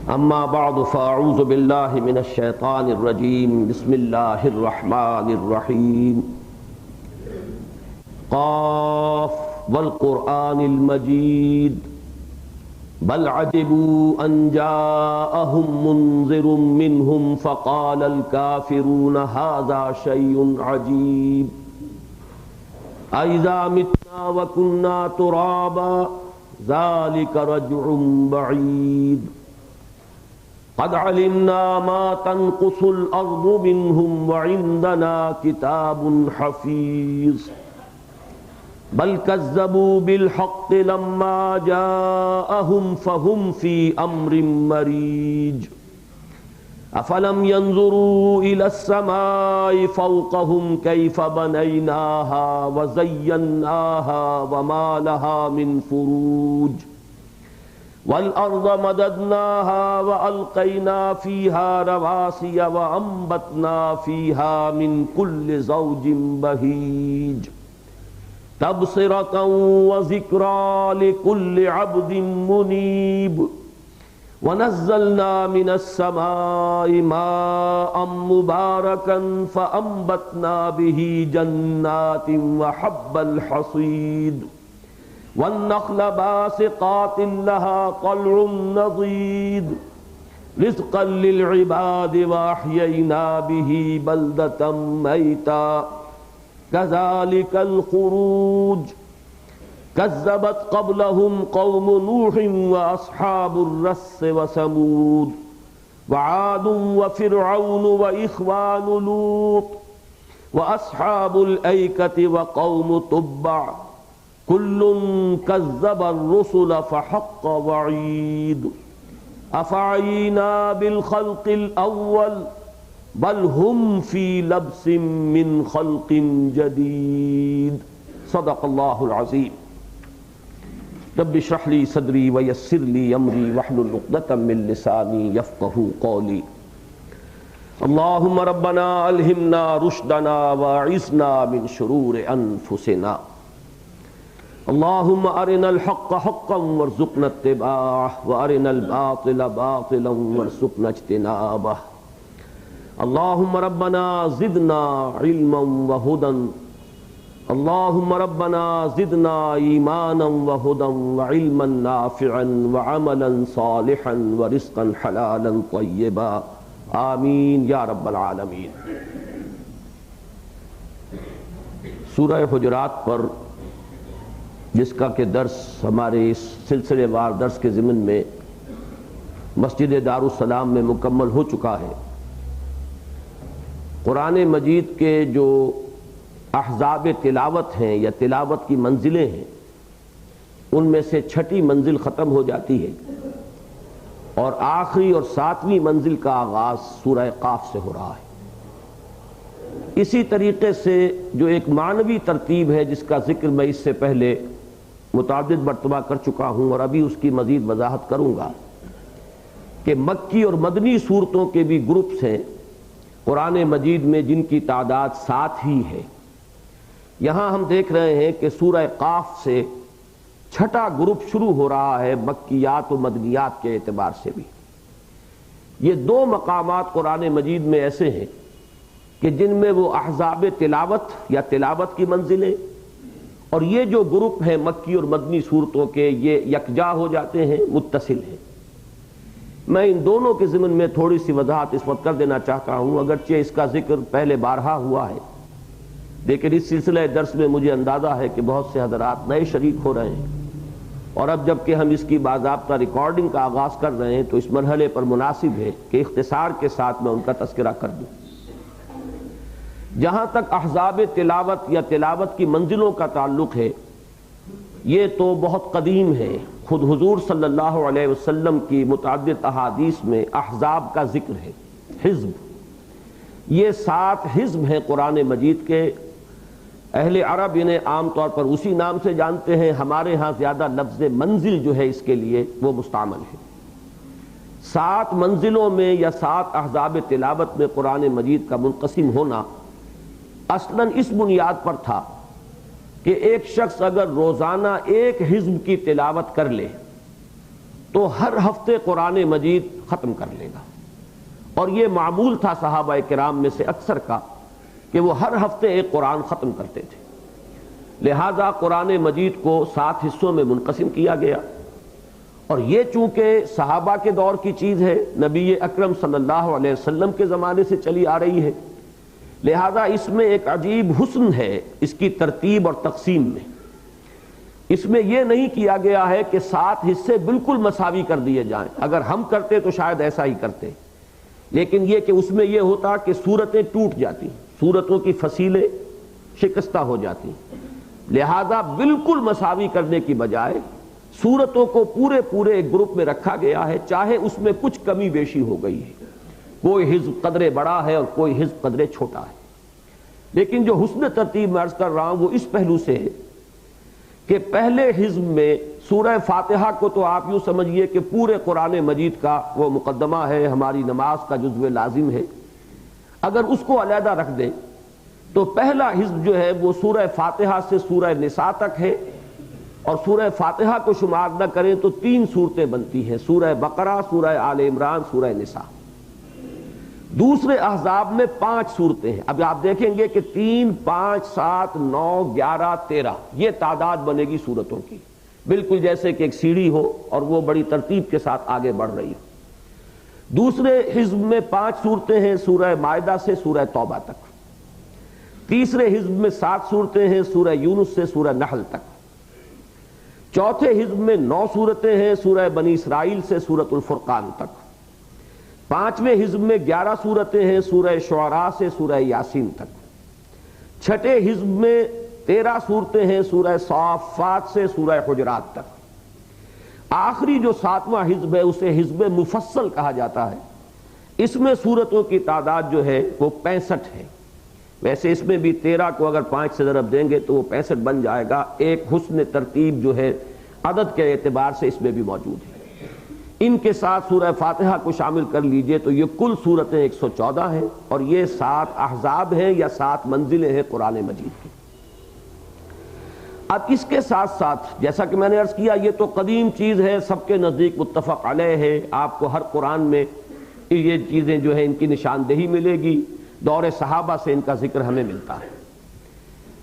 اما بعد فاعوذ باللہ من الشیطان الرجیم بسم اللہ الرحمن الرحیم قاف والقرآن المجید بل عجبوا ان جاءهم منذر منهم فقال الكافرون هذا شيء عجيب أإذا متنا وكنا ترابا ذلك رجع بعيد قد علمنا ما تنقص الأرض منهم وعندنا كتاب حفيظ بل كذبوا بالحق لما جاءهم فهم في أمر مريج أفلم ينظروا إلى السماء فوقهم كيف بنيناها وزيناها وما لها من فروج والأرض مددناها وألقينا فيها رواسي وأنبتنا فيها من كل زوج بهيج تبصرة وذكرى لكل عبد منيب ونزلنا من السماء ماء مباركا فأنبتنا به جنات وحب الحصيد والنخل باسقات لها طلع نضيد رزقا للعباد وأحيينا به بلدة ميتا كذلك الخروج كذبت قبلهم قوم نوح وأصحاب الرس وثمود وعاد وفرعون وإخوان لوط وأصحاب الأيكة وقوم تبع كل كذب الرسل فحق وعيد أفعينا بالخلق الأول بل هم في لبس من خلق جديد صدق الله العظيم رب اشرح لي صدري ويسر لي أمري واحلل عقدة من لساني يفقهوا قولي اللهم ربنا ألهمنا رشدنا وأعذنا من شرور أنفسنا اللهم أرنا الحق حقا وارزقنا اتباعه وأرنا الباطل باطلا وارزقنا اجتنابه اللهم ربنا زدنا علما وهدى اللهم ربنا زدنا ایمانا وهدى وعلما نافعا وعملا صالحا ورزقا حلالا طیبا آمین یا رب العالمین۔ سورہ حجرات پر جس کا کہ درس ہمارے اس سلسلے وار درس کے ضمن میں مسجد دارالسلام میں مکمل ہو چکا ہے۔ قرآن مجید کے جو احزاب تلاوت ہیں یا تلاوت کی منزلیں ہیں ان میں سے چھٹی منزل ختم ہو جاتی ہے اور آخری اور ساتویں منزل کا آغاز سورہ قاف سے ہو رہا ہے۔ اسی طریقے سے جو ایک معنوی ترتیب ہے جس کا ذکر میں اس سے پہلے متعدد مرتبہ کر چکا ہوں اور ابھی اس کی مزید وضاحت کروں گا کہ مکی اور مدنی صورتوں کے بھی گروپس ہیں قرآن مجید میں جن کی تعداد 7 ہی ہے۔ یہاں ہم دیکھ رہے ہیں کہ سورہ قاف سے چھٹا گروپ شروع ہو رہا ہے مکیات و مدنیات کے اعتبار سے بھی۔ یہ 2 مقامات قرآن مجید میں ایسے ہیں کہ جن میں وہ احزاب تلاوت یا تلاوت کی منزلیں اور یہ جو گروپ ہیں مکی اور مدنی صورتوں کے یہ یکجا ہو جاتے ہیں، متصل ہیں۔ میں ان دونوں کے ضمن میں تھوڑی سی وضاحت اس وقت کر دینا چاہتا ہوں، اگرچہ اس کا ذکر پہلے بارہا ہوا ہے، لیکن اس سلسلہ درس میں مجھے اندازہ ہے کہ بہت سے حضرات نئے شریک ہو رہے ہیں، اور اب جب کہ ہم اس کی باضابطہ ریکارڈنگ کا آغاز کر رہے ہیں تو اس مرحلے پر مناسب ہے کہ اختصار کے ساتھ میں ان کا تذکرہ کر دوں۔ جہاں تک احزاب تلاوت یا تلاوت کی منزلوں کا تعلق ہے، یہ تو بہت قدیم ہے۔ خود حضور صلی اللہ علیہ وسلم کی متعدد احادیث میں احزاب کا ذکر ہے، حزب۔ یہ 7 حزب ہیں قرآن مجید کے۔ اہل عرب انہیں عام طور پر اسی نام سے جانتے ہیں، ہمارے ہاں زیادہ لفظ منزل جو ہے اس کے لیے وہ مستعمل ہے۔ 7 منزلوں میں یا 7 احزاب تلاوت میں قرآن مجید کا منقسم ہونا اصلاً اس بنیاد پر تھا کہ ایک شخص اگر روزانہ ایک حزب کی تلاوت کر لے تو ہر ہفتے قرآن مجید ختم کر لے گا، اور یہ معمول تھا صحابہ کرام میں سے اکثر کا کہ وہ ہر ہفتے ایک قرآن ختم کرتے تھے۔ لہذا قرآن مجید کو 7 حصوں میں منقسم کیا گیا، اور یہ چونکہ صحابہ کے دور کی چیز ہے، نبی اکرم صلی اللہ علیہ وسلم کے زمانے سے چلی آ رہی ہے، لہذا اس میں ایک عجیب حسن ہے اس کی ترتیب اور تقسیم میں۔ اس میں یہ نہیں کیا گیا ہے کہ 7 حصے بالکل مساوی کر دیے جائیں، اگر ہم کرتے تو شاید ایسا ہی کرتے، لیکن یہ کہ اس میں یہ ہوتا کہ سورتیں ٹوٹ جاتی، سورتوں کی فصیلیں شکستہ ہو جاتی، لہذا بالکل مساوی کرنے کی بجائے سورتوں کو پورے ایک گروپ میں رکھا گیا ہے، چاہے اس میں کچھ کمی بیشی ہو گئی ہے، کوئی حزب قدرے بڑا ہے اور کوئی حزب قدرے چھوٹا ہے، لیکن جو حسن ترتیب میں عرض کر رہا ہوں وہ اس پہلو سے ہے کہ پہلے حزب میں سورہ فاتحہ کو تو آپ یوں سمجھیے کہ پورے قرآن مجید کا وہ مقدمہ ہے، ہماری نماز کا جزو لازم ہے، اگر اس کو علیحدہ رکھ دیں تو پہلا حزب جو ہے وہ سورہ فاتحہ سے سورہ نساء تک ہے، اور سورہ فاتحہ کو شمار نہ کریں تو 3 صورتیں بنتی ہیں، سورہ بقرہ، سورہ آل عمران، سورہ نساء۔ دوسرے احزاب میں 5 صورتیں ہیں، اب آپ دیکھیں گے کہ 3، 5، 7، 9، 11، 13 یہ تعداد بنے گی صورتوں کی، بالکل جیسے کہ ایک سیڑھی ہو اور وہ بڑی ترتیب کے ساتھ آگے بڑھ رہی ہو۔ دوسرے حزب میں 5 صورتیں ہیں، سورہ مائدہ سے سورہ توبہ تک۔ تیسرے حزب میں 7 صورتیں ہیں، سورہ یونس سے سورہ نحل تک۔ چوتھے حزب میں 9 صورتیں ہیں، سورہ بنی اسرائیل سے سورۃ الفرقان تک۔ 5ویں حزب میں 11 صورتیں ہیں، سورہ شعراء سے سورہ یاسین تک۔ 6ٹھے حزب میں 13 صورتیں ہیں، سورہ صافات سے سورہ حجرات تک۔ آخری جو 7واں حزب ہے اسے حزب مفصل کہا جاتا ہے، اس میں صورتوں کی تعداد جو ہے وہ 65 ہے، ویسے اس میں بھی 13 کو اگر 5 سے ضرب دیں گے تو وہ 65 بن جائے گا، ایک حسن ترتیب جو ہے عدد کے اعتبار سے اس میں بھی موجود ہے۔ ان کے ساتھ سورہ فاتحہ کو شامل کر لیجئے تو یہ کل صورتیں 114 ہیں، اور یہ 7 احزاب ہیں یا 7 منزلیں ہیں قرآن مجید کی۔ اب اس کے ساتھ ساتھ جیسا کہ میں نے عرض کیا یہ تو قدیم چیز ہے، سب کے نزدیک متفق علیہ ہے، آپ کو ہر قرآن میں یہ چیزیں جو ہیں ان کی نشاندہی ملے گی، دور صحابہ سے ان کا ذکر ہمیں ملتا ہے۔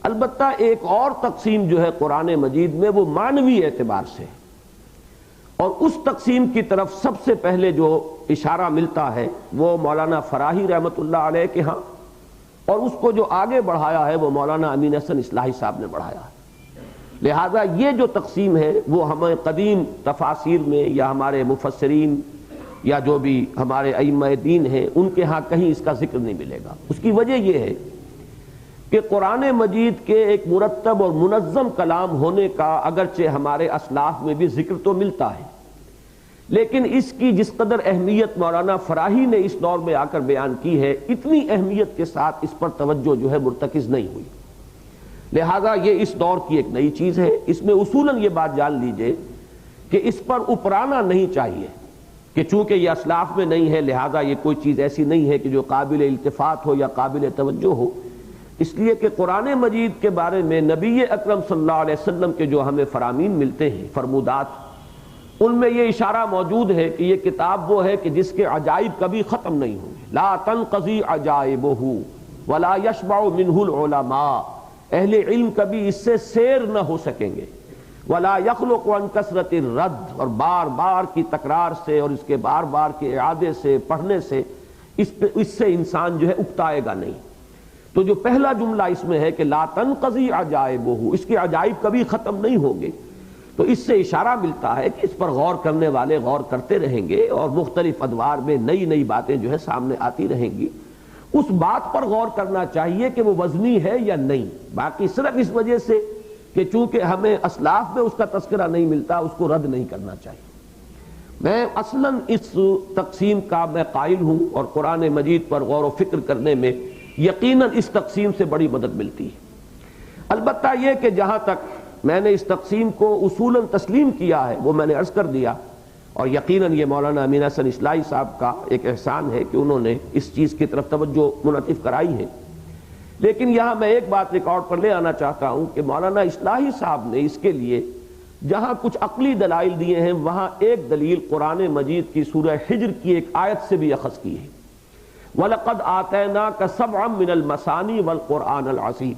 البتہ ایک اور تقسیم جو ہے قرآن مجید میں وہ معنوی اعتبار سے، اور اس تقسیم کی طرف سب سے پہلے جو اشارہ ملتا ہے وہ مولانا فراہی رحمۃ اللہ علیہ کے ہاں، اور اس کو جو آگے بڑھایا ہے وہ مولانا امین حسن اصلاحی صاحب نے بڑھایا ہے۔ لہذا یہ جو تقسیم ہے وہ ہمیں قدیم تفاسیر میں یا ہمارے مفسرین یا جو بھی ہمارے ائمہ دین ہیں ان کے ہاں کہیں اس کا ذکر نہیں ملے گا۔ اس کی وجہ یہ ہے کہ قرآن مجید کے ایک مرتب اور منظم کلام ہونے کا اگرچہ ہمارے اسلاف میں بھی ذکر تو ملتا ہے، لیکن اس کی جس قدر اہمیت مولانا فراہی نے اس دور میں آ کر بیان کی ہے، اتنی اہمیت کے ساتھ اس پر توجہ جو ہے مرتکز نہیں ہوئی۔ لہذا یہ اس دور کی ایک نئی چیز ہے، اس میں اصولاً یہ بات جان لیجئے کہ اس پر اپرانا نہیں چاہیے کہ چونکہ یہ اسلاف میں نہیں ہے لہذا یہ کوئی چیز ایسی نہیں ہے کہ جو قابل التفات ہو یا قابل توجہ ہو، اس لیے کہ قرآن مجید کے بارے میں نبی اکرم صلی اللہ علیہ وسلم کے جو ہمیں فرامین ملتے ہیں، فرمودات، ان میں یہ اشارہ موجود ہے کہ یہ کتاب وہ ہے کہ جس کے عجائب کبھی ختم نہیں ہوں گے۔ لا تنقضی عجائبہ ولا یشبع منہ العلماء، اہل علم کبھی اس سے سیر نہ ہو سکیں گے۔ ولا یخلق عن کثرت الرد، اور بار بار کی تکرار سے اور اس کے بار بار کے اعادے سے پڑھنے سے اس سے انسان جو ہے اکتائے گا نہیں۔ تو جو پہلا جملہ اس میں ہے کہ لا تنقضی عجائبہ، اس کے عجائب کبھی ختم نہیں ہوں گے، تو اس سے اشارہ ملتا ہے کہ اس پر غور کرنے والے غور کرتے رہیں گے اور مختلف ادوار میں نئی نئی باتیں جو ہے سامنے آتی رہیں گی۔ اس بات پر غور کرنا چاہیے کہ وہ وزنی ہے یا نہیں، باقی صرف اس وجہ سے کہ چونکہ ہمیں اسلاف میں اس کا تذکرہ نہیں ملتا اس کو رد نہیں کرنا چاہیے۔ میں اصلاً اس تقسیم کا میں قائل ہوں، اور قرآن مجید پر غور و فکر کرنے میں یقیناً اس تقسیم سے بڑی مدد ملتی ہے۔ البتہ یہ کہ جہاں تک میں نے اس تقسیم کو اصولاً تسلیم کیا ہے وہ میں نے عرض کر دیا، اور یقیناً یہ مولانا امین حسن اصلاحی صاحب کا ایک احسان ہے کہ انہوں نے اس چیز کی طرف توجہ منعطف کرائی ہے۔ لیکن یہاں میں ایک بات ریکارڈ پر لے آنا چاہتا ہوں کہ مولانا اصلاحی صاحب نے اس کے لیے جہاں کچھ عقلی دلائل دیے ہیں وہاں ایک دلیل قرآن مجید کی سورہ حجر کی ایک آیت سے بھی اخذ کی ہے، وَلَقَدْ آتَيْنَاكَ سَبْعًا مِّنَ الْمَثَانِي وَالْقُرْآنَ الْعَظِيمِ،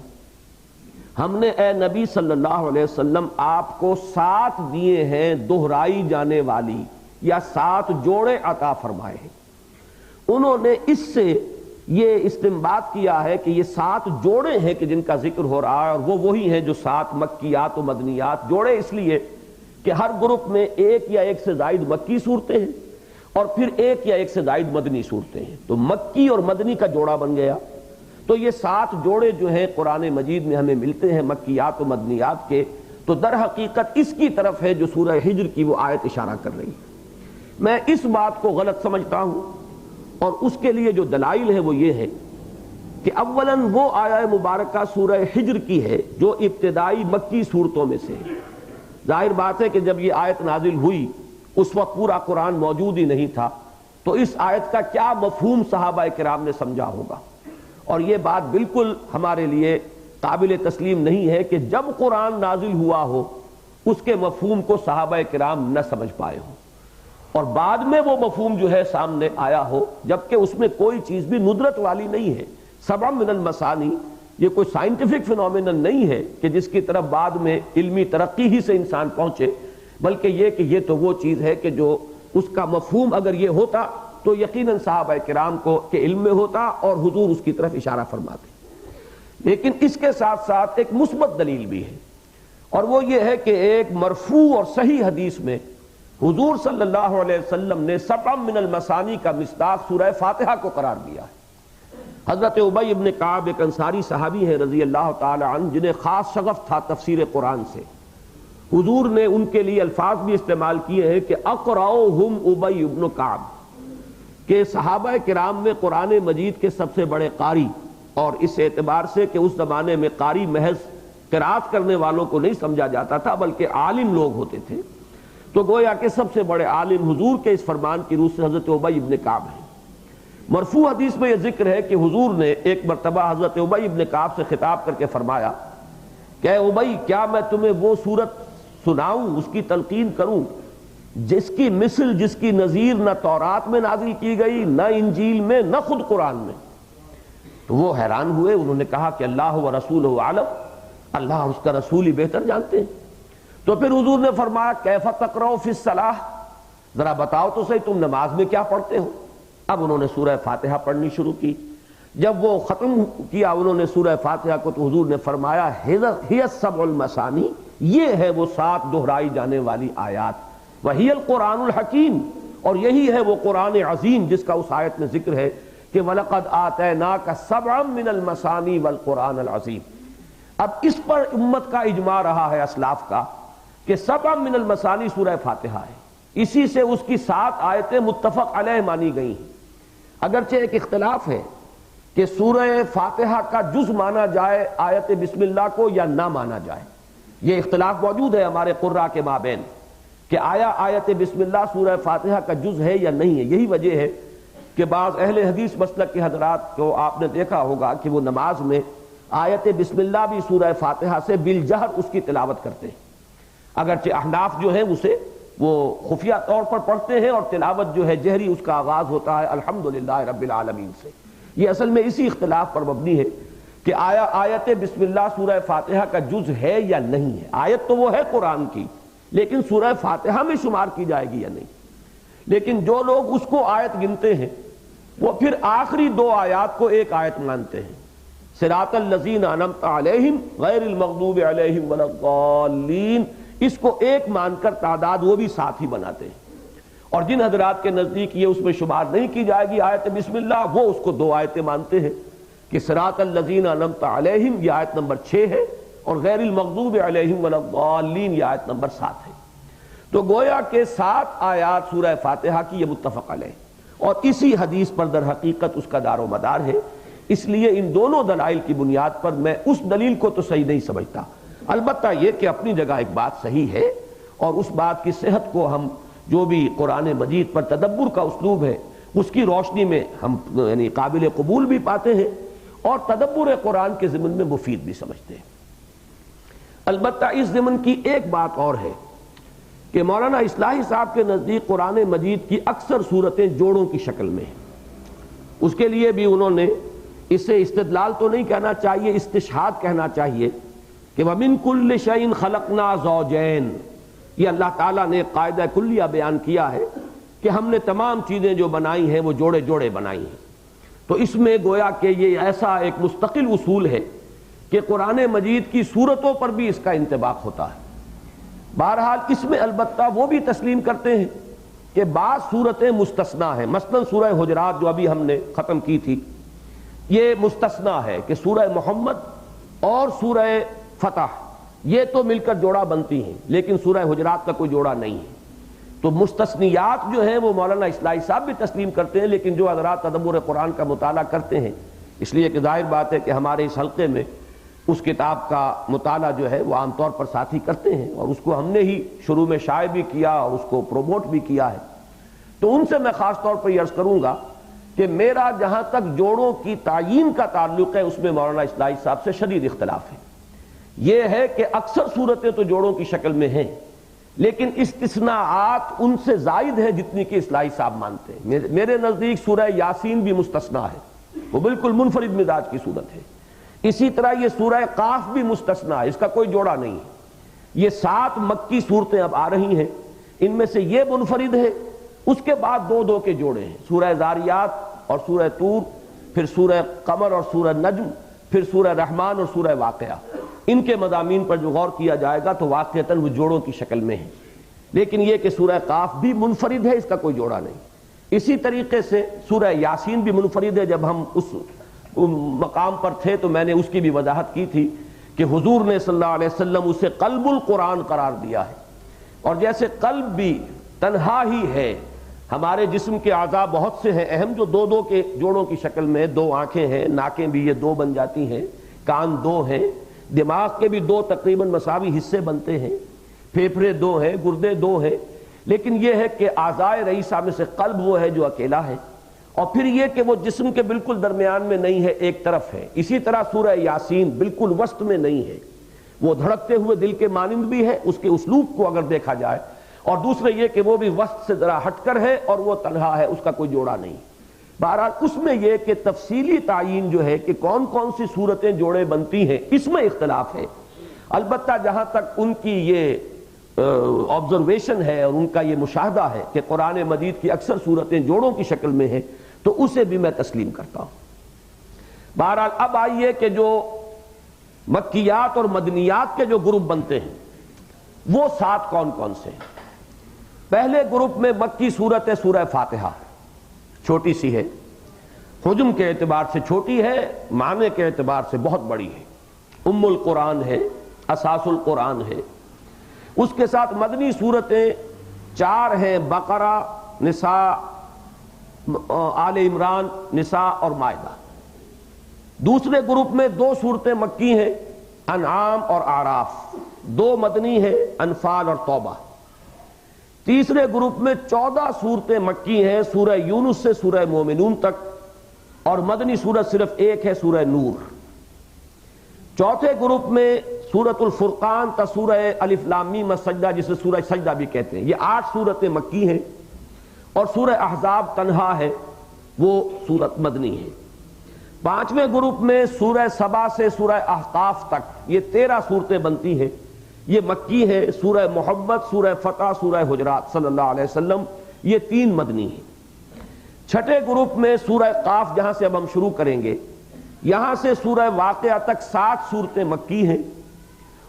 ہم نے اے نبی صلی اللہ علیہ وسلم آپ کو 7 دیے ہیں دہرائی جانے والی یا 7 جوڑے عطا فرمائے ہیں۔ انہوں نے اس سے یہ استنباط کیا ہے کہ یہ 7 جوڑے ہیں کہ جن کا ذکر ہو رہا ہے، اور وہ وہی ہیں جو 7 مکیات و مدنیات، جوڑے اس لیے کہ ہر گروپ میں ایک یا ایک سے زائد مکی صورتیں ہیں اور پھر ایک یا ایک سے زائد مدنی صورتیں ہیں، تو مکی اور مدنی کا جوڑا بن گیا۔ تو یہ 7 جوڑے جو ہیں قرآن مجید میں ہمیں ملتے ہیں مکیات و مدنیات کے، تو در حقیقت اس کی طرف ہے جو سورہ حجر کی وہ آیت اشارہ کر رہی ہے۔ میں اس بات کو غلط سمجھتا ہوں، اور اس کے لیے جو دلائل ہے وہ یہ ہے کہ اولاً وہ آیہ مبارکہ سورہ حجر کی ہے جو ابتدائی مکی صورتوں میں سے ہے۔ ظاہر بات ہے کہ جب یہ آیت نازل ہوئی اس وقت پورا قرآن موجود ہی نہیں تھا، تو اس آیت کا کیا مفہوم صحابہ کرام نے سمجھا ہوگا، اور یہ بات بالکل ہمارے لیے قابل تسلیم نہیں ہے کہ جب قرآن نازل ہوا ہو اس کے مفہوم کو صحابہ کرام نہ سمجھ پائے ہوں، اور بعد میں وہ مفہوم جو ہے سامنے آیا ہو، جبکہ اس میں کوئی چیز بھی ندرت والی نہیں ہے۔ 7 من المثانی یہ کوئی سائنٹیفک فینومینن نہیں ہے کہ جس کی طرف بعد میں علمی ترقی ہی سے انسان پہنچے، بلکہ یہ کہ یہ تو وہ چیز ہے کہ جو اس کا مفہوم اگر یہ ہوتا تو یقیناً صحابہ کرام کو کے علم میں ہوتا اور حضور اس کی طرف اشارہ فرماتے۔ لیکن اس کے ساتھ ساتھ ایک مثبت دلیل بھی ہے، اور وہ یہ ہے کہ ایک مرفوع اور صحیح حدیث میں حضور صلی اللہ علیہ وسلم نے 7 من المثانی کا مصداق سورہ فاتحہ کو قرار دیا ہے۔ حضرت ابی ابن کعب ایک انصاری صحابی ہیں رضی اللہ تعالی عنہ، جنہیں خاص شغف تھا تفسیر قرآن سے، حضور نے ان کے لیے الفاظ بھی استعمال کیے ہیں کہ اقرؤہم ابی ابن کعب، کہ صحابہ کرام میں قرآن مجید کے سب سے بڑے قاری، اور اس اعتبار سے کہ اس زمانے میں قاری محض قرات کرنے والوں کو نہیں سمجھا جاتا تھا بلکہ عالم لوگ ہوتے تھے، تو گویا کہ سب سے بڑے عالم حضور کے اس فرمان کی روح سے حضرت ابی ابن کعب ہیں۔ مرفوع حدیث میں یہ ذکر ہے کہ حضور نے ایک مرتبہ حضرت ابی ابن کعب سے خطاب کر کے فرمایا کہ اے ابی، کیا میں تمہیں وہ سورت سناؤں، اس کی تلقین کروں جس کی مثل جس کی نظیر نہ تورات میں نازل کی گئی، نہ انجیل میں، نہ خود قرآن میں؟ تو وہ حیران ہوئے، انہوں نے کہا کہ اللہ و رسولہ عالم، اللہ اور اس کا رسول ہی بہتر جانتے ہیں۔ تو پھر حضور نے فرمایا کیف تقرؤ فی الصلاۃ، ذرا بتاؤ تو صحیح تم نماز میں کیا پڑھتے ہو؟ اب انہوں نے سورہ فاتحہ پڑھنی شروع کی۔ جب وہ ختم کیا انہوں نے سورہ فاتحہ کو، تو حضور نے فرمایا ہی السبع المثانی، یہ ہے وہ 7 دہرائی جانے والی آیات، وہی القرآن الحکیم، اور یہی ہے وہ قرآن عظیم جس کا اس آیت میں ذکر ہے کہ وَلَقَدْ آتَيْنَاكَ سَبْعًا مِّنَ الْمَثَانِي وَالْقُرْآنَ الْعَظِيمِ۔ اب اس پر امت کا اجماع رہا ہے اسلاف کا کہ 7 من المثانی سورہ فاتحہ ہے، اسی سے اس کی 7 آیتیں متفق علیہ مانی گئی ہیں۔ اگرچہ ایک اختلاف ہے کہ سورہ فاتحہ کا جز مانا جائے آیت بسم اللہ کو یا نہ مانا جائے، یہ اختلاف موجود ہے ہمارے قراء کے مابین کہ آیا آیت بسم اللہ سورہ فاتحہ کا جز ہے یا نہیں ہے۔ یہی وجہ ہے کہ بعض اہل حدیث مسلک کے حضرات کو آپ نے دیکھا ہوگا کہ وہ نماز میں آیت بسم اللہ بھی سورہ فاتحہ سے بالجہر اس کی تلاوت کرتے ہیں، اگرچہ احناف جو ہیں اسے وہ خفیہ طور پر پڑھتے ہیں، اور تلاوت جو ہے جہری اس کا آغاز ہوتا ہے الحمدللہ رب العالمین سے۔ یہ اصل میں اسی اختلاف پر مبنی ہے کہ آیا آیت بسم اللہ سورہ فاتحہ کا جز ہے یا نہیں ہے۔ آیت تو وہ ہے قرآن کی، لیکن سورہ فاتحہ میں شمار کی جائے گی یا نہیں۔ لیکن جو لوگ اس کو آیت گنتے ہیں وہ پھر آخری 2 آیات کو ایک آیت مانتے ہیں، صراط الذین انعمت علیہم غیر المغضوب علیہم ولا الضالین، اس کو ایک مان کر تعداد وہ بھی 7 ہی بناتے ہیں، اور جن حضرات کے نزدیک یہ اس میں شمار نہیں کی جائے گی آیت بسم اللہ، وہ اس کو 2 آیتیں مانتے ہیں کہ صراط الذین انعمت علیہم یہ آیت نمبر 6 ہے، اور غیر المغضوب علیہم ولا الضالین یہ آیت نمبر 7 ہے۔ تو گویا کہ 7 آیات سورہ فاتحہ کی یہ متفق علیہ، اور اسی حدیث پر در حقیقت اس کا دار و مدار ہے۔ اس لیے ان دونوں دلائل کی بنیاد پر میں اس دلیل کو تو صحیح نہیں سمجھتا، البتہ یہ کہ اپنی جگہ ایک بات صحیح ہے، اور اس بات کی صحت کو ہم جو بھی قرآن مجید پر تدبر کا اسلوب ہے اس کی روشنی میں ہم یعنی قابل قبول بھی پاتے ہیں، اور تدبر قرآن کے ضمن میں مفید بھی سمجھتے ہیں۔ البتہ اس ضمن کی ایک بات اور ہے کہ مولانا اصلاحی صاحب کے نزدیک قرآن مجید کی اکثر صورتیں جوڑوں کی شکل میں ہیں. اس کے لیے بھی انہوں نے اسے استدلال تو نہیں کہنا چاہیے، استشہاد کہنا چاہیے کہ وَمِن كُلِّ شَيْءٍ خَلَقْنَا زَوْجَيْن. یہ اللہ تعالیٰ نے قاعدہ کلیہ بیان کیا ہے کہ ہم نے تمام چیزیں جو بنائی ہیں وہ جوڑے جوڑے بنائی ہیں. تو اس میں گویا کہ یہ ایسا ایک مستقل اصول ہے کہ قرآن مجید کی صورتوں پر بھی اس کا انطباق ہوتا ہے. بہرحال اس میں البتہ وہ بھی تسلیم کرتے ہیں کہ بعض صورتیں مستثنیٰ ہیں. مثلا سورہ حجرات جو ابھی ہم نے ختم کی تھی، یہ مستثنیٰ ہے کہ سورہ محمد اور سورہ فتح یہ تو مل کر جوڑا بنتی ہیں، لیکن سورہ حجرات کا کوئی جوڑا نہیں ہے. تو مستثنیات جو ہیں وہ مولانا اصلاحی صاحب بھی تسلیم کرتے ہیں، لیکن جو حضرات تدبر قرآن کا مطالعہ کرتے ہیں، اس لیے کہ ظاہر بات ہے کہ ہمارے اس حلقے میں اس کتاب کا مطالعہ جو ہے وہ عام طور پر ساتھی کرتے ہیں، اور اس کو ہم نے ہی شروع میں شائع بھی کیا اور اس کو پروموٹ بھی کیا ہے. تو ان سے میں خاص طور پر یہ عرض کروں گا کہ میرا جہاں تک جوڑوں کی تعیین کا تعلق ہے اس میں مولانا اصلاحی صاحب سے شدید اختلاف ہے. یہ ہے کہ اکثر صورتیں تو جوڑوں کی شکل میں ہیں، لیکن استثناءات ان سے زائد ہیں جتنی کہ اصلاحی صاحب مانتے ہیں. میرے نزدیک سورہ یاسین بھی مستثنیٰ ہے، وہ بالکل منفرد مزاج کی صورت ہے. اسی طرح یہ سورہ قاف بھی مستثنیٰ ہے، اس کا کوئی جوڑا نہیں ہے. یہ 7 مکی صورتیں اب آ رہی ہیں، ان میں سے یہ منفرد ہے، اس کے بعد 2 کے جوڑے ہیں، سورہ زاریات اور سورہ طور، پھر سورہ قمر اور سورہ نجم، پھر سورہ رحمان اور سورہ واقعہ. ان کے مضامین پر جو غور کیا جائے گا تو واقعتاً وہ جوڑوں کی شکل میں ہیں. لیکن یہ کہ سورہ قاف بھی منفرد ہے، اس کا کوئی جوڑا نہیں. اسی طریقے سے سورہ یاسین بھی منفرد ہے. جب ہم اس مقام پر تھے تو میں نے اس کی بھی وضاحت کی تھی کہ حضور نے صلی اللہ علیہ وسلم اسے قلب القرآن قرار دیا ہے. اور جیسے قلب بھی تنہا ہی ہے، ہمارے جسم کے اعضاء بہت سے ہیں اہم جو 2 کے جوڑوں کی شکل میں، 2 آنکھیں ہیں، ناکیں بھی یہ 2 بن جاتی ہیں، کان 2 ہیں، دماغ کے بھی 2 تقریباً مساوی حصے بنتے ہیں، پھیپھڑے 2 ہیں، گردے 2 ہیں. لیکن یہ ہے کہ اعضاء رئیسہ میں سے قلب وہ ہے جو اکیلا ہے، اور پھر یہ کہ وہ جسم کے بالکل درمیان میں نہیں ہے، ایک طرف ہے. اسی طرح سورہ یاسین بالکل وسط میں نہیں ہے، وہ دھڑکتے ہوئے دل کے مانند بھی ہے اس کے اسلوب کو اگر دیکھا جائے، اور دوسرے یہ کہ وہ بھی وسط سے ذرا ہٹ کر ہے اور وہ تنہا ہے، اس کا کوئی جوڑا نہیں. بہرحال اس میں یہ کہ تفصیلی تعیین جو ہے کہ کون کون سی صورتیں جوڑے بنتی ہیں، اس میں اختلاف ہے. البتہ جہاں تک ان کی یہ آبزرویشن ہے اور ان کا یہ مشاہدہ ہے کہ قرآن مجید کی اکثر صورتیں جوڑوں کی شکل میں ہیں، تو اسے بھی میں تسلیم کرتا ہوں. بہرحال اب آئیے کہ جو مکیات اور مدنیات کے جو گروپ بنتے ہیں وہ 7 کون کون سے ہیں. پہلے گروپ میں مکی صورت ہے سورہ فاتحہ، چھوٹی سی ہے، حجم کے اعتبار سے چھوٹی ہے، معنی کے اعتبار سے بہت بڑی ہے، ام القرآن ہے، اساس القرآن ہے. اس کے ساتھ مدنی صورتیں 4 ہیں، بقرہ، نساء، آل عمران، نساء اور مائدہ. دوسرے گروپ میں 2 صورتیں مکی ہیں، انعام اور اعراف، 2 مدنی ہیں، انفال اور توبہ. تیسرے گروپ میں 14 صورتیں مکی ہیں، سورہ یونس سے سورہ مومنون تک، اور مدنی صورت صرف 1 ہے، سورہ نور. چوتھے گروپ میں سورۃ الفرقان تا سورہ الف لام میم السجدہ، جسے سورہ سجدہ بھی کہتے ہیں، یہ 8 صورتیں مکی ہیں، اور سورہ احزاب تنہا ہے، وہ صورت مدنی ہے. پانچویں گروپ میں سورہ سبا سے سورہ احقاف تک یہ 13 صورتیں بنتی ہیں، یہ مکی ہے. سورہ محمد، سورہ فتح، سورہ حجرات صلی اللہ علیہ وسلم، یہ 3 مدنی ہیں. چھٹے گروپ میں سورہ قاف، جہاں سے اب ہم شروع کریں گے، یہاں سے سورہ واقعہ تک 7 صورتیں مکی ہیں،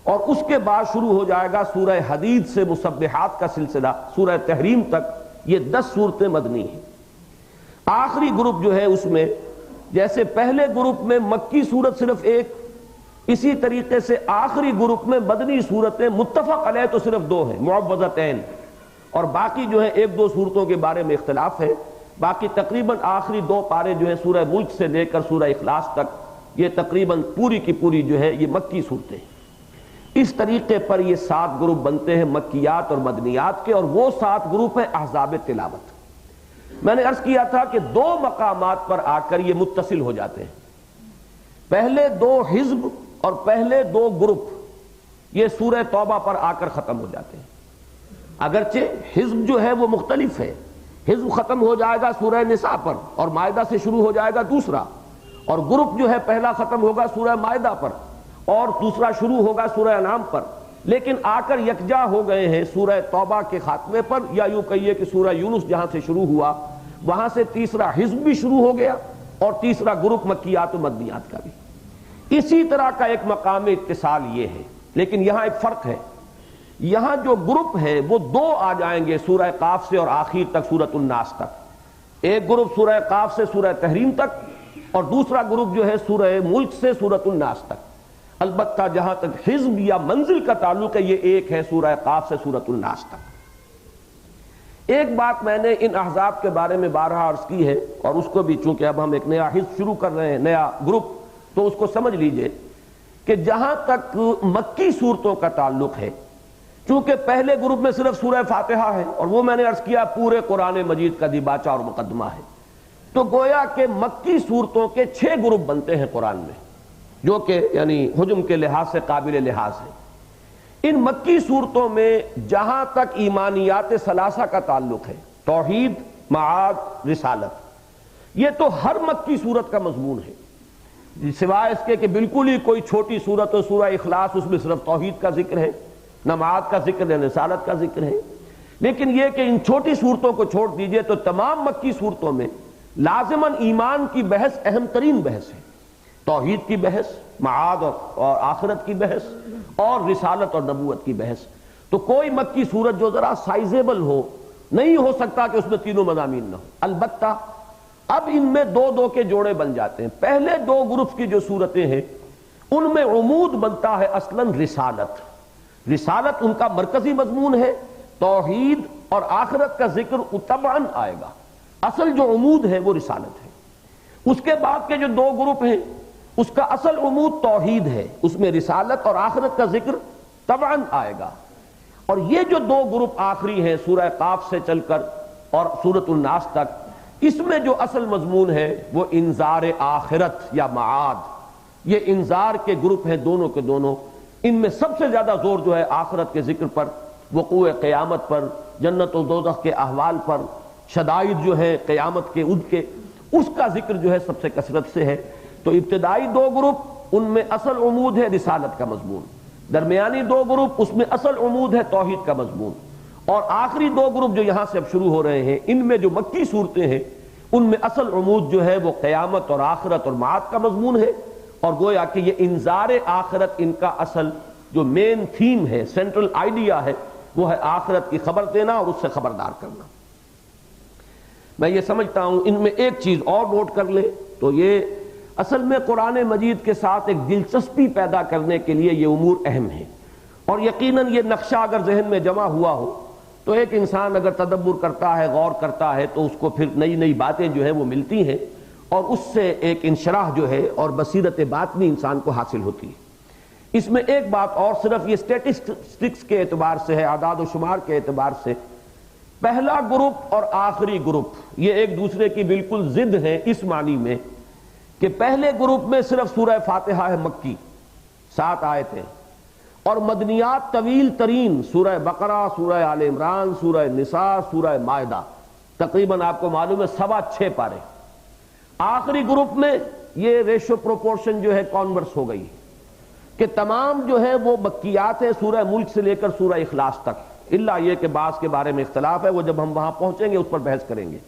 اور اس کے بعد شروع ہو جائے گا سورہ حدید سے مسبحات کا سلسلہ، سورہ تحریم تک یہ 10 صورتیں مدنی ہیں. آخری گروپ جو ہے اس میں جیسے پہلے گروپ میں مکی صورت صرف 1، اسی طریقے سے آخری گروپ میں مدنی صورتیں متفق علیہ تو صرف 2 ہیں، معوذتین، اور باقی جو ہے 1-2 صورتوں کے بارے میں اختلاف ہے. باقی تقریباً آخری 2 پارے جو ہیں سورہ ملک سے لے کر سورہ اخلاص تک، یہ تقریباً پوری کی پوری جو ہے یہ مکی صورتیں. اس طریقے پر یہ 7 گروپ بنتے ہیں مکیات اور مدنیات کے، اور وہ 7 گروپ ہیں احزاب تلاوت. میں نے عرض کیا تھا کہ 2 مقامات پر آ کر یہ متصل ہو جاتے ہیں. پہلے 2 حزب اور پہلے 2 گروپ یہ سورہ توبہ پر آ کر ختم ہو جاتے ہیں. اگرچہ حزب جو ہے وہ مختلف ہے، حزب ختم ہو جائے گا سورہ نساء پر اور مائدہ سے شروع ہو جائے گا دوسرا، اور گروپ جو ہے پہلا ختم ہوگا سورہ مائدہ پر اور دوسرا شروع ہوگا سورہ انعام پر، لیکن آ کر یکجا ہو گئے ہیں سورہ توبہ کے خاتمے پر، یا یوں کہیے کہ سورہ یونس جہاں سے شروع ہوا وہاں سے تیسرا حزب بھی شروع ہو گیا اور تیسرا گروپ مکیات و مدنیات کا بھی۔ اسی طرح کا ایک مقام اتصال یہ ہے، لیکن یہاں ایک فرق ہے، یہاں جو گروپ ہے وہ دو آ جائیں گے سورہ قاف سے اور آخر تک سورۃ الناس تک، ایک گروپ سورہ قاف سے سورہ تحریم تک اور دوسرا گروپ جو ہے سورہ ملک سے سورۃ الناس تک۔ البتہ جہاں تک حزب یا منزل کا تعلق ہے یہ ایک ہے سورہ قاف سے سورۃ الناس تک۔ ایک بات میں نے ان احزاب کے بارے میں بارہا عرض کی ہے، اور اس کو بھی چونکہ اب ہم ایک نیا حزب شروع کر رہے ہیں، نیا گروپ، تو اس کو سمجھ لیجئے کہ جہاں تک مکی صورتوں کا تعلق ہے، چونکہ پہلے گروپ میں صرف سورہ فاتحہ ہے اور وہ میں نے عرض کیا پورے قرآن مجید کا دیباچہ اور مقدمہ ہے، تو گویا کہ مکی صورتوں کے 6 گروپ بنتے ہیں قرآن میں، جو کہ یعنی حجم کے لحاظ سے قابل لحاظ ہے۔ ان مکی صورتوں میں جہاں تک ایمانیات ثلاثہ کا تعلق ہے، توحید، معاد، رسالت، یہ تو ہر مکی صورت کا مضمون ہے، سوائے اس کے کہ بالکل ہی کوئی چھوٹی صورت ہو سورہ اخلاص، اس میں صرف توحید کا ذکر ہے، نہ معاد کا ذکر ہے، رسالت کا ذکر ہے، لیکن یہ کہ ان چھوٹی صورتوں کو چھوڑ دیجئے تو تمام مکی صورتوں میں لازماً ایمان کی بحث اہم ترین بحث ہے، توحید کی بحث، معاد اور آخرت کی بحث اور رسالت اور نبوت کی بحث۔ تو کوئی مکی صورت جو ذرا سائزیبل ہو، نہیں ہو سکتا کہ اس میں تینوں مضامین نہ ہو۔ البتہ اب ان میں دو دو کے جوڑے بن جاتے ہیں۔ پہلے دو گروپ کی جو صورتیں ہیں ان میں عمود بنتا ہے اصلاً رسالت، رسالت ان کا مرکزی مضمون ہے، توحید اور آخرت کا ذکر طبعاً آئے گا، اصل جو عمود ہے وہ رسالت ہے۔ اس کے بعد کے جو دو گروپ ہیں اس کا اصل عمود توحید ہے، اس میں رسالت اور آخرت کا ذکر طبعاً آئے گا، اور یہ جو دو گروپ آخری ہیں سورہ قاف سے چل کر اور سورۃ الناس تک، اس میں جو اصل مضمون ہے وہ انذار آخرت یا معاد، یہ انذار کے گروپ ہیں دونوں کے دونوں۔ ان میں سب سے زیادہ زور جو ہے آخرت کے ذکر پر، وقوع قیامت پر، جنت و دوزخ کے احوال پر، شدائد جو ہے قیامت کے ان کے، اس کا ذکر جو ہے سب سے کثرت سے ہے۔ تو ابتدائی دو گروپ ان میں اصل عمود ہے رسالت کا مضمون، درمیانی دو گروپ اس میں اصل عمود ہے توحید کا مضمون، اور آخری دو گروپ جو یہاں سے اب شروع ہو رہے ہیں ان میں جو مکی صورتیں ہیں ان میں اصل عمود جو ہے وہ قیامت اور آخرت اور معاد کا مضمون ہے، اور گویا کہ یہ انذار آخرت ان کا اصل جو مین تھیم ہے، سینٹرل آئیڈیا ہے، وہ ہے آخرت کی خبر دینا اور اس سے خبردار کرنا۔ میں یہ سمجھتا ہوں ان میں ایک چیز اور نوٹ کر لیں تو یہ اصل میں قرآن مجید کے ساتھ ایک دلچسپی پیدا کرنے کے لیے یہ امور اہم ہیں، اور یقیناً یہ نقشہ اگر ذہن میں جمع ہوا ہو تو ایک انسان اگر تدبر کرتا ہے، غور کرتا ہے، تو اس کو پھر نئی نئی باتیں جو ہیں وہ ملتی ہیں، اور اس سے ایک انشراح جو ہے اور بصیرت باطنی انسان کو حاصل ہوتی ہے۔ اس میں ایک بات اور صرف یہ اسٹیٹسٹکس کے اعتبار سے ہے، اعداد و شمار کے اعتبار سے، پہلا گروپ اور آخری گروپ یہ ایک دوسرے کی بالکل ضد ہیں اس معنی میں کہ پہلے گروپ میں صرف سورہ فاتحہ ہے مکی 7 آیتیں، اور مدنیات طویل ترین سورہ بقرہ، سورہ آل عمران، سورہ نساء، سورہ مائدہ، تقریباً آپ کو معلوم ہے 6.25 پارے۔ آخری گروپ میں یہ ریشو پروپورشن جو ہے کانورس ہو گئی کہ تمام جو ہے وہ مکیات ہیں سورہ ملک سے لے کر سورہ اخلاص تک، الا یہ کہ بعض کے بارے میں اختلاف ہے، وہ جب ہم وہاں پہنچیں گے اس پر بحث کریں گے۔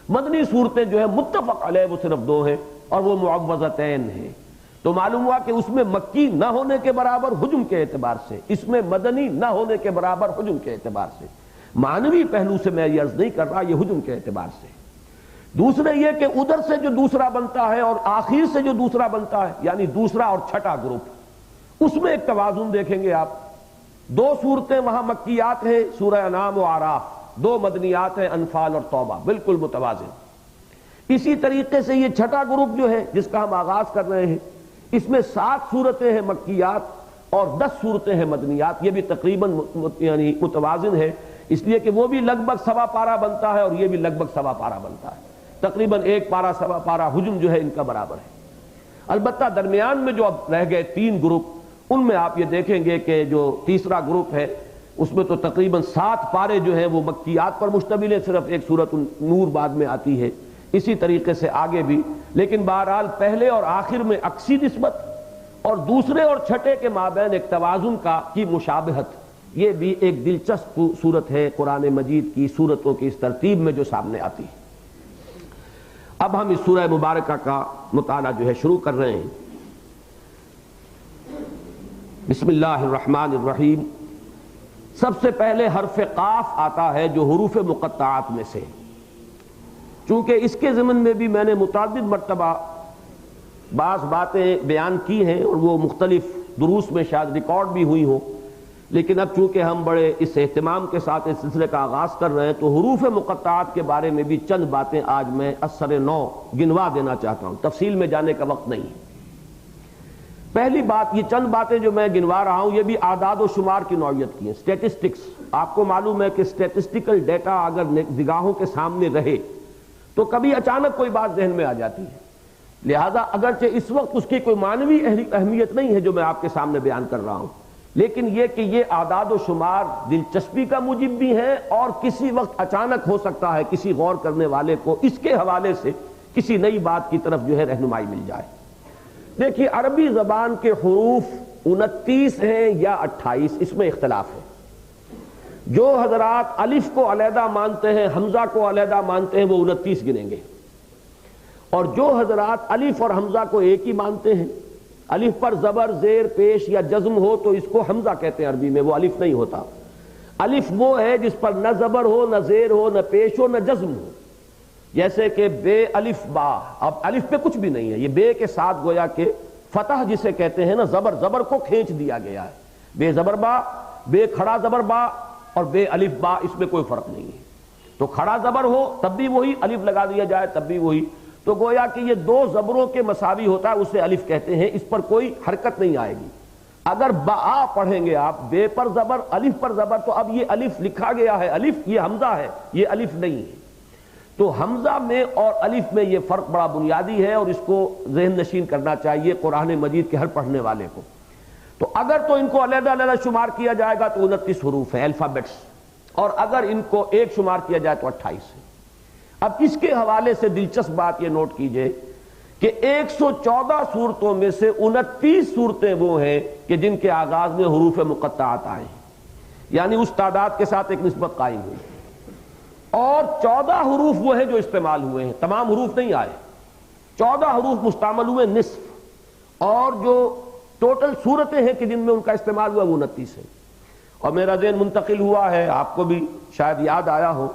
مدنی صورتیں جو ہے متفق علیہ وہ صرف 2 ہیں اور وہ معوذتین ہیں، تو معلوم ہوا کہ اس میں مکی نہ ہونے کے برابر حجم کے اعتبار سے، اس میں مدنی نہ ہونے کے برابر حجم کے اعتبار سے، معنوی پہلو سے میں یہ عرض نہیں کر رہا، یہ حجم کے اعتبار سے۔ دوسرے یہ کہ ادھر سے جو دوسرا بنتا ہے اور آخر سے جو دوسرا بنتا ہے، یعنی دوسرا اور چھٹا گروپ، اس میں ایک توازن دیکھیں گے آپ۔ 2 صورتیں وہاں مکیات ہیں سورہ انعام و اعراف، 2 مدنیات ہیں انفال اور توبہ، بالکل متوازن۔ اسی طریقے سے یہ چھٹا گروپ جو ہے جس کا ہم آغاز کر رہے ہیں، اس میں 7 صورتیں ہیں مکیات اور 10 صورتیں ہیں مدنیات، یہ بھی تقریباً یعنی متوازن ہے، اس لیے کہ وہ بھی لگ بھگ 1.25 پارہ بنتا ہے اور یہ بھی لگ بھگ 1.25 پارہ بنتا ہے، تقریباً 1 پارہ 1.25 پارہ حجم جو ہے ان کا برابر ہے۔ البتہ درمیان میں جو اب رہ گئے 3 گروپ، ان میں آپ یہ دیکھیں گے کہ جو تیسرا گروپ ہے اس میں تو تقریباً 7 پارے جو ہیں وہ مکیات پر مشتمل ہیں، صرف ایک سورۃ النور بعد میں آتی ہے، اسی طریقے سے آگے بھی. لیکن بہرحال پہلے اور آخر میں عکسی نسبت اور دوسرے اور چھٹے کے مابین ایک توازن کی مشابہت، یہ بھی ایک دلچسپ صورت ہے قرآن مجید کی صورتوں کی اس ترتیب میں جو سامنے آتی ہے. اب ہم اس سورہ مبارکہ کا مطالعہ جو ہے شروع کر رہے ہیں. بسم اللہ الرحمن الرحیم. سب سے پہلے حرف قاف آتا ہے جو حروف مقطعات میں سے. چونکہ اس کے ضمن میں بھی میں نے متعدد مرتبہ بعض باتیں بیان کی ہیں اور وہ مختلف دروس میں شاید ریکارڈ بھی ہوئی ہوں، لیکن اب چونکہ ہم بڑے اس اہتمام کے ساتھ اس سلسلے کا آغاز کر رہے ہیں تو حروف مقطعات کے بارے میں بھی چند باتیں آج میں اثر نو گنوا دینا چاہتا ہوں. تفصیل میں جانے کا وقت نہیں. پہلی بات، یہ چند باتیں جو میں گنوا رہا ہوں یہ بھی اعداد و شمار کی نوعیت کی ہیں، اسٹیٹسٹکس. آپ کو معلوم ہے کہ اسٹیٹسٹیکل ڈیٹا اگر نگاہوں کے سامنے رہے تو کبھی اچانک کوئی بات ذہن میں آ جاتی ہے. لہذا اگرچہ اس وقت اس کی کوئی معنوی اہمیت نہیں ہے جو میں آپ کے سامنے بیان کر رہا ہوں، لیکن یہ کہ یہ اعداد و شمار دلچسپی کا موجب بھی ہے اور کسی وقت اچانک ہو سکتا ہے کسی غور کرنے والے کو اس کے حوالے سے کسی نئی بات کی طرف جو ہے رہنمائی مل جائے. دیکھیے عربی زبان کے حروف 29 ہیں یا 28، اس میں اختلاف ہے. جو حضرات الف کو علیحدہ مانتے ہیں، حمزہ کو علیحدہ مانتے ہیں، وہ 29 گنیں گے، اور جو حضرات الف اور حمزہ کو ایک ہی مانتے ہیں، الف پر زبر زیر پیش یا جزم ہو تو اس کو حمزہ کہتے ہیں عربی میں، وہ الف نہیں ہوتا. الف وہ ہے جس پر نہ زبر ہو، نہ زیر ہو، نہ پیش ہو، نہ جزم ہو. جیسے کہ بے الف با، اب الف پہ کچھ بھی نہیں ہے، یہ بے کے ساتھ گویا کہ فتح جسے کہتے ہیں نا، زبر کو کھینچ دیا گیا ہے. بے زبر با، بے کھڑا زبر با اور بے الف با، اس میں کوئی فرق نہیں ہے. تو کھڑا زبر ہو تب بھی وہی، الف لگا دیا جائے تب بھی وہی. تو گویا کہ یہ 2 زبروں کے مساوی ہوتا ہے، اسے الف کہتے ہیں. اس پر کوئی حرکت نہیں آئے گی. اگر با پڑھیں گے آپ، بے پر زبر الف پر زبر، تو اب یہ الف لکھا گیا ہے، الف یہ حمزہ ہے، یہ الف نہیں ہے. تو حمزہ میں اور الف میں یہ فرق بڑا بنیادی ہے اور اس کو ذہن نشین کرنا چاہیے قرآن مجید کے ہر پڑھنے والے کو. تو اگر تو ان کو علیحدہ علیحدہ شمار کیا جائے گا تو 29 حروف ہیں الفابیٹس، اور اگر ان کو ایک شمار کیا جائے تو 28 ہے. اب اس کے حوالے سے دلچسپ بات یہ نوٹ کیجئے کہ 114 صورتوں میں سے 29 صورتیں وہ ہیں کہ جن کے آغاز میں حروف مقطعات آئے ہیں، یعنی اس تعداد کے ساتھ ایک نسبت قائم ہوئی. اور 14 حروف وہ ہیں جو استعمال ہوئے ہیں، تمام حروف نہیں آئے. 14 حروف مستعمل ہوئے نصف، اور جو ٹوٹل صورتیں ہیں کہ جن میں ان کا استعمال ہوا وہ 29 ہے. اور میرا ذہن منتقل ہوا ہے، آپ کو بھی شاید یاد آیا ہو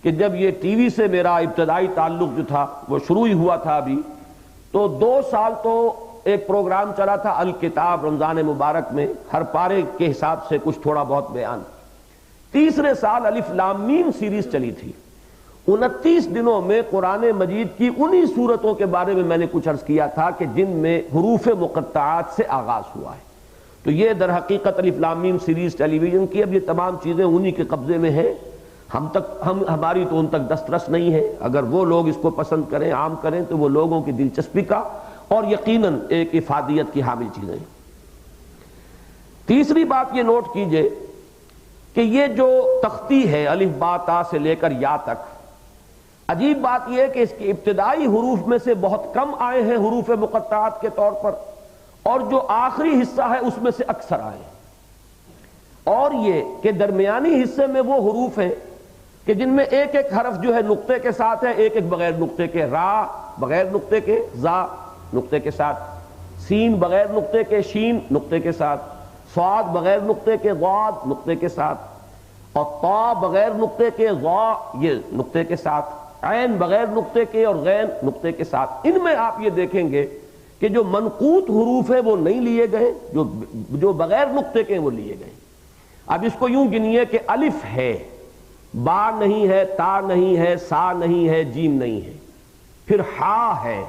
کہ جب یہ ٹی وی سے میرا ابتدائی تعلق جو تھا وہ شروع ہی ہوا تھا ابھی، تو 2 سال تو ایک پروگرام چلا تھا الکتاب رمضان مبارک میں، ہر پارے کے حساب سے کچھ تھوڑا بہت بیان. تیسرے سال الف لام میم سیریز چلی تھی. 29 دنوں میں قرآن مجید کی انہی صورتوں کے بارے میں نے کچھ عرض کیا تھا کہ جن میں حروف مقطعات سے آغاز ہوا ہے. تو یہ در حقیقت الف لام میم سیریز ٹیلی ویژن کی، اب یہ تمام چیزیں انہی کے قبضے میں ہیں. ہماری تو ان تک دسترس نہیں ہے. اگر وہ لوگ اس کو پسند کریں، عام کریں، تو وہ لوگوں کی دلچسپی کا اور یقیناً ایک افادیت کی حامل چیزیں. تیسری بات یہ نوٹ کیجئے کہ یہ جو تختی ہے الف با تا سے لے کر یا تک، عجیب بات یہ ہے کہ اس کے ابتدائی حروف میں سے بہت کم آئے ہیں حروف مقطعات کے طور پر، اور جو آخری حصہ ہے اس میں سے اکثر آئے ہیں. اور یہ کہ درمیانی حصے میں وہ حروف ہیں کہ جن میں ایک ایک حرف جو ہے نقطے کے ساتھ ہے، ایک ایک بغیر نقطے کے. را بغیر نقطے کے، زا نقطے کے ساتھ، سین بغیر نقطے کے، شین نقطے کے ساتھ، صاد بغیر نقطے کے، ضاد نقطے کے ساتھ، اور طا بغیر نقطے کے، ظا یہ نقطے کے ساتھ، عین بغیر نقطے کے اور غین نقطے کے ساتھ. ان میں آپ یہ دیکھیں گے کہ جو منقوط حروف ہیں وہ نہیں لیے گئے، جو بغیر نقطے کے وہ لیے گئے. اب اس کو یوں گنیے کہ الف ہے، با نہیں ہے، تا نہیں ہے، سا نہیں ہے، جیم نہیں ہے. پھر ہا ہے،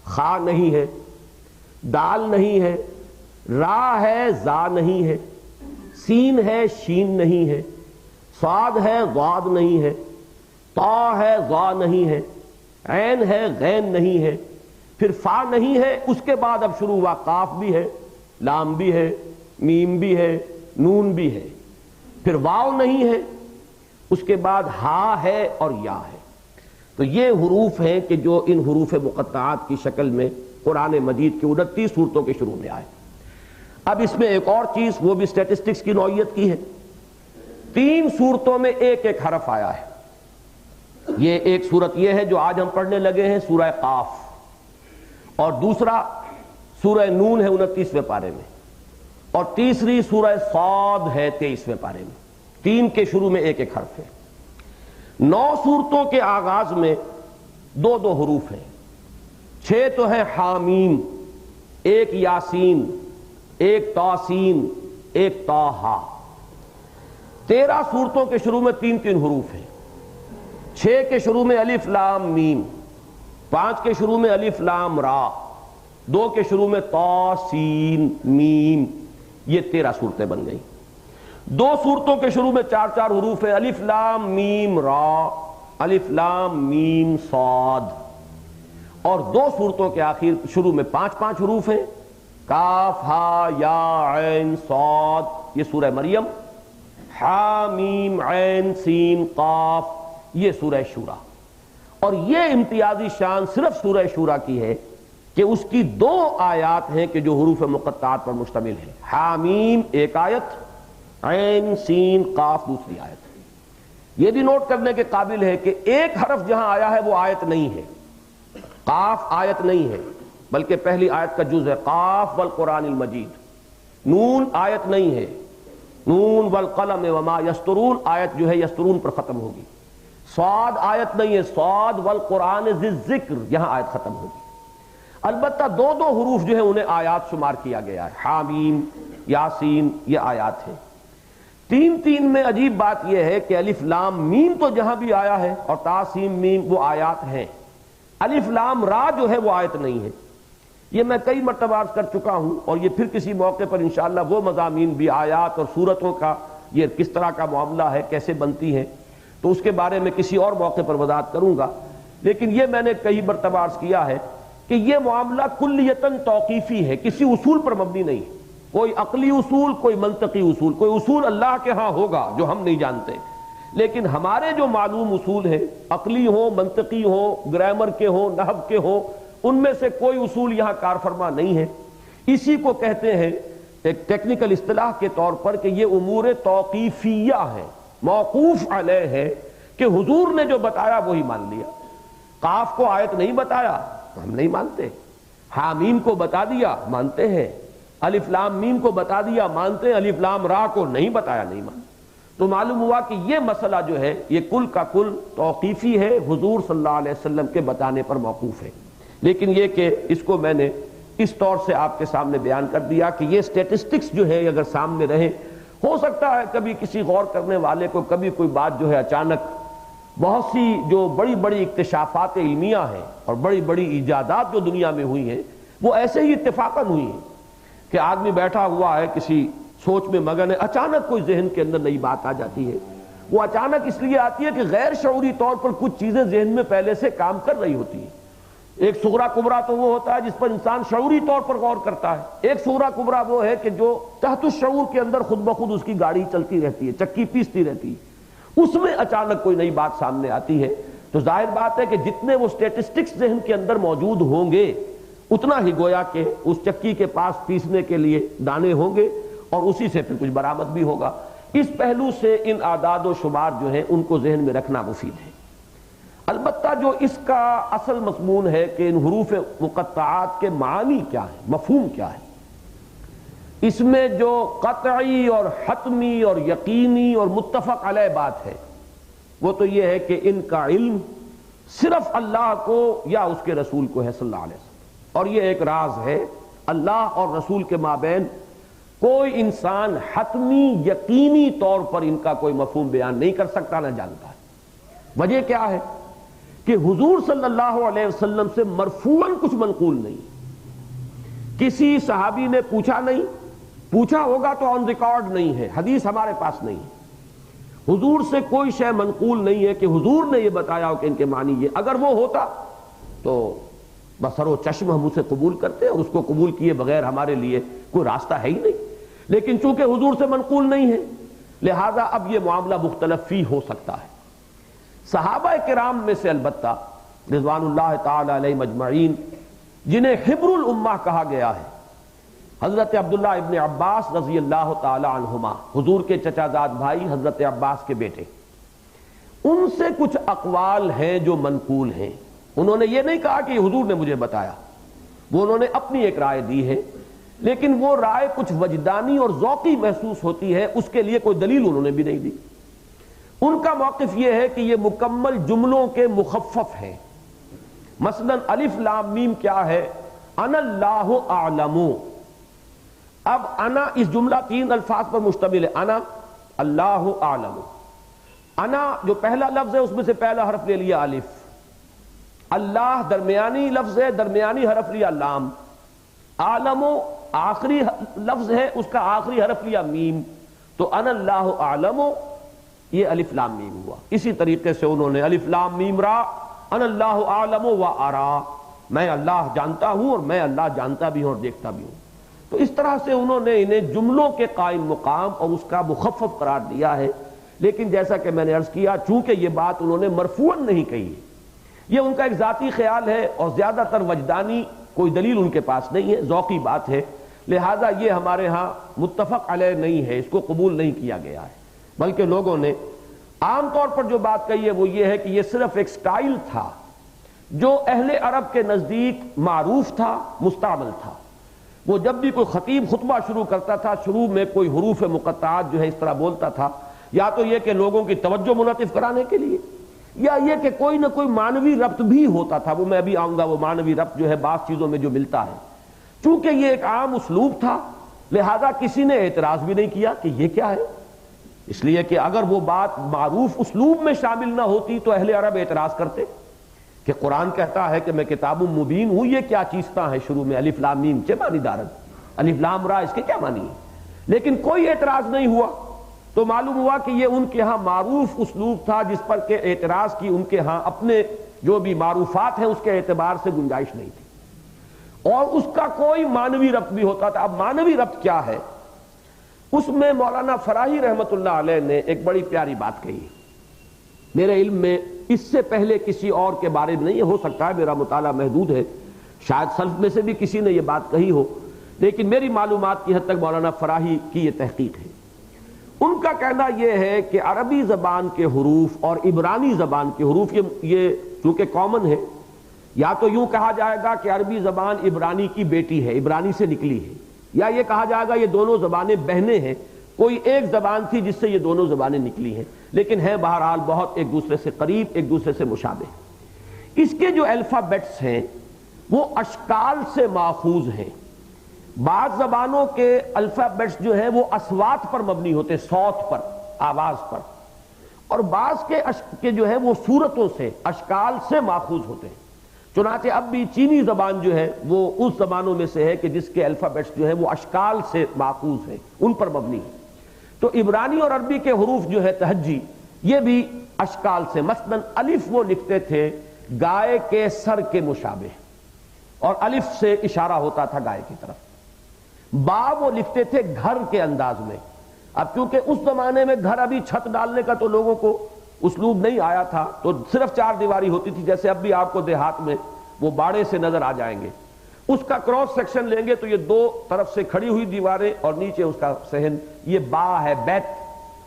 خا نہیں ہے، دال نہیں ہے، را ہے، زا نہیں ہے، سین ہے، شین نہیں ہے، صاد ہے، ضاد نہیں ہے، طا ہے، ظا نہیں ہے، عین ہے، غین نہیں ہے، پھر فا نہیں ہے. اس کے بعد اب شروع ہوا قاف بھی ہے، لام بھی ہے، میم بھی ہے، نون بھی ہے. پھر واو نہیں ہے، اس کے بعد ہا ہے اور یا ہے۔ تو یہ حروف ہیں کہ جو ان حروف مقطعات کی شکل میں قرآن مجید کی 29 سورتوں کے شروع میں آئے۔ اب اس میں ایک اور چیز، وہ بھی سٹیٹسٹکس کی نوعیت کی ہے، 3 سورتوں میں ایک ایک حرف آیا ہے۔ یہ ایک سورت یہ ہے جو آج ہم پڑھنے لگے ہیں، سورہ قاف، اور دوسرا سورہ نون ہے 29ویں پارے میں، اور تیسری سورہ صاد ہے 23ویں پارے میں۔ 3 کے شروع میں ایک ایک حرف ہے۔ 9 سورتوں کے آغاز میں 2 حروف ہیں، 6 تو ہیں حامیم، ایک یاسین، ایک توسین، ایک طٰہٰ۔ 13 سورتوں کے شروع میں 3 حروف ہیں، 6 کے شروع میں الف لام میم، 5 کے شروع میں الف لام را، 2 کے شروع میں طا سین میم۔ یہ 13 صورتیں بن گئیں۔ 2 صورتوں کے شروع میں 4 حروف ہیں، الف لام میم را، الف لام میم صاد، اور 2 صورتوں کے آخر شروع میں 5 حروف ہیں، کاف ہا یا عین صاد، یہ سورہ مریم، ہا میم عین سین قاف، یہ سورہ شورى۔ اور یہ امتیازی شان صرف سورہ شورى کی ہے کہ اس کی 2 آیات ہیں کہ جو حروف مقطعات پر مشتمل ہیں، حامیم ایک آیت، عین سین قاف دوسری آیت۔ یہ بھی نوٹ کرنے کے قابل ہے کہ ایک حرف جہاں آیا ہے وہ آیت نہیں ہے، قاف آیت نہیں ہے بلکہ پہلی آیت کا جز ہے، قاف والقرآن المجید۔ نون آیت نہیں ہے، نون والقلم وما یسطرون آیت جو ہے یسطرون پر ختم ہوگی۔ صاد آیت نہیں ہے، صاد والقرآن ذی الذکر یہاں آیت ختم ہوگی۔ البتہ 2 حروف جو ہیں انہیں آیات شمار کیا گیا ہے، حامیم، یاسین، یہ آیات ہیں۔ 3 میں عجیب بات یہ ہے کہ الف لام میم تو جہاں بھی آیا ہے اور تاسیم میم وہ آیات ہیں، الف لام را جو ہے وہ آیت نہیں ہے۔ یہ میں کئی مرتبہ عرض کر چکا ہوں، اور یہ پھر کسی موقع پر انشاءاللہ وہ مضامین بھی، آیات اور سورتوں کا یہ کس طرح کا معاملہ ہے، کیسے بنتی ہے، تو اس کے بارے میں کسی اور موقع پر وضاحت کروں گا۔ لیکن یہ میں نے کئی مرتبہ عرض کیا ہے کہ یہ معاملہ کلیتاً توقیفی ہے، کسی اصول پر مبنی نہیں، کوئی عقلی اصول، کوئی منطقی اصول، کوئی اصول اللہ کے ہاں ہوگا جو ہم نہیں جانتے، لیکن ہمارے جو معلوم اصول ہیں، عقلی ہوں، منطقی ہوں، گرامر کے ہوں، نحو کے ہوں، ان میں سے کوئی اصول یہاں کار فرما نہیں ہے۔ اسی کو کہتے ہیں ایک ٹیکنیکل اصطلاح کے طور پر کہ یہ امور توقیفیہ ہیں، موقوف علیہ ہے، کہ حضور نے جو بتایا وہی مان لیا۔ قاف کو آیت نہیں بتایا ہم نہیں مانتے، حامیم کو بتا دیا مانتے ہیں، الف لام میم کو بتا دیا مانتے ہیں، الف لام را کو نہیں بتایا نہیں مانتے۔ تو معلوم ہوا کہ یہ مسئلہ جو ہے یہ کل کا کل توقیفی ہے، حضور صلی اللہ علیہ وسلم کے بتانے پر موقوف ہے۔ لیکن یہ کہ اس کو میں نے اس طور سے آپ کے سامنے بیان کر دیا کہ یہ سٹیٹسٹکس جو ہے اگر سامنے رہے، ہو سکتا ہے کبھی کسی غور کرنے والے کو کبھی کوئی بات جو ہے اچانک، بہت سی جو بڑی بڑی اکتشافات علمیہ ہیں اور بڑی بڑی ایجادات جو دنیا میں ہوئی ہیں وہ ایسے ہی اتفاقاً ہوئی ہیں کہ آدمی بیٹھا ہوا ہے کسی سوچ میں مگن ہے، اچانک کوئی ذہن کے اندر نئی بات آ جاتی ہے۔ وہ اچانک اس لیے آتی ہے کہ غیر شعوری طور پر کچھ چیزیں ذہن میں پہلے سے کام کر رہی ہوتی ہیں۔ ایک صغرا کبرا تو وہ ہوتا ہے جس پر انسان شعوری طور پر غور کرتا ہے، ایک صغرا کبرا وہ ہے کہ جو تحت الشعور کے اندر خود بخود اس کی گاڑی چلتی رہتی ہے، چکی پیستی رہتی ہے، اس میں اچانک کوئی نئی بات سامنے آتی ہے۔ تو ظاہر بات ہے کہ جتنے وہ سٹیٹسٹکس ذہن کے اندر موجود ہوں گے اتنا ہی گویا کہ اس چکی کے پاس پیسنے کے لیے دانے ہوں گے اور اسی سے پھر کچھ برآمد بھی ہوگا۔ اس پہلو سے ان اعداد و شمار جو ہیں ان کو ذہن میں رکھنا مفید ہے۔ البتہ جو اس کا اصل مضمون ہے کہ ان حروف مقطعات کے معنی کیا ہے، مفہوم کیا ہے، اس میں جو قطعی اور حتمی اور یقینی اور متفق علیہ بات ہے وہ تو یہ ہے کہ ان کا علم صرف اللہ کو یا اس کے رسول کو ہے صلی اللہ علیہ وسلم، اور یہ ایک راز ہے، اللہ اور رسول کے مابین کوئی انسان حتمی یقینی طور پر ان کا کوئی مفہوم بیان نہیں کر سکتا، نہ جانتا ہے۔ وجہ کیا ہے کہ حضور صلی اللہ علیہ وسلم سے مرفوعاً کچھ منقول نہیں، کسی صحابی نے پوچھا نہیں، پوچھا ہوگا تو آن ریکارڈ نہیں ہے، حدیث ہمارے پاس نہیں ہے۔ حضور سے کوئی شے منقول نہیں ہے کہ حضور نے یہ بتایا ہو کہ ان کے معنی یہ، اگر وہ ہوتا تو بسر و چشم ہم اسے قبول کرتے، اور اس کو قبول کیے بغیر ہمارے لیے کوئی راستہ ہے ہی نہیں۔ لیکن چونکہ حضور سے منقول نہیں ہے لہذا اب یہ معاملہ مختلف فی ہو سکتا ہے۔ صحابہ کرام میں سے البتہ رضوان اللہ تعالی علیہ مجمعین جنہیں حبر الامہ کہا گیا ہے، حضرت عبداللہ ابن عباس رضی اللہ تعالی عنہما، حضور کے چچا زاد بھائی حضرت عباس کے بیٹے، ان سے کچھ اقوال ہیں جو منقول ہیں۔ انہوں نے یہ نہیں کہا کہ حضور نے مجھے بتایا، وہ انہوں نے اپنی ایک رائے دی ہے، لیکن وہ رائے کچھ وجدانی اور ذوقی محسوس ہوتی ہے، اس کے لیے کوئی دلیل انہوں نے بھی نہیں دی۔ ان کا موقف یہ ہے کہ یہ مکمل جملوں کے مخفف ہیں۔ مثلا الف لام میم کیا ہے؟ انا اللہ اعلم۔ اب انا اس جملہ 3 الفاظ پر مشتمل ہے، انا اللہ اعلم۔ انا جو پہلا لفظ ہے اس میں سے پہلا حرف لے لیا الف، اللہ درمیانی لفظ ہے، درمیانی حرف لیا لام، اعلم آخری لفظ ہے، اس کا آخری حرف لیا میم، تو انا اللہ اعلم یہ الف لام میم ہوا۔ اسی طریقے سے انہوں نے الف لام میم را انا اللہ اعلم و ارا، میں اللہ جانتا ہوں اور میں اللہ جانتا بھی ہوں اور دیکھتا بھی ہوں۔ تو اس طرح سے انہوں نے انہیں جملوں کے قائم مقام اور اس کا مخفف قرار دیا ہے، لیکن جیسا کہ میں نے عرض کیا چونکہ یہ بات انہوں نے مرفوعاً نہیں کہی ہے، یہ ان کا ایک ذاتی خیال ہے اور زیادہ تر وجدانی کوئی دلیل ان کے پاس نہیں ہے، ذوقی بات ہے، لہذا یہ ہمارے ہاں متفق علیہ نہیں ہے، اس کو قبول نہیں کیا گیا ہے، بلکہ لوگوں نے عام طور پر جو بات کہی ہے وہ یہ ہے کہ یہ صرف ایک سٹائل تھا جو اہل عرب کے نزدیک معروف تھا، مستعمل تھا۔ وہ جب بھی کوئی خطیب خطبہ شروع کرتا تھا، شروع میں کوئی حروف مقطعات جو ہے اس طرح بولتا تھا، یا تو یہ کہ لوگوں کی توجہ منعطف کرانے کے لیے، یا یہ کہ کوئی نہ کوئی معنوی ربط بھی ہوتا تھا، وہ میں ابھی آؤں گا، وہ معنوی ربط جو ہے بعض چیزوں میں جو ملتا ہے۔ چونکہ یہ ایک عام اسلوب تھا لہذا کسی نے اعتراض بھی نہیں کیا کہ یہ کیا ہے، اس لیے کہ اگر وہ بات معروف اسلوب میں شامل نہ ہوتی تو اہل عرب اعتراض کرتے کہ قرآن کہتا ہے کہ میں کتاب مبین ہوں، یہ کیا چیزتا ہے شروع میں الف لام میم کے معنی دارد، الف لام را اس کے کیا معنی ہے؟ لیکن کوئی اعتراض نہیں ہوا، تو معلوم ہوا کہ یہ ان کے ہاں معروف اسلوب تھا جس پر کہ اعتراض کی ان کے ہاں اپنے جو بھی معروفات ہیں اس کے اعتبار سے گنجائش نہیں تھی، اور اس کا کوئی معنوی ربط بھی ہوتا تھا۔ اب معنوی ربط کیا ہے؟ اس میں مولانا فراہی رحمت اللہ علیہ نے ایک بڑی پیاری بات کہی، میرے علم میں اس سے پہلے کسی اور کے بارے میں نہیں، ہو سکتا ہے میرا مطالعہ محدود ہے، شاید سلف میں سے بھی کسی نے یہ بات کہی ہو، لیکن میری معلومات کی حد تک مولانا فراہی کی یہ تحقیق ہے۔ ان کا کہنا یہ ہے کہ عربی زبان کے حروف اور عبرانی زبان کے حروف یہ چونکہ کامن ہے، یا تو یوں کہا جائے گا کہ عربی زبان عبرانی کی بیٹی ہے، عبرانی سے نکلی ہے، یا یہ کہا جائے گا یہ دونوں زبانیں بہنیں ہیں، کوئی ایک زبان تھی جس سے یہ دونوں زبانیں نکلی ہیں، لیکن ہیں بہرحال بہت ایک دوسرے سے قریب، ایک دوسرے سے مشابہ۔ اس کے جو الفابیٹس ہیں وہ اشکال سے ماخوذ ہیں۔ بعض زبانوں کے الفابیٹس جو ہیں وہ اصوات پر مبنی ہوتے، صوت پر، آواز پر، اور بعض کے جو ہے وہ صورتوں سے، اشکال سے ماخوذ ہوتے ہیں۔ چنانچہ اب بھی چینی زبان جو ہے وہ اس زبانوں میں سے ہے کہ جس کے الفابیٹس جو ہے وہ اشکال سے ماخوذ ہیں، ان پر مبنی ہے۔ تو عبرانی اور عربی کے حروف جو ہے تہجی یہ بھی اشکال سے، مثلا الف وہ لکھتے تھے گائے کے سر کے مشابہ، اور الف سے اشارہ ہوتا تھا گائے کی طرف۔ با وہ لکھتے تھے گھر کے انداز میں، اب کیونکہ اس زمانے میں گھر ابھی چھت ڈالنے کا تو لوگوں کو اسلوب نہیں آیا تھا، تو صرف 4 دیواری ہوتی تھی، جیسے اب بھی آپ کو دیہات میں وہ باڑے سے نظر آ جائیں گے، اس کا کراس سیکشن لیں گے تو یہ 2 طرف سے کھڑی ہوئی دیواریں اور نیچے اس کا صحن، یہ با ہے، بیت،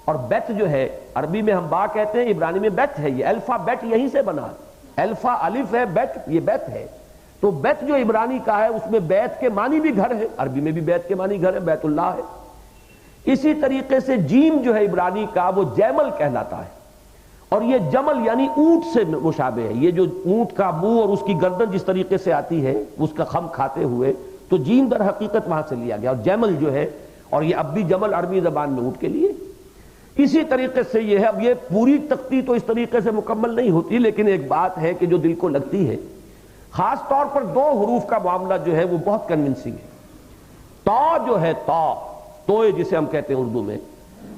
اور بیت جو ہے عربی میں ہم با کہتے ہیں، عبرانی میں بیت ہے، یہ الفا بیت یہیں سے بنا، الفا الف ہے، بیت یہ بیت ہے۔ تو بیت جو عبرانی کا ہے اس میں بیت کے معنی بھی گھر ہے، عربی میں بھی بیت کے معنی گھر ہے، بیت اللہ ہے۔ اسی طریقے سے جیم جو ہے عبرانی کا وہ جیمل کہلاتا ہے، اور یہ جمل یعنی اونٹ سے مشابہ ہے، یہ جو اونٹ کا منہ اور اس کی گردن جس طریقے سے آتی ہے اس کا خم کھاتے ہوئے، تو جیم در حقیقت وہاں سے لیا گیا، اور جیمل جو ہے، اور یہ اب بھی جمل عربی زبان میں اونٹ کے لیے۔ اسی طریقے سے یہ ہے، اب یہ پوری تختی تو اس طریقے سے مکمل نہیں ہوتی، لیکن ایک بات ہے کہ جو دل کو لگتی ہے، خاص طور پر 2 حروف کا معاملہ جو ہے وہ بہت کنونسنگ ہے۔ تا جو ہے، تا توئے جسے ہم کہتے ہیں اردو میں،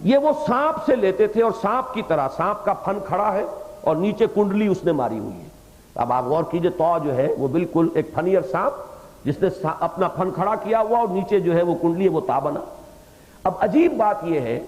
یہ وہ سانپ سے لیتے تھے، اور سانپ کی طرح، سانپ کا پھن کھڑا ہے اور نیچے کنڈلی اس نے ماری ہوئی ہے۔ اب آپ غور کیجئے، تا جو ہے وہ بالکل ایک پھنیر سانپ جس نے اپنا پھن کھڑا کیا ہوا اور نیچے جو ہے وہ کنڈلی ہے، وہ تا بنا۔ اب عجیب بات یہ ہے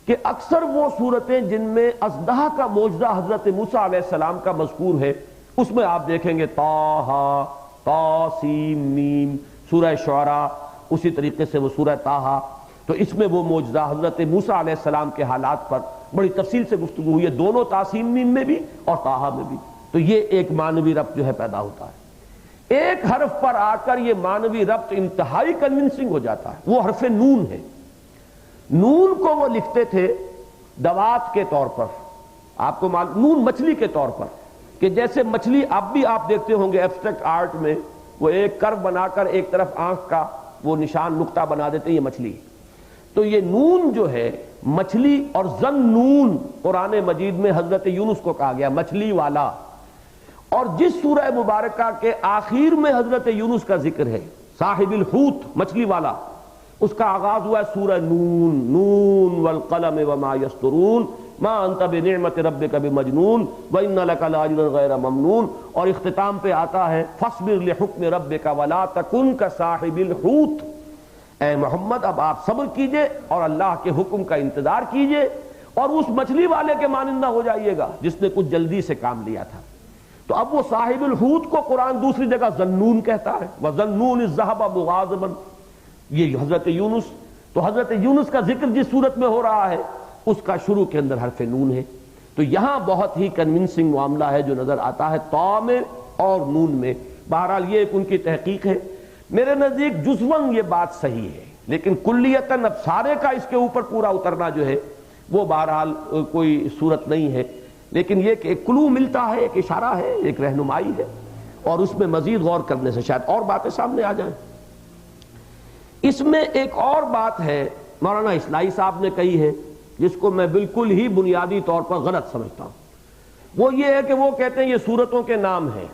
کہ اکثر وہ صورتیں جن میں اژدہا کا معجزہ حضرت موسیٰ علیہ السلام کا مذکور ہے، اس میں آپ دیکھیں گے طٰہٰ، طاسیم میم، سورہ شعراء، اسی طریقے سے وہ سورہ طٰہٰ، تو اس میں وہ معجزہ حضرت موسیٰ علیہ السلام کے حالات پر بڑی تفصیل سے گفتگو ہوئی ہے، دونوں طاسیم میم میں بھی اور طٰہٰ میں بھی۔ تو یہ ایک معنوی ربط جو ہے پیدا ہوتا ہے۔ ایک حرف پر آ کر یہ معنوی ربط انتہائی کنونسنگ ہو جاتا ہے، وہ حرف نون ہے۔ نون کو وہ لکھتے تھے دوات کے طور پر، آپ کو معلوم، نون مچھلی کے طور پر، کہ جیسے مچھلی اب بھی آپ دیکھتے ہوں گے ایبسٹریکٹ آرٹ میں، وہ ایک کرو بنا کر ایک طرف آنکھ کا وہ نشان نقطہ بنا دیتے ہیں، یہ مچھلی۔ تو یہ نون جو ہے مچھلی، اور ذن نون قرآن مجید میں حضرت یونس کو کہا گیا مچھلی والا، اور جس سورہ مبارکہ کے آخر میں حضرت یونس کا ذکر ہے صاحب الحوت، مچھلی والا، اس کا آغاز ہوا ہے سورہ نون، نون والقلم وما یسطرون ما انت بنعمت ربک بمجنون وان لک لاجرا غیر ممنون، اور اختتام پہ آتا ہے فاصبر لحکم ربک ولا تکن کصاحب الحوت۔ اے محمد اب آپ صبر کیجئے اور اللہ کے حکم کا انتظار کیجئے، اور اس مچھلی والے کے مانند نہ ہو جائیے گا جس نے کچھ جلدی سے کام لیا تھا۔ تو اب وہ صاحب الحوت کو قرآن دوسری جگہ ذنون کہتا ہے، وَذَنُّونِ الذَّهَبَ مُغَاضِبًا، یہ حضرت یونس۔ تو حضرت یونس کا ذکر جس صورت میں ہو رہا ہے اس کا شروع کے اندر حرف نون ہے۔ تو یہاں بہت ہی کنونسنگ معاملہ ہے جو نظر آتا ہے طا میں اور نون میں۔ بہرحال یہ ایک ان کی تحقیق ہے، میرے نزدیک جزواً یہ بات صحیح ہے، لیکن کلیتاً اب سارے کا اس کے اوپر پورا اترنا جو ہے وہ بہرحال کوئی صورت نہیں ہے، لیکن یہ کہ ایک کلو ملتا ہے، ایک اشارہ ہے، ایک رہنمائی ہے، اور اس میں مزید غور کرنے سے شاید اور باتیں سامنے آ جائیں۔ اس میں ایک اور بات ہے مولانا اصلاحی صاحب نے کہی ہے، جس کو میں بالکل ہی بنیادی طور پر غلط سمجھتا ہوں، وہ یہ ہے کہ وہ کہتے ہیں یہ سورتوں کے نام ہیں۔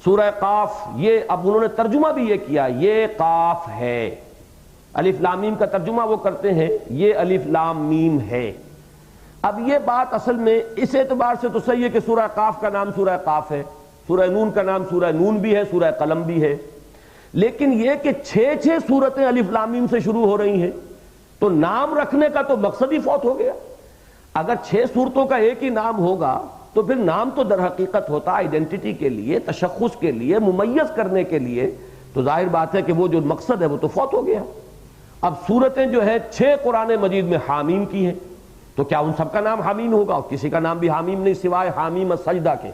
سورہ قاف، یہ اب انہوں نے ترجمہ بھی یہ کیا، یہ قاف ہے، الف لام میم کا ترجمہ وہ کرتے ہیں یہ الف لام میم ہے۔ اب یہ بات اصل میں اس اعتبار سے تو صحیح ہے کہ سورہ قاف کا نام سورہ قاف ہے، سورہ نون کا نام سورہ نون بھی ہے، سورہ قلم بھی ہے، لیکن یہ کہ 6 سورتیں الف لام میم سے شروع ہو رہی ہیں، تو نام رکھنے کا تو مقصد ہی فوت ہو گیا۔ اگر 6 سورتوں کا ایک ہی نام ہوگا تو پھر نام تو در حقیقت ہوتا آئیڈینٹی کے لیے، تشخص کے لیے، ممیز کرنے کے لیے، تو ظاہر بات ہے کہ وہ جو مقصد ہے وہ تو فوت ہو گیا۔ اب سورتیں جو ہے 6 قرآن مجید میں حامیم کی ہیں، تو کیا ان سب کا نام حامیم ہوگا؟ اور کسی کا نام بھی حامیم نہیں سوائے حامیم السجدہ کے،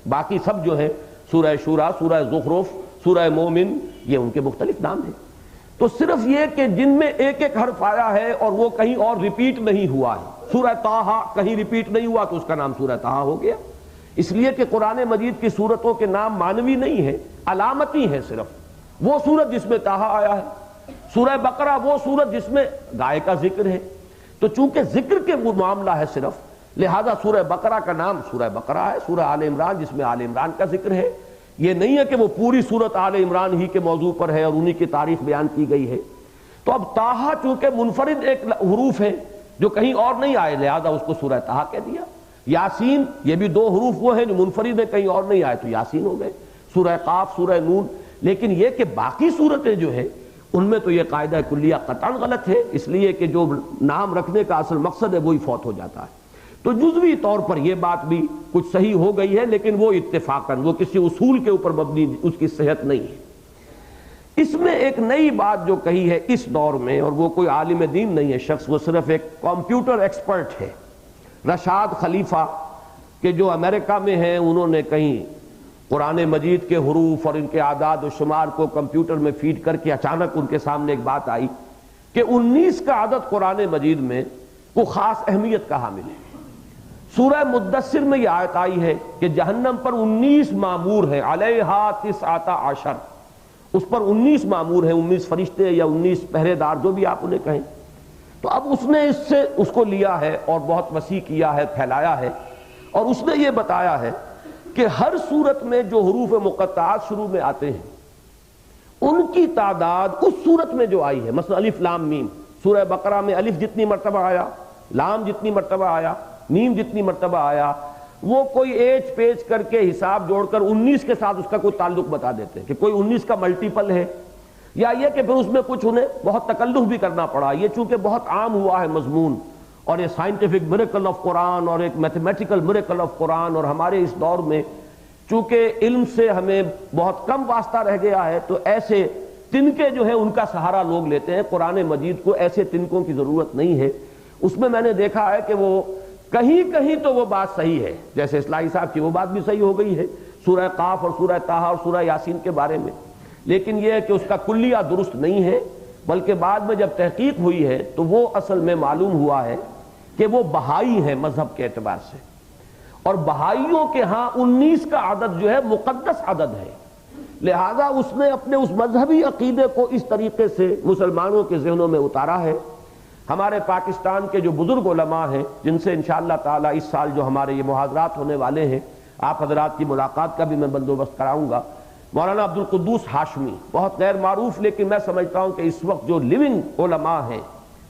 باقی سب جو ہیں سورہ شورا، سورہ زخرف، سورہ مومن، یہ ان کے مختلف نام ہیں۔ تو صرف یہ کہ جن میں ایک ایک حرف آیا ہے اور وہ کہیں اور ریپیٹ نہیں ہوا ہے، سورہ طٰہٰ کہیں ریپیٹ نہیں ہوا تو اس کا نام سورہ طٰہٰ ہو گیا، اس لیے کہ قرآن مجید کی سورتوں کے نام معنوی نہیں ہیں، علامتی ہیں۔ صرف وہ سورت جس میں طٰہٰ آیا ہے، سورہ بقرہ وہ سورت جس میں گائے کا ذکر ہے، تو چونکہ ذکر کے وہ معاملہ ہے صرف، لہذا سورہ بقرہ کا نام سورہ بقرہ ہے۔ سورہ آل عمران جس میں آل عمران کا ذکر ہے، یہ نہیں ہے کہ وہ پوری سورت آل عمران ہی کے موضوع پر ہے اور انہی کی تاریخ بیان کی گئی ہے۔ تو اب طٰہٰ چونکہ منفرد ایک حروف ہے جو کہیں اور نہیں آئے، لہذا اس کو سورہ طٰہٰ کہہ دیا۔ یاسین، یہ بھی 2 حروف وہ ہیں جو منفرد ہیں، کہیں اور نہیں آئے تو یاسین ہو گئے۔ سورہ قاف، سورہ نون، لیکن یہ کہ باقی صورتیں جو ہیں ان میں تو یہ قاعدہ کلیہ قطعاً غلط ہے، اس لیے کہ جو نام رکھنے کا اصل مقصد ہے وہی فوت ہو جاتا ہے۔ تو جزوی طور پر یہ بات بھی کچھ صحیح ہو گئی ہے، لیکن وہ اتفاقاً، وہ کسی اصول کے اوپر مبنی اس کی صحت نہیں ہے۔ اس میں ایک نئی بات جو کہی ہے اس دور میں، اور وہ کوئی عالم دین نہیں ہے شخص، وہ صرف ایک کمپیوٹر ایکسپرٹ ہے، رشاد خلیفہ، کہ جو امریکہ میں ہیں، انہوں نے کہیں قرآن مجید کے حروف اور ان کے اعداد و شمار کو کمپیوٹر میں فیڈ کر کے اچانک ان کے سامنے ایک بات آئی کہ 19 کا عدد قرآن مجید میں کو خاص اہمیت کا حامل ہے۔ سورہ مدثر میں یہ آیت آئی ہے کہ جہنم پر 19 مامور ہیں، علیہا 19، اس پر 19 مامور ہیں، 19 فرشتے یا 19 پہرے دار، جو بھی آپ انہیں کہیں۔ تو اب اس نے اس سے اس کو لیا ہے اور بہت وسیع کیا ہے، پھیلایا ہے، اور اس نے یہ بتایا ہے کہ ہر صورت میں جو حروف مقطعات شروع میں آتے ہیں ان کی تعداد اس صورت میں جو آئی ہے، مثلا الف لام میم، سورہ بقرہ میں الف جتنی مرتبہ آیا، لام جتنی مرتبہ آیا، میم جتنی مرتبہ آیا، وہ کوئی ایج پیچ کر کے حساب جوڑ کر 19 کے ساتھ اس کا کوئی تعلق بتا دیتے ہیں کہ کوئی 19 کا ملٹیپل ہے، یا یہ کہ پھر اس میں کچھ انہیں بہت تکلف بھی کرنا پڑا، یہ چونکہ بہت عام ہوا ہے مضمون اور یہ سائنٹیفک میریکل آف قرآن اور ایک میتھمیٹیکل میریکل آف قرآن، اور ہمارے اس دور میں چونکہ علم سے ہمیں بہت کم واسطہ رہ گیا ہے تو ایسے تنکے جو ہے ان کا سہارا لوگ لیتے ہیں۔ قرآن مجید کو ایسے تنکوں کی ضرورت نہیں ہے۔ اس میں میں نے دیکھا ہے کہ وہ کہیں کہیں تو وہ بات صحیح ہے، جیسے اصلاحی صاحب کی وہ بات بھی صحیح ہو گئی ہے سورہ قاف اور سورہ طٰہٰ اور سورہ یاسین کے بارے میں، لیکن یہ ہے کہ اس کا کلیہ درست نہیں ہے، بلکہ بعد میں جب تحقیق ہوئی ہے تو وہ اصل میں معلوم ہوا ہے کہ وہ بہائی ہیں مذہب کے اعتبار سے، اور بہائیوں کے ہاں 19 کا عدد جو ہے مقدس عدد ہے، لہذا اس نے اپنے اس مذہبی عقیدے کو اس طریقے سے مسلمانوں کے ذہنوں میں اتارا ہے۔ ہمارے پاکستان کے جو بزرگ علماء ہیں جن سے انشاءاللہ تعالی اس سال جو ہمارے یہ محاضرات ہونے والے ہیں، آپ حضرات کی ملاقات کا بھی میں بندوبست کراؤں گا، مولانا عبدالقدوس ہاشمی، بہت غیر معروف لیکن میں سمجھتا ہوں کہ اس وقت جو لیونگ علماء ہیں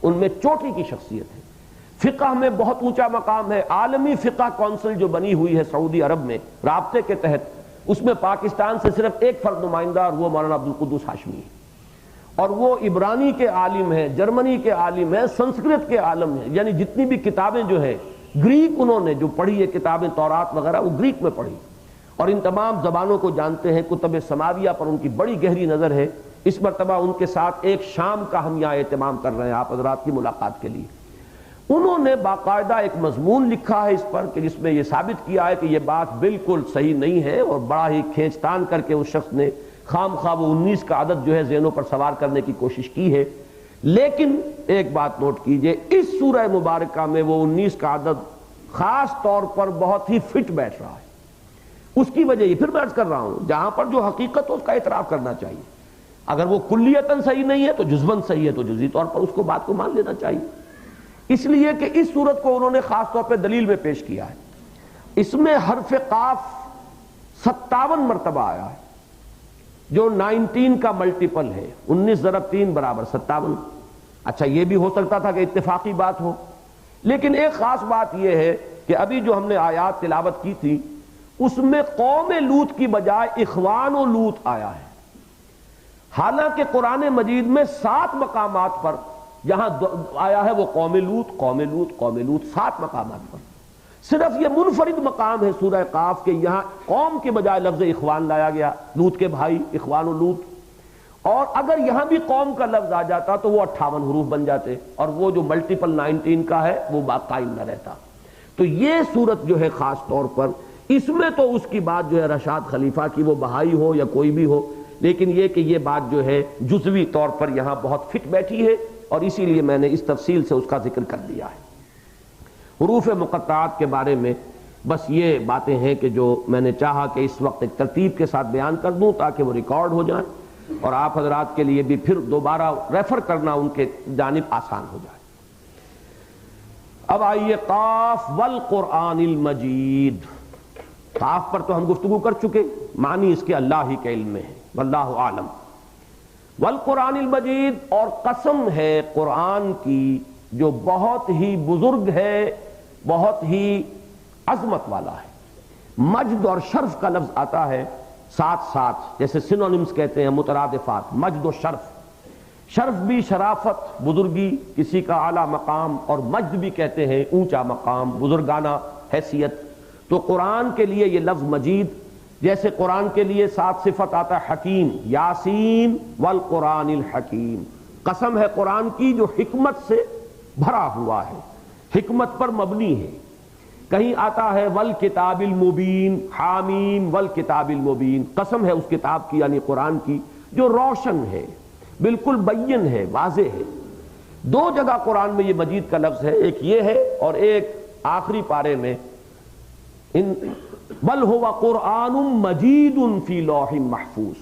ان میں چوٹی کی شخصیت ہے، فقہ میں بہت اونچا مقام ہے۔ عالمی فقہ کونسل جو بنی ہوئی ہے سعودی عرب میں رابطے کے تحت، اس میں پاکستان سے صرف ایک فرد نمائندہ اور وہ مولانا عبدالقدوس ہاشمی ہے، اور وہ عبرانی کے عالم ہیں، جرمنی کے عالم ہیں، سنسکرت کے عالم ہیں، یعنی جتنی بھی کتابیں جو ہیں گریک انہوں نے جو پڑھی ہے، کتابیں تورات وغیرہ وہ گریک میں پڑھی، اور ان تمام زبانوں کو جانتے ہیں، کتب سماویہ پر ان کی بڑی گہری نظر ہے۔ اس مرتبہ ان کے ساتھ ایک شام کا ہم یہاں اہتمام کر رہے ہیں آپ حضرات کی ملاقات کے لیے۔ انہوں نے باقاعدہ ایک مضمون لکھا ہے اس پر کہ جس میں یہ ثابت کیا ہے کہ یہ بات بالکل صحیح نہیں ہے، اور بڑا ہی کھینچ تان کر کے اس شخص نے خام خواہ وہ 19 کا عدد جو ہے ذہنوں پر سوار کرنے کی کوشش کی ہے۔ لیکن ایک بات نوٹ کیجئے، اس سورہ مبارکہ میں وہ 19 کا عدد خاص طور پر بہت ہی فٹ بیٹھ رہا ہے۔ اس کی وجہ یہ پھر میں عرض کر رہا ہوں، جہاں پر جو حقیقت ہو اس کا اعتراف کرنا چاہیے، اگر وہ کلیتاً صحیح نہیں ہے تو جزواً صحیح ہے، تو جزوی طور پر اس کو بات کو مان لینا چاہیے۔ اس لیے کہ اس صورت کو انہوں نے خاص طور پہ دلیل میں پیش کیا ہے، اس میں حرف قاف 57 مرتبہ آیا ہے، جو 19 کا ملٹیپل ہے، 19 ضرب 3 برابر 57۔ اچھا یہ بھی ہو سکتا تھا کہ اتفاقی بات ہو، لیکن ایک خاص بات یہ ہے کہ ابھی جو ہم نے آیات تلاوت کی تھی اس میں قوم لوط کی بجائے اخوان و لوط آیا ہے، حالانکہ قرآن مجید میں 7 مقامات پر جہاں آیا ہے وہ قوم لوط قوم لوط قوم لوط، 7 مقامات پر، صرف یہ منفرد مقام ہے سورہ قاف کے یہاں قوم کے بجائے لفظ اخوان لایا گیا، لوط کے بھائی اخوان و لوط، اور اگر یہاں بھی قوم کا لفظ آ جاتا تو وہ 58 حروف بن جاتے، اور وہ جو ملٹیپل 19 کا ہے وہ قائم نہ رہتا۔ تو یہ صورت جو ہے خاص طور پر اس میں تو اس کی بات جو ہے رشاد خلیفہ کی، وہ بہائی ہو یا کوئی بھی ہو، لیکن یہ کہ یہ بات جو ہے جزوی طور پر یہاں بہت فٹ بیٹھی ہے، اور اسی لیے میں نے اس تفصیل سے اس کا ذکر کر دیا ہے۔ حروف مقطعات کے بارے میں بس یہ باتیں ہیں کہ جو میں نے چاہا کہ اس وقت ایک ترتیب کے ساتھ بیان کر دوں تاکہ وہ ریکارڈ ہو جائیں، اور آپ حضرات کے لیے بھی پھر دوبارہ ریفر کرنا ان کے جانب آسان ہو جائے۔ اب آئیے قاف والقرآن المجید۔ قاف پر تو ہم گفتگو کر چکے، معنی اس کے اللہ ہی کے علم میں ہے، واللہ عالم۔ والقرآن المجید، اور قسم ہے قرآن کی جو بہت ہی بزرگ ہے، بہت ہی عظمت والا ہے۔ مجد اور شرف کا لفظ آتا ہے ساتھ ساتھ، جیسے سینونیمز کہتے ہیں مترادفات، مجد و شرف۔ شرف بھی شرافت، بزرگی، کسی کا اعلیٰ مقام، اور مجد بھی کہتے ہیں اونچا مقام، بزرگانہ حیثیت۔ تو قرآن کے لیے یہ لفظ مجید، جیسے قرآن کے لیے ساتھ صفت آتا ہے حکیم، یاسین والقرآن الحکیم، قسم ہے قرآن کی جو حکمت سے بھرا ہوا ہے، حکمت پر مبنی ہے۔ کہیں آتا ہے والکتاب المبین، حامیم والکتاب المبین، قسم ہے اس کتاب کی یعنی قرآن کی جو روشن ہے، بالکل بین ہے، واضح ہے۔ 2 جگہ قرآن میں یہ مجید کا لفظ ہے، ایک یہ ہے اور ایک آخری پارے میں بل ہوا قرآن مجید فی لوح محفوظ۔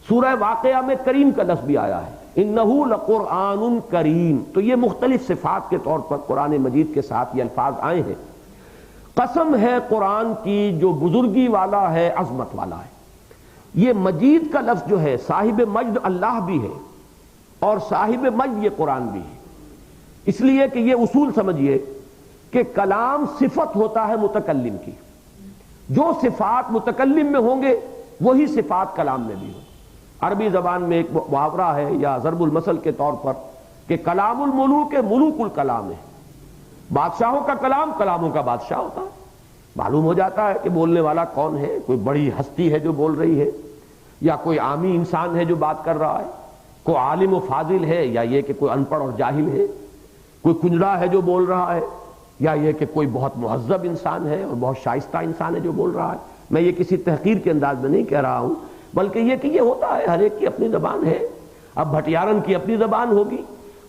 سورہ واقعہ میں کریم کا لفظ بھی آیا ہے، انہ لقرآن کریم، تو یہ مختلف صفات کے طور پر قرآن مجید کے ساتھ یہ الفاظ آئے ہیں۔ قسم ہے قرآن کی جو بزرگی والا ہے، عظمت والا ہے۔ یہ مجید کا لفظ جو ہے صاحب مجد اللہ بھی ہے اور صاحب مجد یہ قرآن بھی ہے، اس لیے کہ یہ اصول سمجھیے کہ کلام صفت ہوتا ہے متکلم کی، جو صفات متکلم میں ہوں گے وہی صفات کلام میں بھی ہوں۔ عربی زبان میں ایک محاورہ ہے یا ضرب المثل کے طور پر کہ کلام الملوک ملوک الکلام ہے، بادشاہوں کا کلام کلاموں کا بادشاہ ہوتا ہے، معلوم ہو جاتا ہے کہ بولنے والا کون ہے، کوئی بڑی ہستی ہے جو بول رہی ہے، یا کوئی عامی انسان ہے جو بات کر رہا ہے، کوئی عالم و فاضل ہے، یا یہ کہ کوئی ان پڑھ اور جاہل ہے، کوئی کنجرا ہے جو بول رہا ہے، یا یہ کہ کوئی بہت مہذب انسان ہے اور بہت شائستہ انسان ہے جو بول رہا ہے۔ میں یہ کسی تحقیر کے انداز میں نہیں کہہ رہا ہوں، بلکہ یہ کہ یہ ہوتا ہے، ہر ایک کی اپنی زبان ہے۔ اب بھٹیارن کی اپنی زبان ہوگی،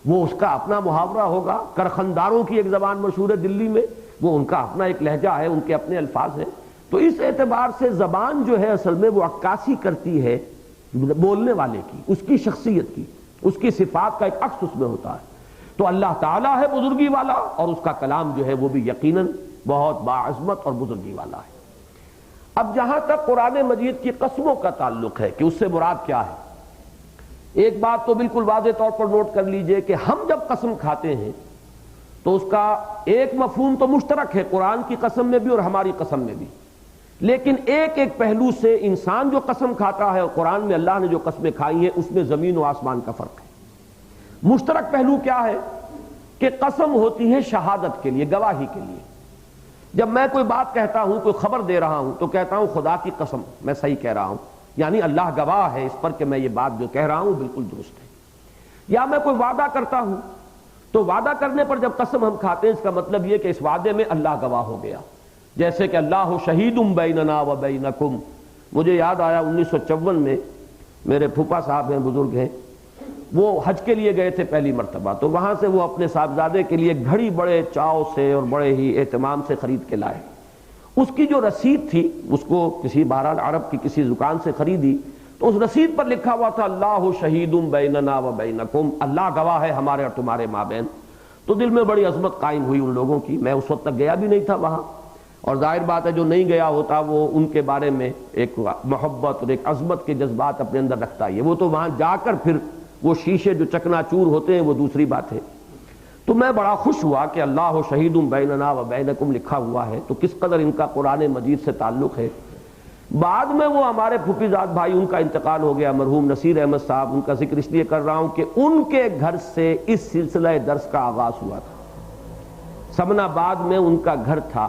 وہ اس کا اپنا محاورہ ہوگا، کرخنداروں کی ایک زبان مشہور ہے دلی میں، وہ ان کا اپنا ایک لہجہ ہے، ان کے اپنے الفاظ ہیں۔ تو اس اعتبار سے زبان جو ہے اصل میں وہ عکاسی کرتی ہے بولنے والے کی، اس کی شخصیت کی، اس کی صفات کا ایک عکس اس میں ہوتا ہے۔ تو اللہ تعالیٰ ہے بزرگی والا، اور اس کا کلام جو ہے وہ بھی یقیناً بہت باعظمت اور بزرگی والا ہے۔ اب جہاں تک قرآن مجید کی قسموں کا تعلق ہے کہ اس سے مراد کیا ہے، ایک بات تو بالکل واضح طور پر نوٹ کر لیجئے کہ ہم جب قسم کھاتے ہیں تو اس کا ایک مفہوم تو مشترک ہے قرآن کی قسم میں بھی اور ہماری قسم میں بھی، لیکن ایک ایک پہلو سے انسان جو قسم کھاتا ہے اور قرآن میں اللہ نے جو قسمیں کھائی ہیں اس میں زمین و آسمان کا فرق ہے۔ مشترک پہلو کیا ہے کہ قسم ہوتی ہے شہادت کے لیے، گواہی کے لیے۔ جب میں کوئی بات کہتا ہوں، کوئی خبر دے رہا ہوں، تو کہتا ہوں خدا کی قسم میں صحیح کہہ رہا ہوں، یعنی اللہ گواہ ہے اس پر کہ میں یہ بات جو کہہ رہا ہوں بالکل درست ہے۔ یا میں کوئی وعدہ کرتا ہوں تو وعدہ کرنے پر جب قسم ہم کھاتے ہیں اس کا مطلب یہ کہ اس وعدے میں اللہ گواہ ہو گیا، جیسے کہ اللہ شہید بیننا و بینکم۔ مجھے یاد آیا 1954 میں میرے پھوپھا صاحب ہیں، بزرگ ہیں، وہ حج کے لیے گئے تھے پہلی مرتبہ، تو وہاں سے وہ اپنے صاحبزادے کے لیے گھڑی بڑے چاؤ سے اور بڑے ہی اہتمام سے خرید کے لائے۔ اس کی جو رسید تھی اس کو کسی بہرحال عرب کی کسی دکان سے خریدی، تو اس رسید پر لکھا ہوا تھا اللہ شہید بیننا و بینکم، اللہ گواہ ہے ہمارے اور تمہارے مابین۔ تو دل میں بڑی عظمت قائم ہوئی ان لوگوں کی۔ میں اس وقت تک گیا بھی نہیں تھا وہاں، اور ظاہر بات ہے جو نہیں گیا ہوتا وہ ان کے بارے میں ایک محبت اور ایک عظمت کے جذبات اپنے اندر رکھتا ہے، وہ تو وہاں جا کر پھر وہ شیشے جو چکنا چور ہوتے ہیں وہ دوسری بات ہے۔ تو میں بڑا خوش ہوا کہ اللہ شہید بیننا و بینکم لکھا ہوا ہے، تو کس قدر ان کا قرآن مجید سے تعلق ہے۔ بعد میں وہ ہمارے پھوپھی زاد بھائی، ان کا انتقال ہو گیا، مرحوم نصیر احمد صاحب، ان کا ذکر اس لیے کر رہا ہوں کہ ان کے گھر سے اس سلسلہ درس کا آغاز ہوا تھا۔ سمن آباد میں ان کا گھر تھا،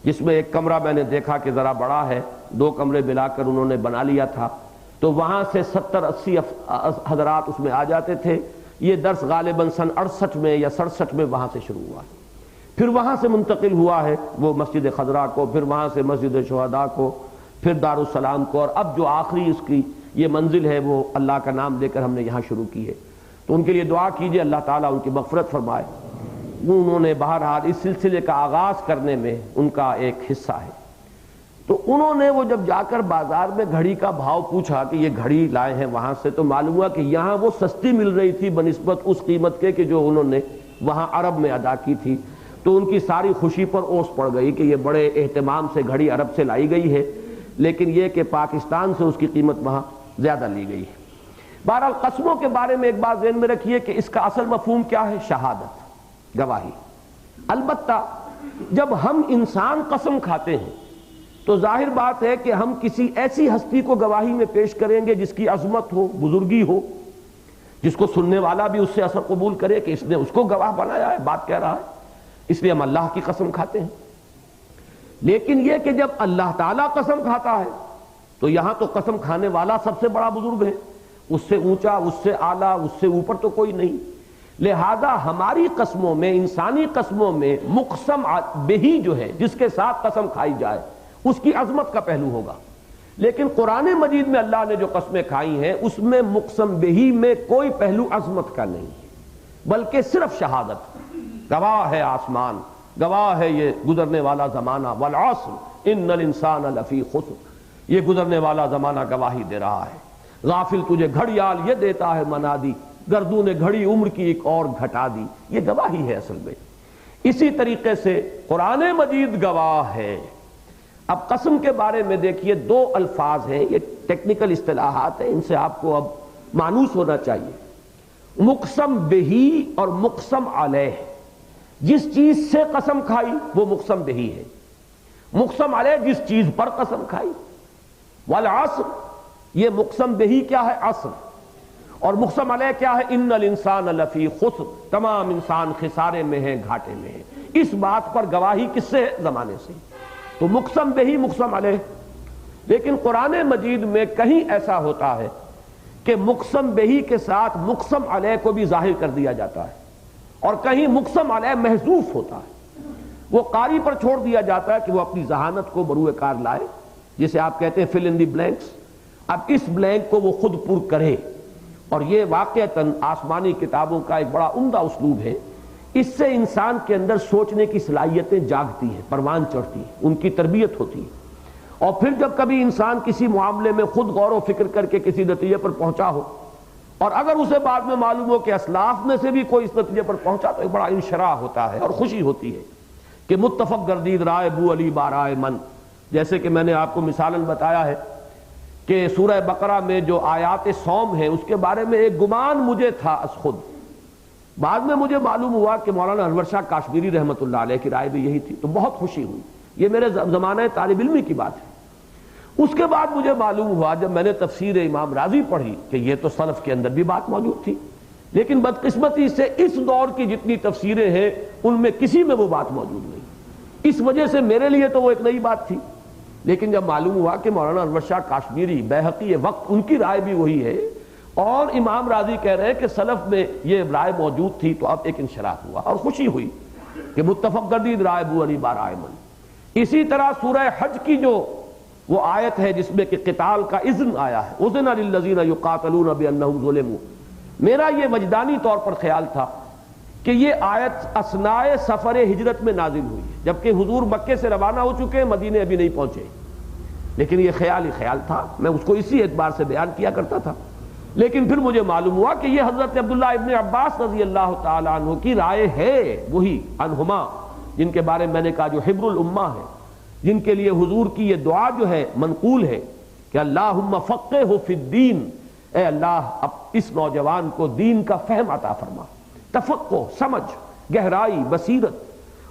جس میں ایک کمرہ میں نے دیکھا کہ ذرا بڑا ہے، 2 کمرے ملا کر انہوں نے بنا لیا تھا، تو وہاں سے 70-80 حضرات اس میں آ جاتے تھے۔ یہ درس غالباً سن 68 میں یا 67 میں وہاں سے شروع ہوا، پھر وہاں سے منتقل ہوا ہے وہ مسجد خضرا کو، پھر وہاں سے مسجد شہداء کو، پھر دارالسلام کو، اور اب جو آخری اس کی یہ منزل ہے وہ اللہ کا نام لے کر ہم نے یہاں شروع کی ہے۔ تو ان کے لیے دعا کیجئے، اللہ تعالیٰ ان کی مغفرت فرمائے۔ انہوں نے بہرحال اس سلسلے کا آغاز کرنے میں ان کا ایک حصہ ہے۔ تو انہوں نے وہ جب جا کر بازار میں گھڑی کا بھاؤ پوچھا کہ یہ گھڑی لائے ہیں وہاں سے، تو معلوم ہوا کہ یہاں وہ سستی مل رہی تھی بنسبت اس قیمت کے کہ جو انہوں نے وہاں عرب میں ادا کی تھی۔ تو ان کی ساری خوشی پر اوس پڑ گئی کہ یہ بڑے اہتمام سے گھڑی عرب سے لائی گئی ہے، لیکن یہ کہ پاکستان سے اس کی قیمت وہاں زیادہ لی گئی ہے۔ بہرحال قسموں کے بارے میں ایک بات ذہن میں رکھیے کہ اس کا اصل مفہوم کیا ہے؟ شہادت، گواہی۔ البتہ جب ہم انسان قسم کھاتے ہیں تو ظاہر بات ہے کہ ہم کسی ایسی ہستی کو گواہی میں پیش کریں گے جس کی عظمت ہو، بزرگی ہو، جس کو سننے والا بھی اس سے اثر قبول کرے کہ اس نے اس کو گواہ بنایا ہے، بات کہہ رہا ہے، اس لیے ہم اللہ کی قسم کھاتے ہیں۔ لیکن یہ کہ جب اللہ تعالیٰ قسم کھاتا ہے تو یہاں تو قسم کھانے والا سب سے بڑا بزرگ ہے، اس سے اونچا، اس سے اعلیٰ، اس سے اوپر تو کوئی نہیں۔ لہذا ہماری قسموں میں، انسانی قسموں میں مقسم بہی جو ہے، جس کے ساتھ قسم کھائی جائے، اس کی عظمت کا پہلو ہوگا۔ لیکن قرآن مجید میں اللہ نے جو قسمیں کھائی ہیں اس میں مقسم بہی میں کوئی پہلو عظمت کا نہیں ہے، بلکہ صرف شہادت۔ گواہ ہے آسمان، گواہ ہے یہ گزرنے والا زمانہ، والعصر ان الانسان لفی خسر، یہ گزرنے والا زمانہ گواہی دے رہا ہے۔ غافل تجھے گھڑیال یہ دیتا ہے منادی، گردوں نے گھڑی عمر کی ایک اور گھٹا دی، یہ گواہی ہے اصل میں۔ اسی طریقے سے قرآن مجید گواہ ہے۔ اب قسم کے بارے میں دیکھیے 2 الفاظ ہیں، یہ ٹیکنیکل اصطلاحات ہیں، ان سے آپ کو اب مانوس ہونا چاہیے۔ مقسم بہی اور مقسم علیہ، جس چیز سے قسم کھائی وہ مقسم بہی ہے، مقسم علیہ جس چیز پر قسم کھائی۔ والعصر، یہ مقسم بہی کیا ہے؟ عصر۔ اور مقسم علیہ کیا ہے؟ ان الانسان لفی خسر، تمام انسان خسارے میں ہیں، گھاٹے میں ہیں۔ اس بات پر گواہی کس سے ہے؟ زمانے سے۔ تو مقسم بہی مقسم علیہ۔ لیکن قرآن مجید میں کہیں ایسا ہوتا ہے کہ مقسم بہی کے ساتھ مقسم علیہ کو بھی ظاہر کر دیا جاتا ہے، اور کہیں مقسم علیہ محذوف ہوتا ہے، وہ قاری پر چھوڑ دیا جاتا ہے کہ وہ اپنی ذہانت کو بروئے کار لائے، جسے آپ کہتے ہیں فل ان دی بلینکس۔ اب اس بلینک کو وہ خود پر کرے، اور یہ واقعتاً آسمانی کتابوں کا ایک بڑا عمدہ اسلوب ہے۔ اس سے انسان کے اندر سوچنے کی صلاحیتیں جاگتی ہیں، پروان چڑھتی ہیں، ان کی تربیت ہوتی ہے، اور پھر جب کبھی انسان کسی معاملے میں خود غور و فکر کر کے کسی نتیجے پر پہنچا ہو، اور اگر اسے بعد میں معلوم ہو کہ اسلاف میں سے بھی کوئی اس نتیجے پر پہنچا، تو ایک بڑا انشراح ہوتا ہے اور خوشی ہوتی ہے کہ متفق گردید رائے بو علی بارائے من۔ جیسے کہ میں نے آپ کو مثالاً بتایا ہے کہ سورہ بقرہ میں جو آیات صوم ہیں اس کے بارے میں ایک گمان مجھے تھا از خود، بعد میں مجھے معلوم ہوا کہ مولانا انور شاہ کاشمیری رحمۃ اللہ علیہ کی رائے بھی یہی تھی، تو بہت خوشی ہوئی۔ یہ میرے زمانہ طالب علمی کی بات ہے۔ اس کے بعد مجھے معلوم ہوا جب میں نے تفسیر امام راضی پڑھی کہ یہ تو سلف کے اندر بھی بات موجود تھی، لیکن بدقسمتی سے اس دور کی جتنی تفسیریں ہیں ان میں کسی میں وہ بات موجود نہیں۔ اس وجہ سے میرے لیے تو وہ ایک نئی بات تھی، لیکن جب معلوم ہوا کہ مولانا انور شاہ کاشمیری بیہقی وقت ان کی رائے بھی وہی ہے، اور امام راضی کہہ رہے ہیں کہ سلف میں یہ رائے موجود تھی، تو اب ایک انشراح ہوا اور خوشی ہوئی کہ متفق گردید رائے بو علی بارائے من۔ اسی طرح سورہ حج کی جو وہ آیت ہے جس میں کہ قتال کا اذن آیا ہے، اذن للذین یقاتلون بانہم ظلموا، میرا یہ وجدانی طور پر خیال تھا کہ یہ آیت اثناء سفر ہجرت میں نازل ہوئی ہے، جبکہ حضور مکے سے روانہ ہو چکے ہیں، مدینے ابھی نہیں پہنچے، لیکن یہ خیال ہی خیال تھا، میں اس کو اسی اعتبار سے بیان کیا کرتا تھا۔ لیکن پھر مجھے معلوم ہوا کہ یہ حضرت عبداللہ ابن عباس رضی اللہ تعالی عنہ کی رائے ہے، وہی عنہما، جن کے بارے میں نے کہا جو حبر الامہ ہے، جن کے لیے حضور کی یہ دعا جو ہے منقول ہے کہ اللہم فقہہ فی الدین، اے اللہ اب اس نوجوان کو دین کا فہم عطا فرما، تفقہ، سمجھ، گہرائی، بصیرت۔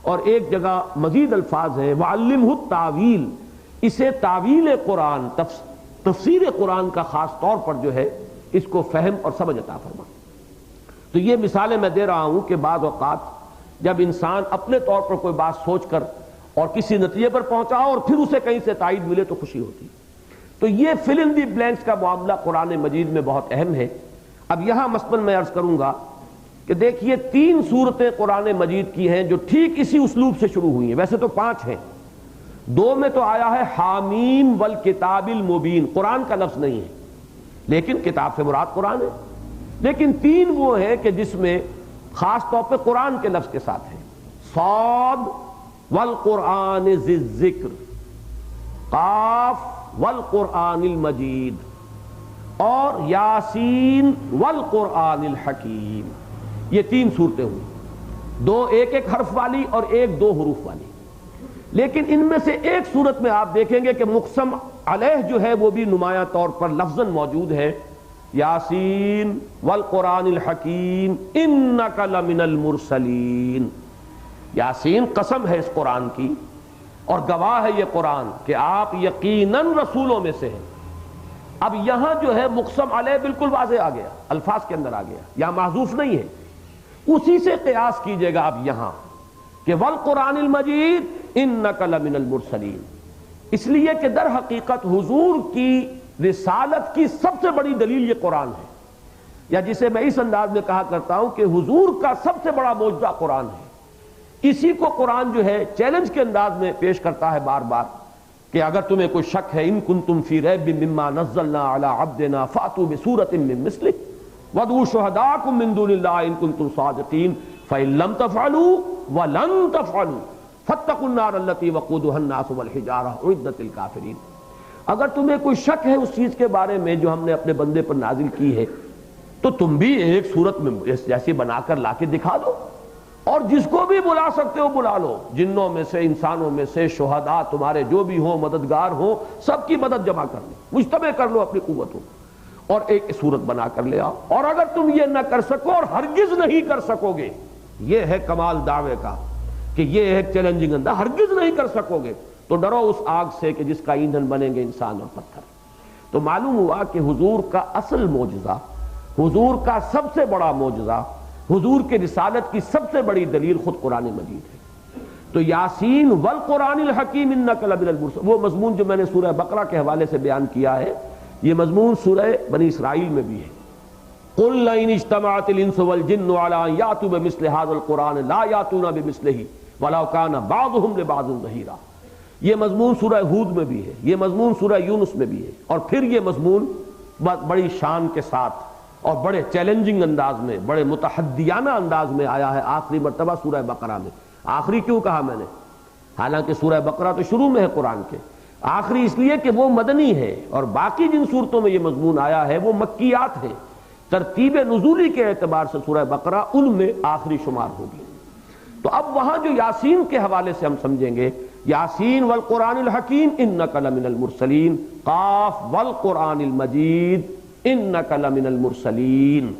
اور ایک جگہ مزید الفاظ ہیں وعلمہ التاویل، اسے تعویل قرآن، تفسیر قرآن کا خاص طور پر جو ہے اس کو فہم اور سمجھ عطا فرما۔ تو یہ مثالیں میں دے رہا ہوں کہ بعض اوقات جب انسان اپنے طور پر کوئی بات سوچ کر اور کسی نتیجے پر پہنچا اور پھر اسے کہیں سے تائید ملے تو خوشی ہوتی۔ تو یہ فل ان دی بلینکس کا معاملہ قرآن مجید میں بہت اہم ہے۔ اب یہاں مثلاً میں عرض کروں گا کہ دیکھیے 3 سورتیں قرآن مجید کی ہیں جو ٹھیک اسی اسلوب سے شروع ہوئی ہیں، ویسے تو 5 ہیں، 2 میں تو آیا ہے حامیم والکتاب المبین، قرآن کا لفظ نہیں ہے لیکن کتاب سے مراد قرآن ہے، لیکن 3 وہ ہیں کہ جس میں خاص طور پہ قرآن کے لفظ کے ساتھ ہے، صاد والقرآن ذی الذکر، قاف والقرآن المجید، اور یاسین والقرآن الحکیم۔ یہ 3 صورتیں ہوئی، 2 ایک حرف والی اور 1 2 حروف والی۔ لیکن ان میں سے ایک صورت میں آپ دیکھیں گے کہ مقسم علیہ جو ہے وہ بھی نمایاں طور پر لفظاً موجود ہے، یاسین والقرآن الحکیم انک لمن المرسلین۔ یاسین قسم ہے اس قرآن کی، اور گواہ ہے یہ قرآن کہ آپ یقیناً رسولوں میں سے ہیں۔ اب یہاں جو ہے مقسم علیہ بالکل واضح آ گیا، الفاظ کے اندر آ گیا، یہاں محذوف نہیں ہے، اسی سے قیاس کیجئے گا اب یہاں کہ والقرآن المجید انک لمن المرسلین، اس لیے کہ در حقیقت حضور کی رسالت کی سب سے بڑی دلیل یہ قرآن ہے، یا جسے میں اس انداز میں کہا کرتا ہوں کہ حضور کا سب سے بڑا معجزہ قرآن ہے۔ اسی کو قرآن جو ہے چیلنج کے انداز میں پیش کرتا ہے بار بار کہ اگر تمہیں کوئی شک ہے ان کنتم فی ریب مما نزلنا علی عبدنا فاتوا بسورۃ من مثلہ وادعوا شہداءکم من دون اللہ ان کنتم صادقین فإن لم تفعلوا ولن تفعلوا فاتقوا النار التي وقودها الناس والحجارہ اعدت للکافرین۔ اگر تمہیں کوئی شک ہے اس چیز کے بارے میں جو ہم نے اپنے بندے پر نازل کی ہے تو تم بھی ایک صورت میں جیسی بنا کر لا کے دکھا دو، اور جس کو بھی بلا سکتے ہو بلا لو، جنوں میں سے انسانوں میں سے شہداء تمہارے جو بھی ہوں، مددگار ہوں، سب کی مدد جمع کر لو، مجتمع کر لو اپنی قوتوں اور ایک صورت بنا کر لے آؤ۔ اور اگر تم یہ نہ کر سکو اور ہرگز نہیں کر سکو گے، یہ ہے کمال دعوے کا کہ یہ ایک چیلنجنگ انداز، ہرگز نہیں کر سکو گے تو ڈرو اس آگ سے کہ جس کا ایندھن بنیں گے انسان اور پتھر۔ تو معلوم ہوا کہ حضور کا اصل معجزہ، حضور کا سب سے بڑا معجزہ، حضور کے رسالت کی سب سے بڑی دلیل خود قرآن مجید ہے۔ تو یاسین والقرآن الحکیم انک لمن المرسلین، وہ مضمون جو میں نے سورہ بقرہ کے حوالے سے بیان کیا ہے، یہ مضمون سورہ بنی اسرائیل میں بھی ہے۔ قل لئن اجتمعت الانس والجن على ان یاتوا بمثل هذا القرآن لا یاتون بمثلہ ولو کان بعضهم لبعض ظہیرا۔ یہ مضمون سورہ ہود میں بھی ہے، یہ مضمون سورہ یونس میں بھی ہے، اور پھر یہ مضمون بڑی شان کے ساتھ اور بڑے چیلنجنگ انداز میں، بڑے متحدیانہ انداز میں آیا ہے آخری مرتبہ سورہ بقرہ میں۔ آخری کیوں کہا میں نے؟ حالانکہ سورہ بقرہ تو شروع میں ہے قرآن کے، آخری اس لیے کہ وہ مدنی ہے، اور باقی جن صورتوں میں یہ مضمون آیا ہے وہ مکیات ہیں۔ ترتیب نزولی کے اعتبار سے سورہ بقرہ ان میں آخری شمار ہوگی۔ تو اب وہاں جو یاسین کے حوالے سے ہم سمجھیں گے، یاسین والقرآن الحکیم انک لمن المرسلین، قاف والقرآن المجید انک لمن المرسلین،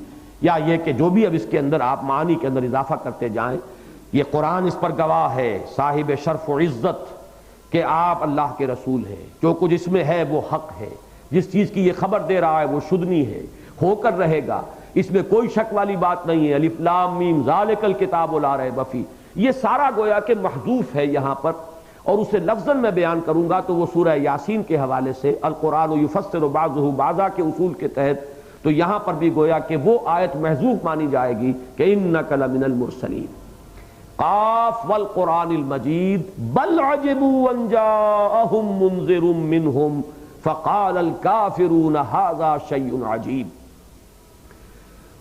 یا یہ کہ جو بھی اب اس کے اندر آپ معنی کے اندر اضافہ کرتے جائیں، یہ قرآن اس پر گواہ ہے، صاحب شرف و عزت، کہ آپ اللہ کے رسول ہیں، جو کچھ اس میں ہے وہ حق ہے، جس چیز کی یہ خبر دے رہا ہے وہ شدنی ہے، ہو کر رہے گا، اس میں کوئی شک والی بات نہیں ہے۔ الف لام میم ذالک الکتاب لا ریب فیہ، یہ سارا گویا کہ محذوف ہے یہاں پر، اور اسے لفظاً میں بیان کروں گا تو وہ سورہ یاسین کے حوالے سے القرآن یفسر بعضہ بعضا کے اصول کے تحت، تو یہاں پر بھی گویا کہ وہ آیت محذوف مانی جائے گی کہ انک لمن المرسلین۔ قاف والقرآن المجید بل عجبوا ان جاءهم منذر منهم فقال الکافرون ھذا شیء عجیب،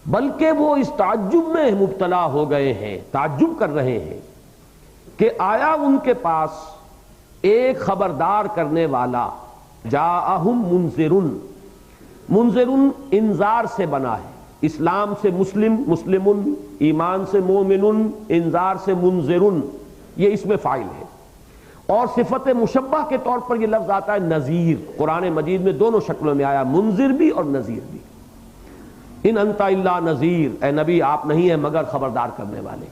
بلکہ وہ اس تعجب میں مبتلا ہو گئے ہیں، تعجب کر رہے ہیں کہ آیا ان کے پاس ایک خبردار کرنے والا، جاءہم منذرن، منذرن انذار سے بنا ہے، اسلام سے مسلم، مسلمن، ایمان سے مومنن، انذار سے منذرن، یہ اس میں فاعل ہے، اور صفت مشبہ کے طور پر یہ لفظ آتا ہے نذیر، قرآن مجید میں دونوں شکلوں میں آیا، منذر بھی اور نذیر بھی۔ ان انت الا نذیر، اے نبی آپ نہیں ہیں مگر خبردار کرنے والے۔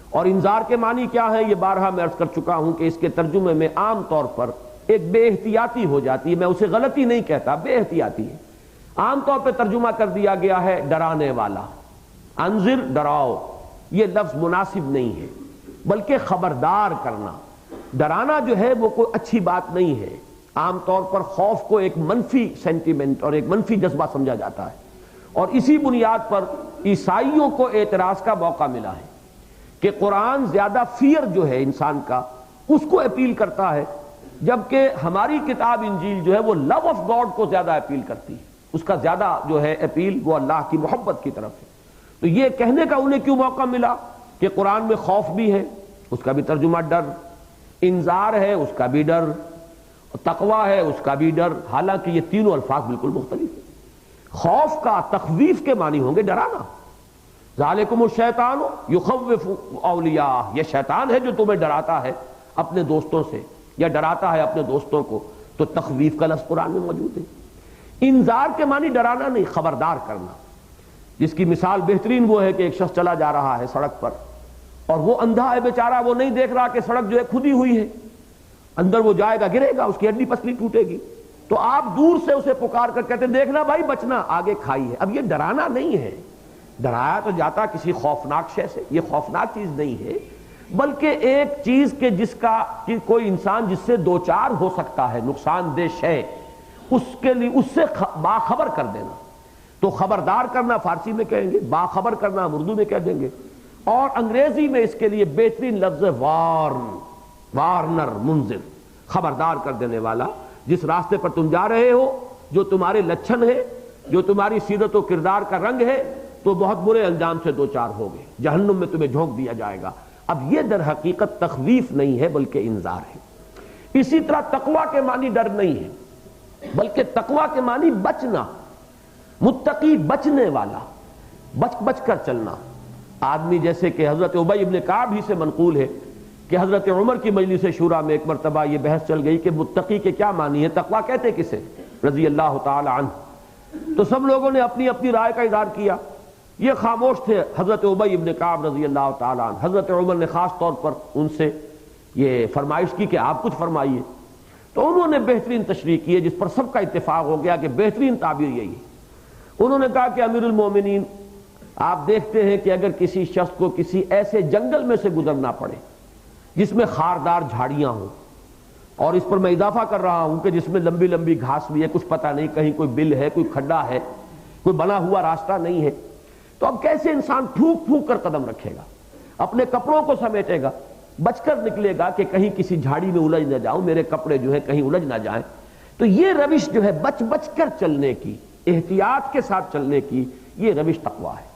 اور انذار کے معنی کیا ہے یہ بارہا میں عرض کر چکا ہوں کہ اس کے ترجمے میں عام طور پر ایک بے احتیاطی ہو جاتی ہے، میں اسے غلطی نہیں کہتا، بے احتیاطی ہے۔ عام طور پہ ترجمہ کر دیا گیا ہے ڈرانے والا، انذر ڈراؤ، یہ لفظ مناسب نہیں ہے، بلکہ خبردار کرنا۔ ڈرانا جو ہے وہ کوئی اچھی بات نہیں ہے، عام طور پر خوف کو ایک منفی سینٹیمنٹ اور ایک منفی جذبہ سمجھا جاتا ہے، اور اسی بنیاد پر عیسائیوں کو اعتراض کا موقع ملا ہے کہ قرآن زیادہ فیئر جو ہے انسان کا اس کو اپیل کرتا ہے، جبکہ ہماری کتاب انجیل جو ہے وہ لو آف گاڈ کو زیادہ اپیل کرتی ہے، اس کا زیادہ جو ہے اپیل وہ اللہ کی محبت کی طرف ہے۔ تو یہ کہنے کا انہیں کیوں موقع ملا کہ قرآن میں خوف بھی ہے، اس کا بھی ترجمہ ڈر، انذار ہے اس کا بھی ڈر، تقوی ہے اس کا بھی ڈر، حالانکہ یہ تینوں الفاظ بالکل مختلف ہیں۔ خوف کا تخویف کے معنی ہوں گے ڈرانا، ذالکم الشیطان یخوف اولیاء، یہ شیطان ہے جو تمہیں ڈراتا ہے اپنے دوستوں سے، یا ڈراتا ہے اپنے دوستوں کو، تو تخویف کا لفظ قرآن میں موجود ہے۔ انذار کے معنی ڈرانا نہیں، خبردار کرنا، جس کی مثال بہترین وہ ہے کہ ایک شخص چلا جا رہا ہے سڑک پر، اور وہ اندھا ہے بیچارہ، وہ نہیں دیکھ رہا کہ سڑک جو ہے کھدی ہوئی ہے، اندر وہ جائے گا گرے گا، اس کی ہڈی پسلی ٹوٹے گی، تو آپ دور سے اسے پکار کر کہتے ہیں دیکھنا بھائی بچنا، آگے کھائی ہے۔ اب یہ ڈرانا نہیں ہے، ڈرایا تو جاتا کسی خوفناک شے سے، یہ خوفناک چیز نہیں ہے، بلکہ ایک چیز کے جس کا کہ کوئی انسان جس سے دوچار ہو سکتا ہے نقصان دہ شے، اس کے لیے اس سے باخبر کر دینا۔ تو خبردار کرنا فارسی میں کہیں گے، باخبر کرنا ہم اردو میں کہہ دیں گے، اور انگریزی میں اس کے لیے بہترین لفظ ہے وارن، وارنر، منذر، خبردار کر دینے والا۔ جس راستے پر تم جا رہے ہو، جو تمہارے لچھن ہے، جو تمہاری سیرت و کردار کا رنگ ہے، تو بہت برے انجام سے دوچار ہوگے، جہنم میں تمہیں جھونک دیا جائے گا۔ اب یہ در حقیقت تخویف نہیں ہے بلکہ انذار ہے۔ اسی طرح تقویٰ کے معنی ڈر نہیں ہے، بلکہ تقویٰ کے معنی بچنا، متقی بچنے والا، بچ بچ کر چلنا۔ آدمی جیسے کہ حضرت ابی ابن کعب ہی سے منقول ہے کہ حضرت عمر کی مجلس شورا میں ایک مرتبہ یہ بحث چل گئی کہ متقی کے کیا معنی ہے، تقویٰ کہتے کسے، رضی اللہ تعالی عنہ۔ تو سب لوگوں نے اپنی اپنی رائے کا اظہار کیا، یہ خاموش تھے حضرت ابی ابن کعب رضی اللہ تعالی عنہ۔ حضرت عمر نے خاص طور پر ان سے یہ فرمائش کی کہ آپ کچھ فرمائیے، تو انہوں نے بہترین تشریح کی ہے جس پر سب کا اتفاق ہو گیا کہ بہترین تعبیر یہی ہے۔ انہوں نے کہا کہ امیر المومنین، آپ دیکھتے ہیں کہ اگر کسی شخص کو کسی ایسے جنگل میں سے گزرنا پڑے جس میں خاردار جھاڑیاں ہوں، اور اس پر میں اضافہ کر رہا ہوں کہ جس میں لمبی لمبی گھاس بھی ہے، کچھ پتہ نہیں کہیں کوئی بل ہے، کوئی کھڈا ہے، کوئی بنا ہوا راستہ نہیں ہے، تو اب کیسے انسان پھونک پھونک کر قدم رکھے گا، اپنے کپڑوں کو سمیٹے گا، بچ کر نکلے گا کہ کہیں کسی جھاڑی میں الجھ نہ جاؤں، میرے کپڑے جو ہے کہیں الجھ نہ جائیں۔ تو یہ روش جو ہے بچ بچ کر چلنے کی، احتیاط کے ساتھ چلنے کی، یہ روش تقویٰ ہے۔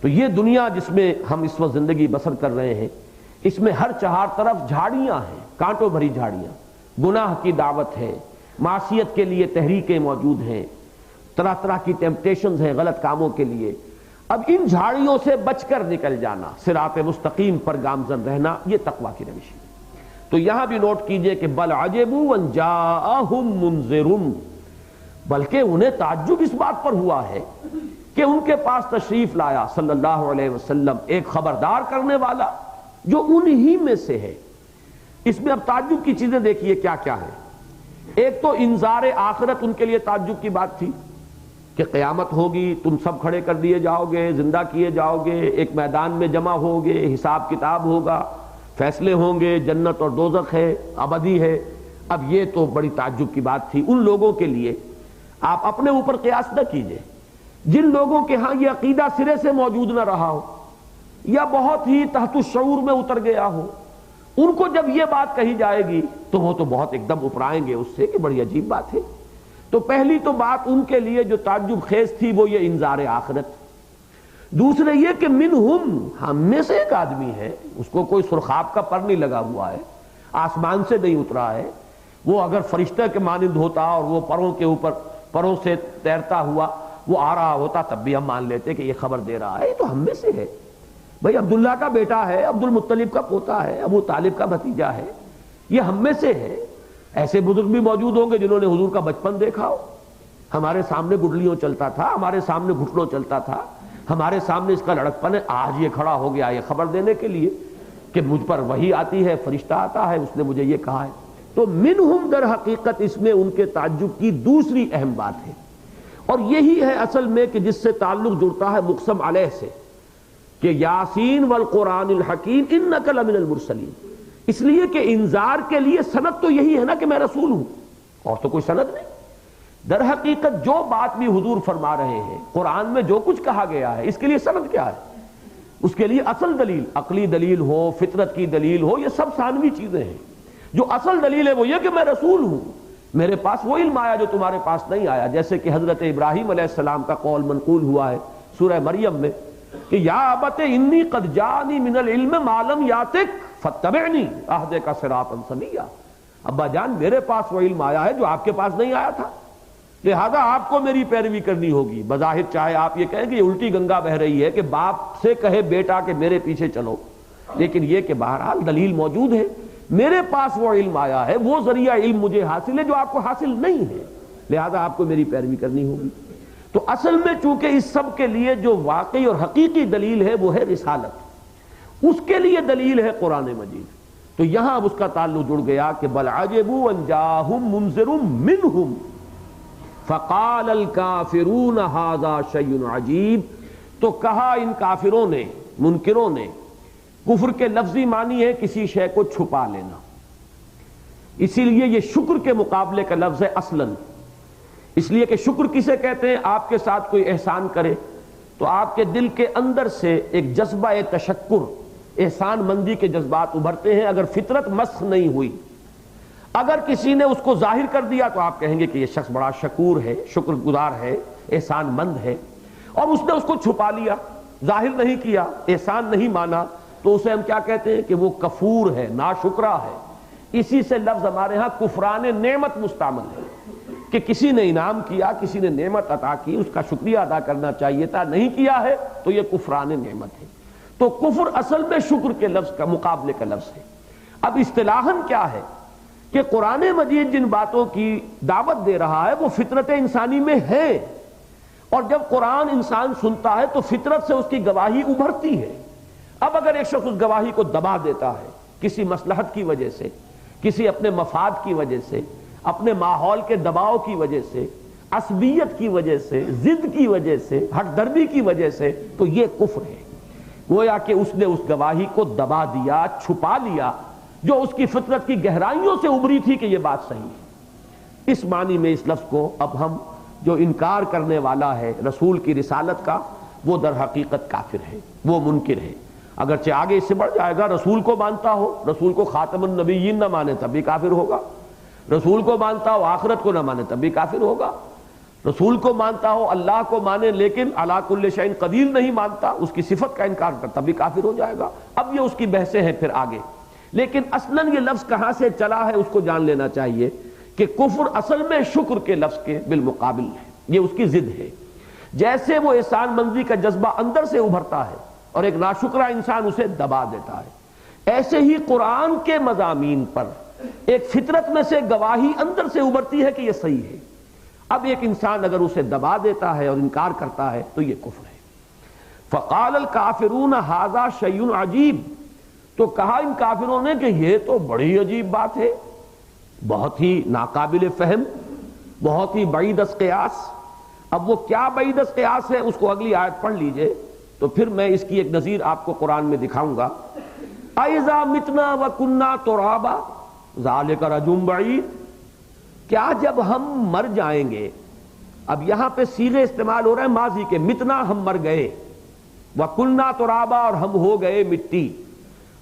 تو یہ دنیا جس میں ہم اس وقت زندگی بسر کر رہے ہیں، اس میں ہر چہار طرف جھاڑیاں ہیں، کانٹوں بھری جھاڑیاں، گناہ کی دعوت ہے، معصیت کے لیے تحریکیں موجود ہیں، طرح طرح کی ٹیمپٹیشنز ہیں غلط کاموں کے لیے۔ اب ان جھاڑیوں سے بچ کر نکل جانا، صراط مستقیم پر گامزن رہنا، یہ تقویٰ کی روش ہے۔ تو یہاں بھی نوٹ کیجئے کہ بل عجبوا ان جاءہم منذر، بلکہ انہیں تعجب اس بات پر ہوا ہے کہ ان کے پاس تشریف لایا صلی اللہ علیہ وسلم ایک خبردار کرنے والا جو انہی میں سے ہے۔ اس میں اب تعجب کی چیزیں دیکھیے کیا کیا ہے۔ ایک تو انذار آخرت ان کے لیے تعجب کی بات تھی کہ قیامت ہوگی، تم سب کھڑے کر دیے جاؤ گے، زندہ کیے جاؤ گے، ایک میدان میں جمع ہوگے، حساب کتاب ہوگا، فیصلے ہوں گے، جنت اور دوزخ ہے، ابدی ہے۔ اب یہ تو بڑی تعجب کی بات تھی ان لوگوں کے لیے۔ آپ اپنے اوپر قیاس نہ کیجئے، جن لوگوں کے ہاں یہ عقیدہ سرے سے موجود نہ رہا ہو یا بہت ہی تحت الشعور میں اتر گیا ہو، ان کو جب یہ بات کہی جائے گی تو وہ تو بہت ایک دم اپرائیں گے اس سے کہ بڑی عجیب بات ہے۔ تو پہلی تو بات ان کے لیے جو تعجب خیز تھی وہ یہ انذار آخرت۔ دوسرے یہ کہ منہم، ہم میں سے ایک آدمی ہے، اس کو کوئی سرخاب کا پر نہیں لگا ہوا ہے، آسمان سے نہیں اترا ہے، وہ اگر فرشتہ کے مانند ہوتا اور وہ پروں کے اوپر پروں سے تیرتا ہوا وہ آ رہا ہوتا تب بھی ہم مان لیتے کہ یہ خبر دے رہا ہے، یہ تو ہم میں سے ہے۔ بھئی عبداللہ کا بیٹا ہے، عبد المطلب کا پوتا ہے، ابو طالب کا بھتیجا ہے، یہ ہم میں سے ہے۔ ایسے بزرگ بھی موجود ہوں گے جنہوں نے حضور کا بچپن دیکھا ہو، ہمارے سامنے گڈلیوں چلتا تھا، ہمارے سامنے گھٹنوں چلتا تھا، ہمارے سامنے اس کا لڑکپن ہے، آج یہ کھڑا ہو گیا یہ خبر دینے کے لیے کہ مجھ پر وحی آتی ہے، فرشتہ آتا ہے، اس نے مجھے یہ کہا ہے۔ تو منہم در حقیقت اس میں ان کے تعجب کی دوسری اہم بات ہے، اور یہی ہے اصل میں کہ جس سے تعلق جڑتا ہے مقسم علیہ سے کہ یاسین والقرآن الحکیم انک لمن المرسلین، اس لیے کہ انذار کے لیے سند تو یہی ہے نا کہ میں رسول ہوں، اور تو کوئی سند نہیں۔ در حقیقت جو بات بھی حضور فرما رہے ہیں، قرآن میں جو کچھ کہا گیا ہے، اس کے لیے سند کیا ہے؟ اس کے لیے اصل دلیل، عقلی دلیل ہو، فطرت کی دلیل ہو، یہ سب ثانوی چیزیں ہیں۔ جو اصل دلیل ہے وہ یہ کہ میں رسول ہوں، میرے پاس وہ علم آیا جو تمہارے پاس نہیں آیا، جیسے کہ حضرت ابراہیم علیہ السلام کا قول منقول ہوا ہے سورہ مریم میں کہ یا ابت انی قد جانی من العلم ما لم یاتک فاتبعنی اہدک صراطا سویا، ابا جان میرے پاس وہ علم آیا ہے جو آپ کے پاس نہیں آیا تھا، لہذا آپ کو میری پیروی کرنی ہوگی۔ بظاہر چاہے آپ یہ کہیں کہ یہ الٹی گنگا بہ رہی ہے کہ باپ سے کہے بیٹا کہ میرے پیچھے چلو، لیکن یہ کہ بہرحال دلیل موجود ہے، میرے پاس وہ علم آیا ہے، وہ ذریعہ علم مجھے حاصل ہے جو آپ کو حاصل نہیں ہے، لہذا آپ کو میری پیروی کرنی ہوگی۔ تو اصل میں چونکہ اس سب کے لیے جو واقعی اور حقیقی دلیل ہے وہ ہے رسالت، اس کے لیے دلیل ہے قرآن مجید۔ تو یہاں اب اس کا تعلق جڑ گیا کہ بل عجبوا ان جاءہم منذر منہم فقال الکافرون ھذا شیء عجیب، تو کہا ان کافروں نے، منکروں نے، کفر کے لفظی معنی ہے کسی شے کو چھپا لینا، اسی لیے یہ شکر کے مقابلے کا لفظ ہے اصلاً، اس لیے کہ شکر کسے کہتے ہیں؟ آپ کے ساتھ کوئی احسان کرے تو آپ کے دل کے اندر سے ایک جذبہ تشکر، احسان مندی کے جذبات ابھرتے ہیں اگر فطرت مسخ نہیں ہوئی۔ اگر کسی نے اس کو ظاہر کر دیا تو آپ کہیں گے کہ یہ شخص بڑا شکور ہے، شکر گزار ہے، احسان مند ہے، اور اس نے اس کو چھپا لیا، ظاہر نہیں کیا، احسان نہیں مانا، تو اسے ہم کیا کہتے ہیں کہ وہ کفور ہے، ناشکرا ہے۔ اسی سے لفظ ہمارے ہاں کفران نعمت مستعمل ہے کہ کسی نے انعام کیا، کسی نے نعمت عطا کی، اس کا شکریہ ادا کرنا چاہیے تھا، نہیں کیا ہے تو یہ کفران نعمت ہے۔ تو کفر اصل میں شکر کے لفظ کا مقابلے کا لفظ ہے۔ اب اصطلاحاً کیا ہے کہ قرآن مجید جن باتوں کی دعوت دے رہا ہے وہ فطرت انسانی میں ہے، اور جب قرآن انسان سنتا ہے تو فطرت سے اس کی گواہی ابھرتی ہے۔ اب اگر ایک شخص اس گواہی کو دبا دیتا ہے کسی مصلحت کی وجہ سے، کسی اپنے مفاد کی وجہ سے، اپنے ماحول کے دباؤ کی وجہ سے، عصبیت کی وجہ سے، ضد کی وجہ سے، ہٹ دردی کی وجہ سے، تو یہ کفر ہے۔ گویا کہ اس نے اس گواہی کو دبا دیا، چھپا لیا جو اس کی فطرت کی گہرائیوں سے ابری تھی کہ یہ بات صحیح ہے۔ اس معنی میں اس لفظ کو اب ہم جو انکار کرنے والا ہے رسول کی رسالت کا، وہ در حقیقت کافر ہے، وہ منکر ہے۔ اگرچہ آگے اس سے بڑھ جائے گا، رسول کو مانتا ہو، رسول کو خاتم النبیین نہ مانے تب بھی کافر ہوگا، رسول کو مانتا ہو آخرت کو نہ مانے تب بھی کافر ہوگا، رسول کو مانتا ہو اللہ کو مانے لیکن علی کل شیء قدیر نہیں مانتا، اس کی صفت کا انکار کرتا تب بھی کافر ہو جائے گا۔ اب یہ اس کی بحثیں ہیں پھر آگے، لیکن اصلاً یہ لفظ کہاں سے چلا ہے اس کو جان لینا چاہیے کہ کفر اصل میں شکر کے لفظ کے بالمقابل ہے، یہ اس کی ضد ہے۔ جیسے وہ احسان مندی کا جذبہ اندر سے ابھرتا ہے اور ایک ناشکرا انسان اسے دبا دیتا ہے، ایسے ہی قرآن کے مضامین پر ایک فطرت میں سے گواہی اندر سے ابھرتی ہے کہ یہ صحیح ہے۔ اب ایک انسان اگر اسے دبا دیتا ہے اور انکار کرتا ہے تو یہ کفر ہے۔ فقال الکافرون ھذا شیء عجیب، تو کہا ان کافروں نے کہ یہ تو بڑی عجیب بات ہے، بہت ہی ناقابل فہم، بہت ہی بعید از قیاس۔ اب وہ کیا بعید از قیاس ہے اس کو اگلی آیت پڑھ لیجئے تو پھر میں اس کی ایک نظیر آپ کو قرآن میں دکھاؤں گا۔ اَإِذَا مِتْنَا وَكُنَّا تُرَابًا ذَلِكَ رَجْعٌ بَعِيدٌ، کیا جب ہم مر جائیں گے، اب یہاں پہ صیغے استعمال ہو رہے ہیں ماضی کے، متنا ہم مر گئے، وَكُنَّا تُرَابًا اور ہم ہو گئے مٹی۔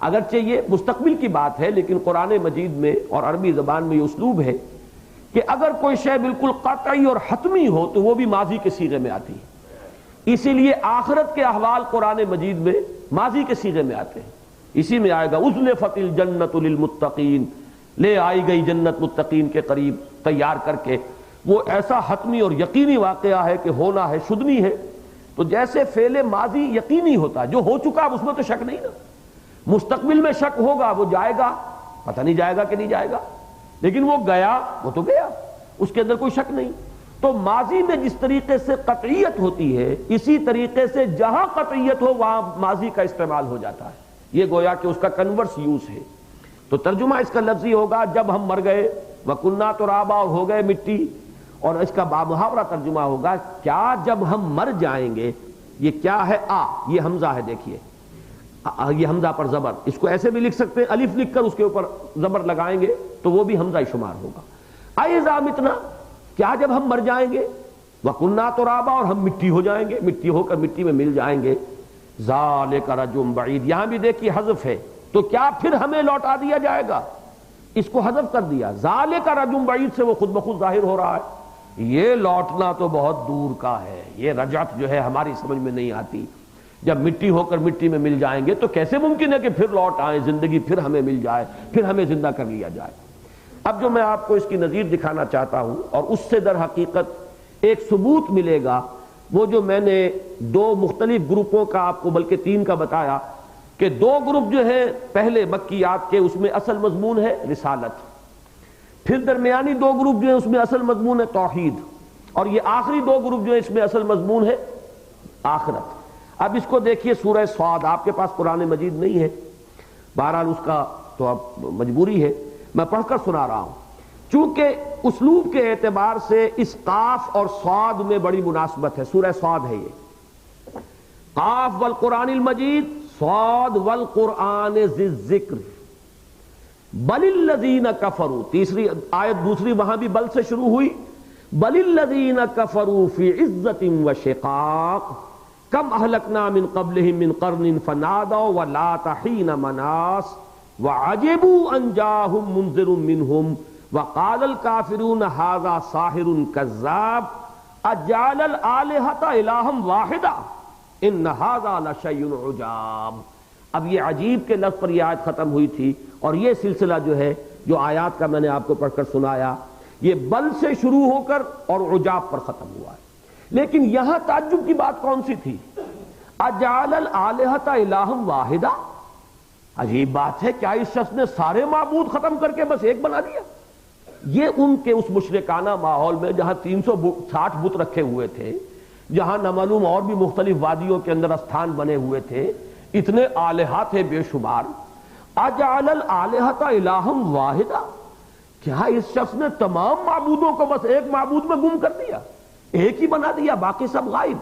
اگرچہ یہ مستقبل کی بات ہے لیکن قرآن مجید میں اور عربی زبان میں یہ اسلوب ہے کہ اگر کوئی شے بالکل قطعی اور حتمی ہو تو وہ بھی ماضی کے صیغے میں آتی ہے، اسی لیے آخرت کے احوال قرآن مجید میں ماضی کے صیغے میں آتے ہیں۔ اسی میں آئے گا اُزْلِفَتِ الْجَنَّةُ لِلْمُتَّقِينَ، لے آئی گئی جنت متقین کے قریب تیار کر کے۔ وہ ایسا حتمی اور یقینی واقعہ ہے کہ ہونا ہے، شدنی ہے۔ تو جیسے فعل ماضی یقینی ہوتا، جو ہو چکا اس میں تو شک نہیں نا، مستقبل میں شک ہوگا، وہ جائے گا، پتہ نہیں جائے گا کہ نہیں جائے گا، لیکن وہ گیا، وہ تو گیا، اس کے اندر کوئی شک نہیں۔ تو ماضی میں جس طریقے سے قطعیت ہوتی ہے اسی طریقے سے جہاں قطعیت ہو وہاں ماضی کا استعمال ہو جاتا ہے، یہ گویا کہ اس کا کنورس یوز ہے۔ تو ترجمہ اس کا لفظی ہوگا جب ہم مر گئے، وَكُنَّا تُرَابًا اور ہو گئے مٹی، اور اس کا بامحاورہ ترجمہ ہوگا کیا جب ہم مر جائیں گے۔ یہ کیا ہے؟ یہ حمزہ ہے، دیکھیے یہ حمزہ پر زبر، اس کو ایسے بھی لکھ سکتے ہیں، الف لکھ کر اس کے اوپر زبر لگائیں گے تو وہ بھی حمزہ شمار ہوگا۔ اَإِذَا مِتْنَا، کیا جب ہم مر جائیں گے، وَكُنَّا تُرَابًا اور ہم مٹی ہو جائیں گے، مٹی ہو کر مٹی میں مل جائیں گے، ذَلِكَ رَجْعٌ بَعِيدٌ، یہاں بھی دیکھیے حذف ہے، تو کیا پھر ہمیں لوٹا دیا جائے گا؟ اس کو حذف کر دیا، ذَلِكَ رَجْعٌ بَعِيدٌ سے وہ خود بخود ظاہر ہو رہا ہے یہ لوٹنا تو بہت دور کا ہے، یہ رجعت جو ہے ہماری سمجھ میں نہیں آتی۔ جب مٹی ہو کر مٹی میں مل جائیں گے تو کیسے ممکن ہے کہ پھر لوٹ آئیں، زندگی پھر ہمیں مل جائے، پھر ہمیں زندہ کر لیا جائے۔ اب جو میں آپ کو اس کی نظیر دکھانا چاہتا ہوں اور اس سے در حقیقت ایک ثبوت ملے گا، وہ جو میں نے دو مختلف گروپوں کا آپ کو بلکہ تین کا بتایا کہ دو گروپ جو ہے پہلے مکیات کے اس میں اصل مضمون ہے رسالت، پھر درمیانی دو گروپ جو ہے اس میں اصل مضمون ہے توحید، اور یہ آخری دو گروپ جو ہے اس میں اصل مضمون ہے آخرت۔ اب اس کو دیکھیے سورہ صاد، آپ کے پاس قرآن مجید نہیں ہے، بہرحال اس کا تو اب مجبوری ہے، میں پڑھ کر سنا رہا ہوں، چونکہ اسلوب کے اعتبار سے اس قاف اور صاد میں بڑی مناسبت ہے۔ سورہ صاد ہے یہ، قاف والقرآن المجید، صاد والقرآن ذی الذکر، بل الذین کفروا، تیسری آیت دوسری وہاں بھی بل سے شروع ہوئی، بل الذین کفروا فی عزت وشقاق، کم اہلکنا من قبلہم من قرن فنادوا ولات حین مناص وعجبوا ان جاءہم منذر منہم وقال الکافرون ھذا ساحر کذاب اجعل الآلہۃ الہا واحدا ان ھذا لشیء عجاب۔ اب یہ عجیب کے لفظ پر یہ آیت ختم ہوئی تھی، اور یہ سلسلہ جو ہے جو آیات کا میں نے آپ کو پڑھ کر سنایا یہ بل سے شروع ہو کر اور عجاب پر ختم ہوا ہے۔ لیکن یہاں تعجب کی بات کون سی تھی؟ اجعل الآلہۃ الہا واحدا، عجیب بات ہے، کیا اس شخص نے سارے معبود ختم کر کے بس ایک بنا دیا؟ یہ ان کے اس مشرکانہ ماحول میں جہاں 360 بت رکھے ہوئے تھے، جہاں نہ معلوم اور بھی مختلف وادیوں کے اندر استھان بنے ہوئے تھے، اتنے آلہہ تھے بے شمار، اجعل الآلہۃ الہا واحدا، کیا اس شخص نے تمام معبودوں کو بس ایک معبود میں گم کر دیا، ایک ہی بنا دیا، باقی سب غائب؟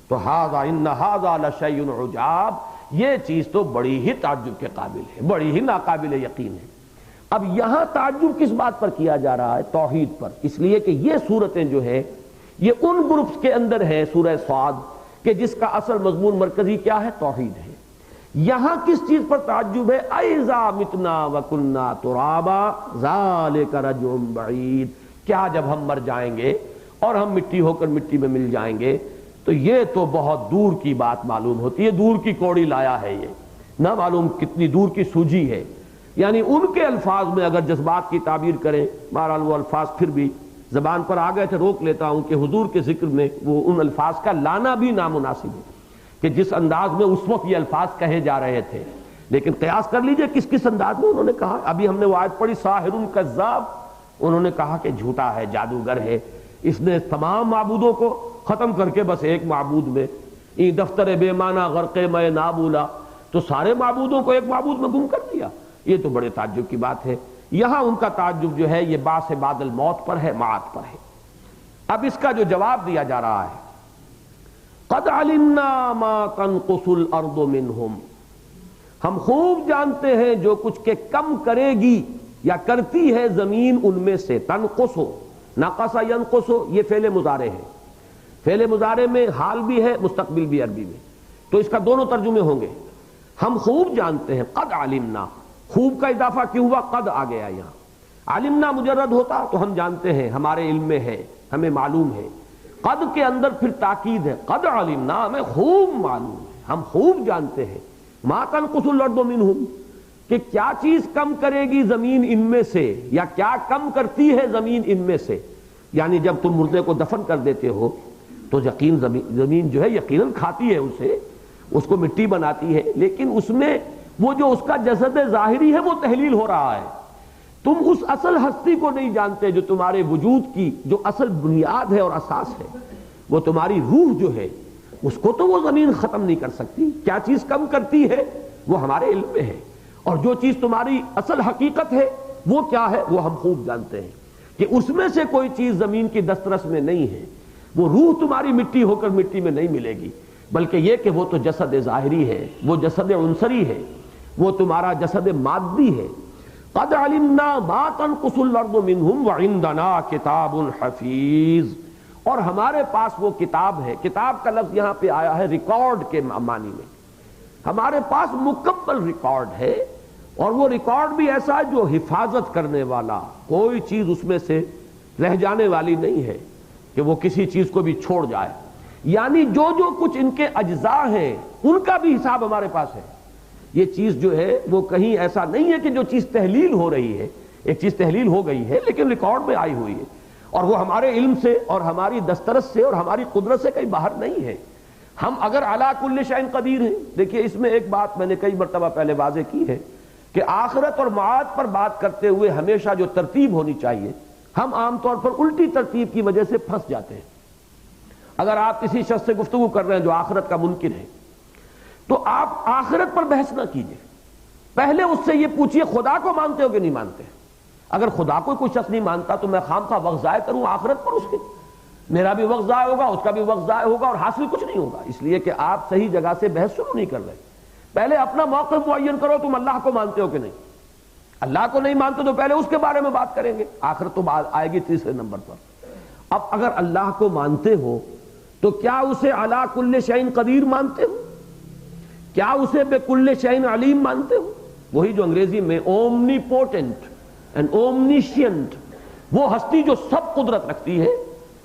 تو ھذا ان ھذا لشیء عجاب، یہ چیز تو بڑی ہی تعجب کے قابل ہے، بڑی ہی ناقابل یقین ہے۔ اب یہاں تعجب کس بات پر کیا جا رہا ہے؟ توحید پر، اس لیے کہ یہ صورتیں جو ہے یہ ان گروپس کے اندر ہے سورہ صاد کہ جس کا اصل مضمون مرکزی کیا ہے؟ توحید ہے۔ یہاں کس چیز پر تعجب ہے؟ اَإِذَا مِتْنَا وَكُنَّا تُرَابًا ذَلِكَ رَجْعٌ بَعِيدٌ، کیا جب ہم مر جائیں گے اور ہم مٹی ہو کر مٹی میں مل جائیں گے تو یہ تو بہت دور کی بات معلوم ہوتی ہے، دور کی کوڑی لایا ہے، یہ نہ معلوم کتنی دور کی سوجی ہے۔ یعنی ان کے الفاظ میں اگر جذبات کی تعبیر کریں، بہرحال وہ الفاظ پھر بھی زبان پر آ گئے تھے، روک لیتا ہوں کہ حضور کے ذکر میں وہ ان الفاظ کا لانا بھی نامناسب ہے کہ جس انداز میں اس وقت یہ الفاظ کہے جا رہے تھے، لیکن قیاس کر لیجئے کس کس انداز میں انہوں نے کہا۔ ابھی ہم نے وہ آیت پڑھی ساحر کذاب، انہوں نے کہا کہ جھوٹا ہے، جادوگر ہے، اس نے تمام معبودوں کو ختم کر کے بس ایک معبود میں، این دفتر بے معنی غرق میں نابولا، تو سارے معبودوں کو ایک معبود میں گم کر دیا۔ یہ تو بڑے تعجب کی بات ہے۔ یہاں ان کا تعجب جو ہے یہ بعث بعد الموت پر ہے، معاد پر ہے۔ اب اس کا جو جواب دیا جا رہا ہے، قد علمنا ما تنقص الارض منہم، ہم خوب جانتے ہیں جو کچھ کہ کم کرے گی یا کرتی ہے زمین ان میں سے۔ تنقص، نقص ینقص، یہ فعل مضارع ہے، فعل مضارع میں حال بھی ہے، مستقبل بھی عربی میں، تو اس کا دونوں ترجمے ہوں گے۔ ہم خوب جانتے ہیں، قد علمنا، خوب کا اضافہ کیوں ہوا؟ قد آ گیا یہاں۔ علمنا مجرد ہوتا تو ہم جانتے ہیں، ہمارے علم میں ہے، ہمیں معلوم ہے۔ قد کے اندر پھر تاکید ہے، قد علمنا، ہمیں خوب معلوم ہے، ہم خوب جانتے ہیں، ما تنقص الارض منہم، کہ کیا چیز کم کرے گی زمین ان میں سے، یا کیا کم کرتی ہے زمین ان میں سے۔ یعنی جب تم مردے کو دفن کر دیتے ہو تو یقین زمین جو ہے یقیناً کھاتی ہے اسے، اس کو مٹی بناتی ہے، لیکن اس میں وہ جو اس کا جسد ظاہری ہے وہ تحلیل ہو رہا ہے۔ تم اس اصل ہستی کو نہیں جانتے جو تمہارے وجود کی جو اصل بنیاد ہے اور اساس ہے، وہ تمہاری روح جو ہے اس کو تو وہ زمین ختم نہیں کر سکتی۔ کیا چیز کم کرتی ہے وہ ہمارے علم میں ہے، اور جو چیز تمہاری اصل حقیقت ہے وہ کیا ہے وہ ہم خوب جانتے ہیں کہ اس میں سے کوئی چیز زمین کی دسترس میں نہیں ہے۔ وہ روح تمہاری مٹی ہو کر مٹی میں نہیں ملے گی، بلکہ یہ کہ وہ تو جسد ظاہری ہے، وہ جسد عنصری ہے، وہ تمہارا جسد مادی ہے۔ قد علمنا ما تنقص الارض منہم وعندنا کتاب حفیظ، اور ہمارے پاس وہ کتاب ہے۔ کتاب کا لفظ یہاں پہ آیا ہے ریکارڈ کے معنی میں، ہمارے پاس مکمل ریکارڈ ہے، اور وہ ریکارڈ بھی ایسا ہے جو حفاظت کرنے والا، کوئی چیز اس میں سے رہ جانے والی نہیں ہے کہ وہ کسی چیز کو بھی چھوڑ جائے۔ یعنی جو جو کچھ ان کے اجزاء ہیں ان کا بھی حساب ہمارے پاس ہے۔ یہ چیز جو ہے وہ کہیں ایسا نہیں ہے کہ جو چیز تحلیل ہو رہی ہے، ایک چیز تحلیل ہو گئی ہے لیکن ریکارڈ میں آئی ہوئی ہے، اور وہ ہمارے علم سے اور ہماری دسترس سے اور ہماری قدرت سے کہیں باہر نہیں ہے۔ ہم اگر علی کل شیء قدیر ہیں، دیکھیے اس میں ایک بات میں نے کئی مرتبہ پہلے واضح کی ہے کہ آخرت اور معاد پر بات کرتے ہوئے ہمیشہ جو ترتیب ہونی چاہیے، ہم عام طور پر الٹی ترتیب کی وجہ سے پھنس جاتے ہیں۔ اگر آپ کسی شخص سے گفتگو کر رہے ہیں جو آخرت کا منکر ہے تو آپ آخرت پر بحث نہ کیجئے، پہلے اس سے یہ پوچھئے خدا کو مانتے ہو کہ نہیں مانتے۔ اگر خدا کو کوئی شخص نہیں مانتا تو میں خامخواہ وقت ضائع کروں آخرت پر اس کے، میرا بھی وقت ضائع ہوگا، اس کا بھی وقت ضائع ہوگا، اور حاصل کچھ نہیں ہوگا، اس لیے کہ آپ صحیح جگہ سے بحث شروع نہیں کر رہے۔ پہلے اپنا موقف معین کرو، تم اللہ کو مانتے ہو کہ نہیں۔ اللہ کو نہیں مانتے تو پہلے اس کے بارے میں بات کریں گے، آخرت تو آئے گی تیسرے نمبر پر۔ اب اگر اللہ کو مانتے ہو تو کیا اسے علی کل شیء قدیر مانتے ہو؟ کیا اسے بے کل شیء علیم مانتے ہو؟ وہی جو انگریزی میں اومنی پوٹنٹ اینڈ اومنیشینٹ، وہ ہستی جو سب قدرت رکھتی ہے،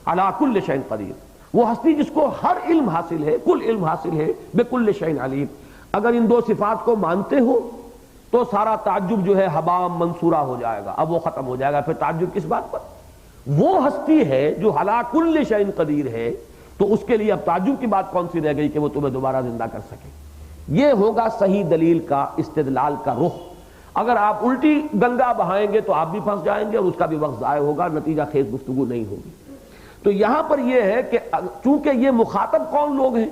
علی کل شیء قدیر، وہ ہستی جس کو ہر علم حاصل ہے، کل علم حاصل ہے، بے کل شیء علیم۔ اگر ان دو صفات کو مانتے ہو تو سارا تعجب جو ہے حبا منصورہ ہو جائے گا، اب وہ ختم ہو جائے گا۔ پھر تعجب کس بات پر؟ وہ ہستی ہے جو علی کل شیء قدیر ہے، تو اس کے لیے اب تعجب کی بات کون سی رہ گئی کہ وہ تمہیں دوبارہ زندہ کر سکے؟ یہ ہوگا صحیح دلیل کا استدلال کا رخ۔ اگر آپ الٹی گنگا بہائیں گے تو آپ بھی پھنس جائیں گے اور اس کا بھی وقت ضائع ہوگا، نتیجہ خیز گفتگو نہیں ہوگی۔ تو یہاں پر یہ ہے کہ چونکہ یہ مخاطب کون لوگ ہیں؟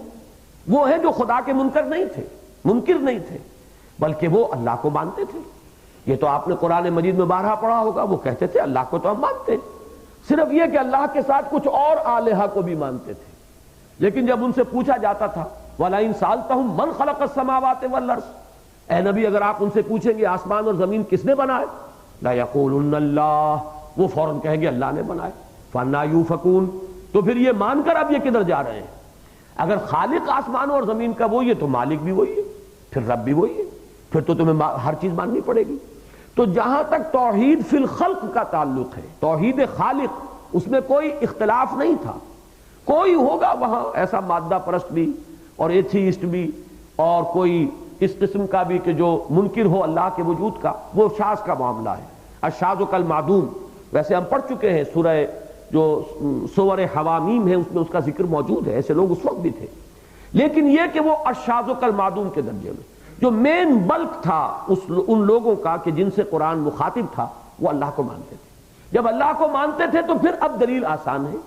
وہ ہیں جو خدا کے منکر نہیں تھے، منکر نہیں تھے، بلکہ وہ اللہ کو مانتے تھے۔ یہ تو آپ نے قرآن مجید میں بارہا پڑھا ہوگا، وہ کہتے تھے اللہ کو تو ہم مانتے ہیں، صرف یہ کہ اللہ کے ساتھ کچھ اور آلہہ کو بھی مانتے تھے۔ لیکن جب ان سے پوچھا جاتا تھا وَلَئِن سَأَلْتَهُم مَّنْ خَلَقَ السَّمَاوَاتِ وَالْأَرْضَ، اے نبی اگر آپ ان سے پوچھیں گے آسمان اور زمین کس نے بنائے، لَيَقُولُنَّ اللَّهُ، وہ فوراً کہیں گے اللہ نے بنائے۔ فَأَنَّىٰ يُؤْفَكُونَ، تو پھر یہ مان کر اب یہ کدھر جا رہے ہیں؟ اگر خالق آسمان اور زمین کا وہی ہے تو مالک بھی وہی ہے، پھر رب بھی وہی ہے، پھر تو تمہیں ہر چیز ماننی پڑے گی۔ تو جہاں تک توحید فی الخلق کا تعلق ہے، توحید خالق، اس میں کوئی اختلاف نہیں تھا۔ کوئی ہوگا وہاں ایسا مادہ پرست بھی اور ایتھیسٹ بھی اور کوئی اس قسم کا بھی کہ جو منکر ہو اللہ کے وجود کا، وہ شاذ کا معاملہ ہے، الشاذ کالمعدوم۔ ویسے ہم پڑھ چکے ہیں سورہ جو سور حوامیم ہے اس میں اس کا ذکر موجود ہے، ایسے لوگ اس وقت بھی تھے، لیکن یہ کہ وہ الشاذ کالمعدوم کے درجے میں جو مین بلک تھا ان لوگوں کا کہ جن سے قرآن مخاطب تھا، وہ اللہ کو مانتے تھے۔ جب اللہ کو مانتے تھے تو پھر اب دلیل آسان ہے۔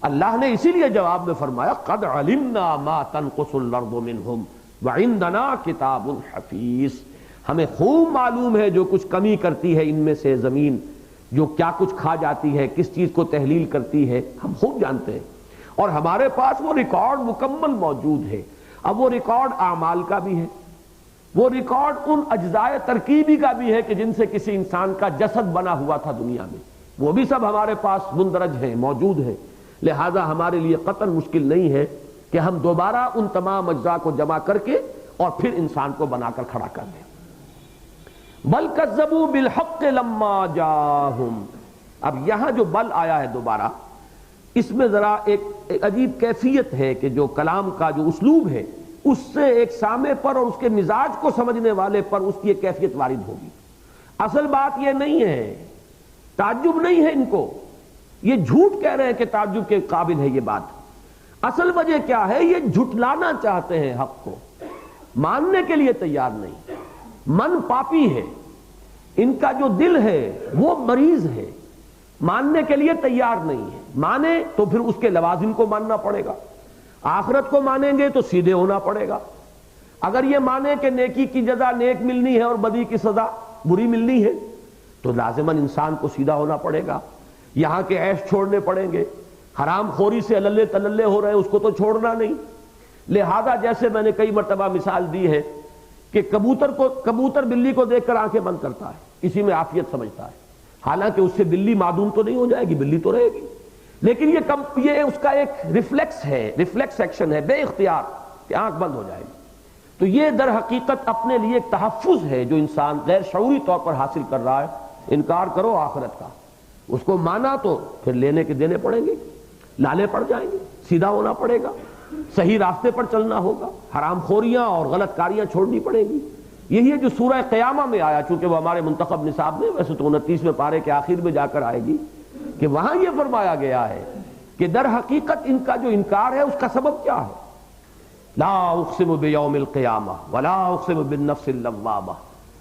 اللہ نے اسی لیے جواب میں فرمایا قد علمنا ما تنقص الارض منہم وعندنا کتاب حفیظ، ہمیں خوب معلوم ہے جو کچھ کمی کرتی ہے ان میں سے زمین، جو کیا کچھ کھا جاتی ہے، کس چیز کو تحلیل کرتی ہے، ہم خوب جانتے ہیں، اور ہمارے پاس وہ ریکارڈ مکمل موجود ہے۔ اب وہ ریکارڈ اعمال کا بھی ہے، وہ ریکارڈ ان اجزاء ترکیبی کا بھی ہے کہ جن سے کسی انسان کا جسد بنا ہوا تھا دنیا میں، وہ بھی سب ہمارے پاس مندرج ہیں، موجود ہیں۔ لہذا ہمارے لیے قطعاً مشکل نہیں ہے کہ ہم دوبارہ ان تمام اجزاء کو جمع کر کے اور پھر انسان کو بنا کر کھڑا کر دیں۔ بل کذبوا بالحق لما جاءہم، اب یہاں جو بل آیا ہے دوبارہ، اس میں ذرا ایک عجیب کیفیت ہے کہ جو کلام کا جو اسلوب ہے اس سے ایک سامع پر اور اس کے مزاج کو سمجھنے والے پر اس کی ایک کیفیت وارد ہوگی۔ اصل بات یہ نہیں ہے، تعجب نہیں ہے ان کو، یہ جھوٹ کہہ رہے ہیں کہ تعجب کے قابل ہے یہ بات۔ اصل وجہ کیا ہے، یہ جھٹلانا چاہتے ہیں حق کو، ماننے کے لیے تیار نہیں۔ من پاپی ہے، ان کا جو دل ہے وہ مریض ہے، ماننے کے لیے تیار نہیں ہے۔ مانے تو پھر اس کے لوازم کو ماننا پڑے گا، آخرت کو مانیں گے تو سیدھے ہونا پڑے گا۔ اگر یہ مانے کہ نیکی کی جزا نیک ملنی ہے اور بدی کی سزا بری ملنی ہے تو لازماً انسان کو سیدھا ہونا پڑے گا، یہاں کے عیش چھوڑنے پڑیں گے، حرام خوری سے اللے تللے ہو رہے ہیں اس کو تو چھوڑنا نہیں۔ لہذا جیسے میں نے کئی مرتبہ مثال دی ہے کہ کبوتر بلی کو دیکھ کر آنکھیں بند کرتا ہے، اسی میں عافیت سمجھتا ہے، حالانکہ اس سے بلی معدوم تو نہیں ہو جائے گی، بلی تو رہے گی، لیکن یہ اس کا ایک ریفلیکس ہے، ریفلیکس ایکشن ہے، بے اختیار کہ آنکھ بند ہو جائے گی۔ تو یہ در حقیقت اپنے لیے ایک تحفظ ہے جو انسان غیر شعوری طور پر حاصل کر رہا ہے۔ انکار کرو آخرت کا، اس کو مانا تو پھر لینے کے دینے پڑیں گے، لالے پڑ جائیں گے، سیدھا ہونا پڑے گا، صحیح راستے پر چلنا ہوگا، حرام خوریاں اور غلط کاریاں چھوڑنی پڑیں گی۔ یہی ہے جو سورہ قیامہ میں آیا، چونکہ وہ ہمارے منتخب نصاب میں ویسے تو 29ویں پارے کے آخر میں جا کر آئے گی، کہ وہاں یہ فرمایا گیا ہے کہ در حقیقت ان کا جو انکار ہے اس کا سبب کیا ہے۔ لا اقسم بیوم القیامہ ولا اقسم بالنفس اللوامہ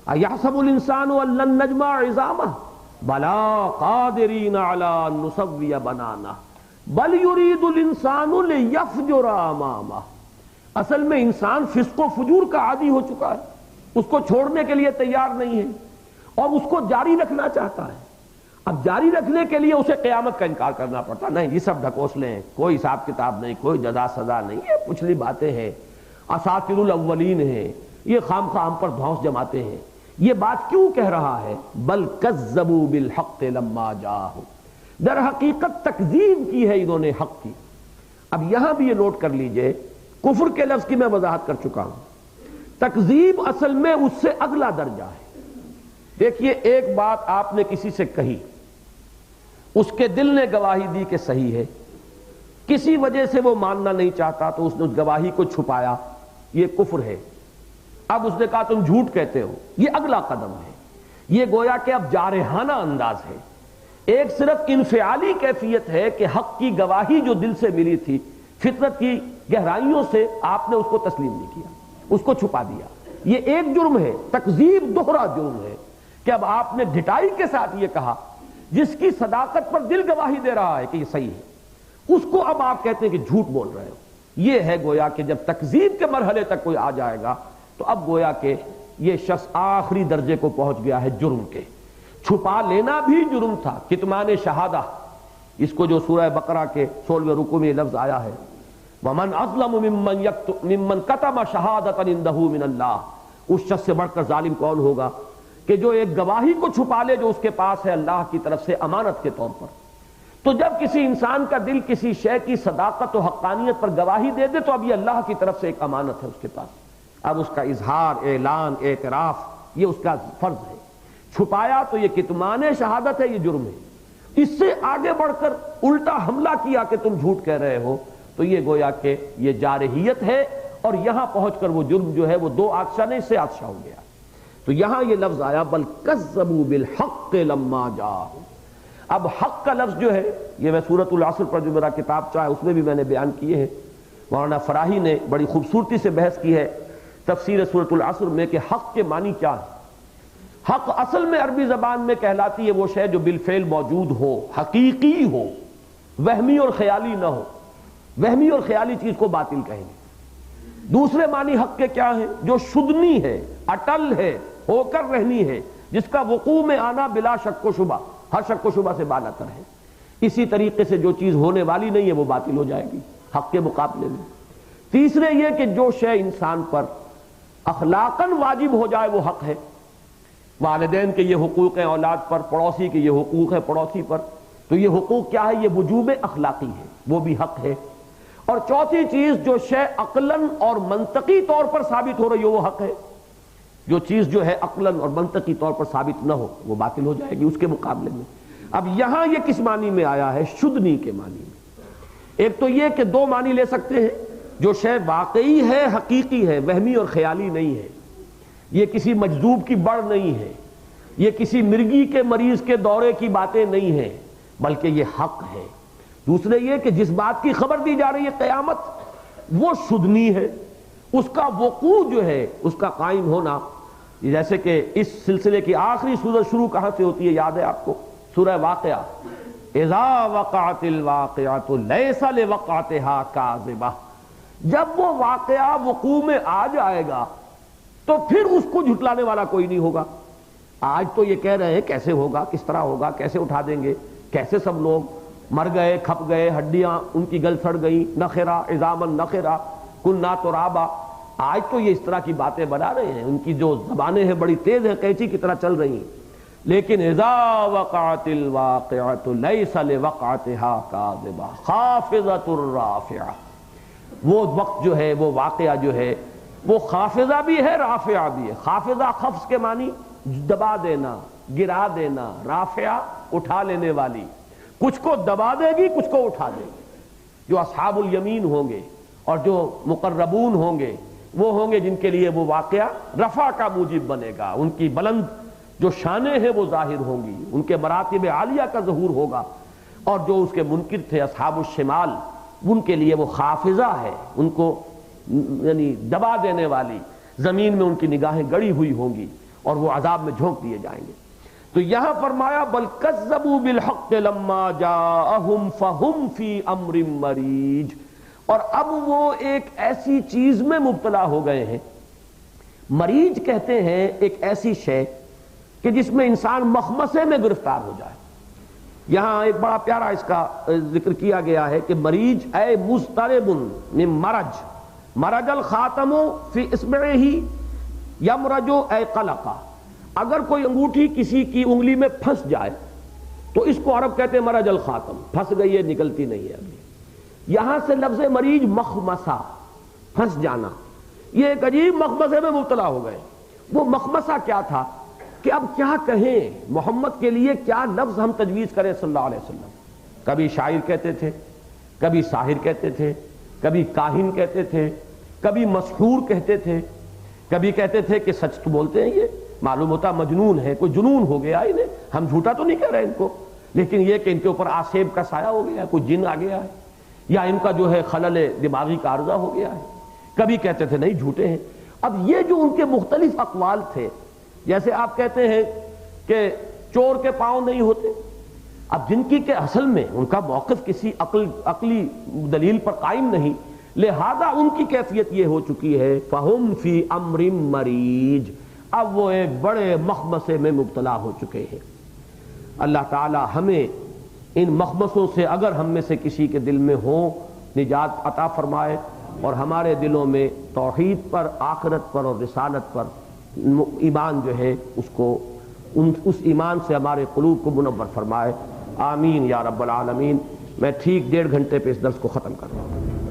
ایحسب الانسان ان لن نجمع عظامہ بلا قادرین علی ان نسوی بنانہ بل یرید الانسان لیفجر امامہ۔ اصل میں انسان فسق و فجور کا عادی ہو چکا ہے، اس کو چھوڑنے کے لیے تیار نہیں ہے اور اس کو جاری رکھنا چاہتا ہے۔ اب جاری رکھنے کے لیے اسے قیامت کا انکار کرنا پڑتا، نہیں یہ سب ڈھکوسلے ہیں، کوئی حساب کتاب نہیں، کوئی جزا سزا نہیں، یہ پچھلی باتیں ہیں، اساطیر الاولین ہیں، یہ خام خام پر دھونس جماتے ہیں۔ یہ بات کیوں کہہ رہا ہے؟ بل کذبوا بالحق لما جاءہم، در حقیقت تکذیب کی ہے انہوں نے حق کی۔ اب یہاں بھی یہ نوٹ کر لیجئے، کفر کے لفظ کی میں وضاحت کر چکا ہوں، تکذیب اصل میں اس سے اگلا درجہ ہے۔ دیکھیے ایک بات آپ نے کسی سے کہی، اس کے دل نے گواہی دی کہ صحیح ہے، کسی وجہ سے وہ ماننا نہیں چاہتا تو اس نے اس گواہی کو چھپایا، یہ کفر ہے۔ اب اس نے کہا تم جھوٹ کہتے ہو، یہ اگلا قدم ہے، یہ گویا کہ اب جارحانہ انداز ہے۔ ایک صرف انفعالی کیفیت ہے کہ حق کی گواہی جو دل سے ملی تھی، فطرت کی گہرائیوں سے آپ نے اس کو تسلیم نہیں کیا، اس کو چھپا دیا۔ یہ ایک جرم ہے، تکذیب دوہرا جرم ہے کہ اب آپ نے ڈٹائی کے ساتھ یہ کہا، جس کی صداقت پر دل گواہی دے رہا ہے کہ یہ صحیح ہے، اس کو اب آپ کہتے ہیں کہ جھوٹ بول رہے ہو۔ یہ ہے گویا کہ جب تکذیب کے مرحلے تک کوئی آ جائے گا تو اب گویا کہ یہ شخص آخری درجے کو پہنچ گیا ہے جرم کے. چھپا لینا بھی جرم تھا، کتمان شہادہ، اس کو جو سورہ بقرہ کے 16ویں رکوع میں یہ لفظ آیا ہے وَمَنْ أَظْلَمُ مِمَّنْ كَتَمَ شَهَادَةً عِنْدَهُ مِنَ اللَّهِ. اس شخص سے بڑھ کر ظالم کون ہوگا کہ جو ایک گواہی کو چھپا لے جو اس کے پاس ہے اللہ کی طرف سے امانت کے طور پر. تو جب کسی انسان کا دل کسی شے کی صداقت و حقانیت پر گواہی دے دے تو اب یہ اللہ کی طرف سے ایک امانت ہے اس کے پاس. اب اس کا اظہار، اعلان، اعتراف یہ اس کا فرض ہے. چھپایا تو یہ کتمان شہادت ہے، یہ جرم ہے. اس سے آگے بڑھ کر الٹا حملہ کیا کہ تم جھوٹ کہہ رہے ہو تو یہ گویا کہ یہ جارحیت ہے، اور یہاں پہنچ کر وہ جرم جو ہے وہ دو آدشا نہیں سے آدشا ہو گیا. تو یہاں یہ لفظ آیا بل کذبوا بالحق لما جاءہم. اب حق کا لفظ جو ہے یہ میں سورۃ العصر پر جو میرا کتاب چاہے اس میں بھی میں نے بیان کیے ہیں. مولانا فراہی نے بڑی خوبصورتی سے بحث کی ہے تفسیر سورۃ العصر میں کہ حق کے معنی کیا ہے. حق اصل میں عربی زبان میں کہلاتی ہے وہ شے جو بالفعل موجود ہو، حقیقی ہو، وہمی اور خیالی نہ ہو. وہمی اور خیالی چیز کو باطل کہیں گے. دوسرے معنی حق کے کیا ہیں؟ جو شدنی ہے، اٹل ہے، ہو کر رہنی ہے، جس کا وقوع میں آنا بلا شک و شبہ، ہر شک و شبہ سے بالا تر ہے. اسی طریقے سے جو چیز ہونے والی نہیں ہے وہ باطل ہو جائے گی حق کے مقابلے میں. تیسرے یہ کہ جو شے انسان پر اخلاقاً واجب ہو جائے وہ حق ہے. والدین کے یہ حقوق ہیں اولاد پر، پڑوسی کے یہ حقوق ہے پڑوسی پر. تو یہ حقوق کیا ہے؟ یہ وجوب اخلاقی ہے، وہ بھی حق ہے. اور چوتھی چیز جو شے عقلاً اور منطقی طور پر ثابت ہو رہی ہو وہ حق ہے. جو چیز جو ہے عقلاً اور منطقی طور پر ثابت نہ ہو وہ باطل ہو جائے گی اس کے مقابلے میں. اب یہاں یہ کس معنی میں آیا ہے؟ شدنی کے معنی میں. ایک تو یہ کہ دو معنی لے سکتے ہیں، جو شے واقعی ہے، حقیقی ہے، وہمی اور خیالی نہیں ہے. یہ کسی مجذوب کی بڑھ نہیں ہے، یہ کسی مرگی کے مریض کے دورے کی باتیں نہیں ہیں، بلکہ یہ حق ہے. دوسرے یہ کہ جس بات کی خبر دی جا رہی ہے قیامت وہ شدنی ہے، اس کا وقوع جو ہے اس کا قائم ہونا. جیسے کہ اس سلسلے کی آخری سورت شروع کہاں سے ہوتی ہے یاد ہے آپ کو؟ سورہ واقعہ. اذا وقعت الواقعۃ لیس لوقعتها کاذبہ. جب وہ واقعہ وقوع میں آ جائے گا تو پھر اس کو جھٹلانے والا کوئی نہیں ہوگا. آج تو یہ کہہ رہے ہیں کیسے ہوگا، کس طرح ہوگا، کیسے اٹھا دیں گے، کیسے سب لوگ مر گئے، کھپ گئے، ہڈیاں ان کی گل سڑ گئی، نخرا عظاما نخرا کنا ترابا. آج تو یہ اس طرح کی باتیں بنا رہے ہیں، ان کی جو زبانیں ہیں بڑی تیز ہیں، قینچی کی طرح چل رہی ہیں. لیکن اذا وقعت الواقعۃ لیس لوقعتها کاذبہ خافضۃ الرافعہ. وہ وقت جو ہے، وہ واقعہ جو ہے وہ خافضہ بھی ہے، رافعہ بھی ہے. خافضہ خفض کے معنی دبا دینا، گرا دینا، رافعہ اٹھا لینے والی. کچھ کو دبا دے گی، کچھ کو اٹھا دے گی. جو اصحاب الیمین ہوں گے اور جو مقربون ہوں گے وہ ہوں گے جن کے لیے وہ واقعہ رفع کا موجب بنے گا. ان کی بلند جو شانیں ہیں وہ ظاہر ہوں گی، ان کے مراتب عالیہ کا ظہور ہوگا. اور جو اس کے منکر تھے اصحاب الشمال ان کے لیے وہ خافضہ ہے، ان کو یعنی دبا دینے والی. زمین میں ان کی نگاہیں گڑی ہوئی ہوں گی اور وہ عذاب میں جھونک دیے جائیں گے. تو یہاں فرمایا بل کذبوا بالحق لما جاءہم فہم فی امر مریج. اور اب وہ ایک ایسی چیز میں مبتلا ہو گئے ہیں. مریج کہتے ہیں ایک ایسی شے کہ جس میں انسان مخمصے میں گرفتار ہو جائے. یہاں ایک بڑا پیارا اس کا ذکر کیا گیا ہے کہ مریج اے مضطرب من مرج، مرج الخاتم فی اصبعہ یمرج اے قلقہ. اگر کوئی انگوٹھی کسی کی انگلی میں پھنس جائے تو اس کو عرب کہتے ہیں مرج الخاتم، پھنس گئی ہے، نکلتی نہیں ہے ابھی. یہاں سے لفظ مریج مخمصہ، پھنس جانا. یہ ایک عجیب مخمصے میں مبتلا ہو گئے. وہ مخمصہ کیا تھا کہ اب کیا کہیں محمد کے لیے، کیا لفظ ہم تجویز کریں صلی اللہ علیہ وسلم. کبھی شاعر کہتے تھے، کبھی ساحر کہتے تھے، کبھی کاہن کہتے تھے، کبھی مسحور کہتے تھے، کبھی کہتے تھے کہ سچ تو بولتے ہیں، یہ معلوم ہوتا مجنون ہے، کوئی جنون ہو گیا انہیں. ہم جھوٹا تو نہیں کہہ رہے ان کو، لیکن یہ کہ ان کے اوپر آسیب کا سایہ ہو گیا ہے، کوئی جن آ گیا ہے، یا ان کا جو ہے خلل دماغی کا عارضہ ہو گیا ہے. کبھی کہتے تھے نہیں جھوٹے ہیں. اب یہ جو ان کے مختلف اقوال تھے، جیسے آپ کہتے ہیں کہ چور کے پاؤں نہیں ہوتے. اب جن کی کہ اصل میں ان کا موقف کسی عقلی دلیل پر قائم نہیں، لہذا ان کی کیفیت یہ ہو چکی ہے فہم فی امر مریج. اب وہ ایک بڑے مخمصے میں مبتلا ہو چکے ہیں۔ اللہ تعالی ہمیں ان مخمصوں سے اگر ہم میں سے کسی کے دل میں ہوں نجات عطا فرمائے، اور ہمارے دلوں میں توحید پر، آخرت پر اور رسالت پر ایمان جو ہے اس ایمان سے ہمارے قلوب کو منور فرمائے۔ آمین یا رب العالمین۔ میں ٹھیک 1.5 گھنٹے پہ اس درس کو ختم کر رہا ہوں۔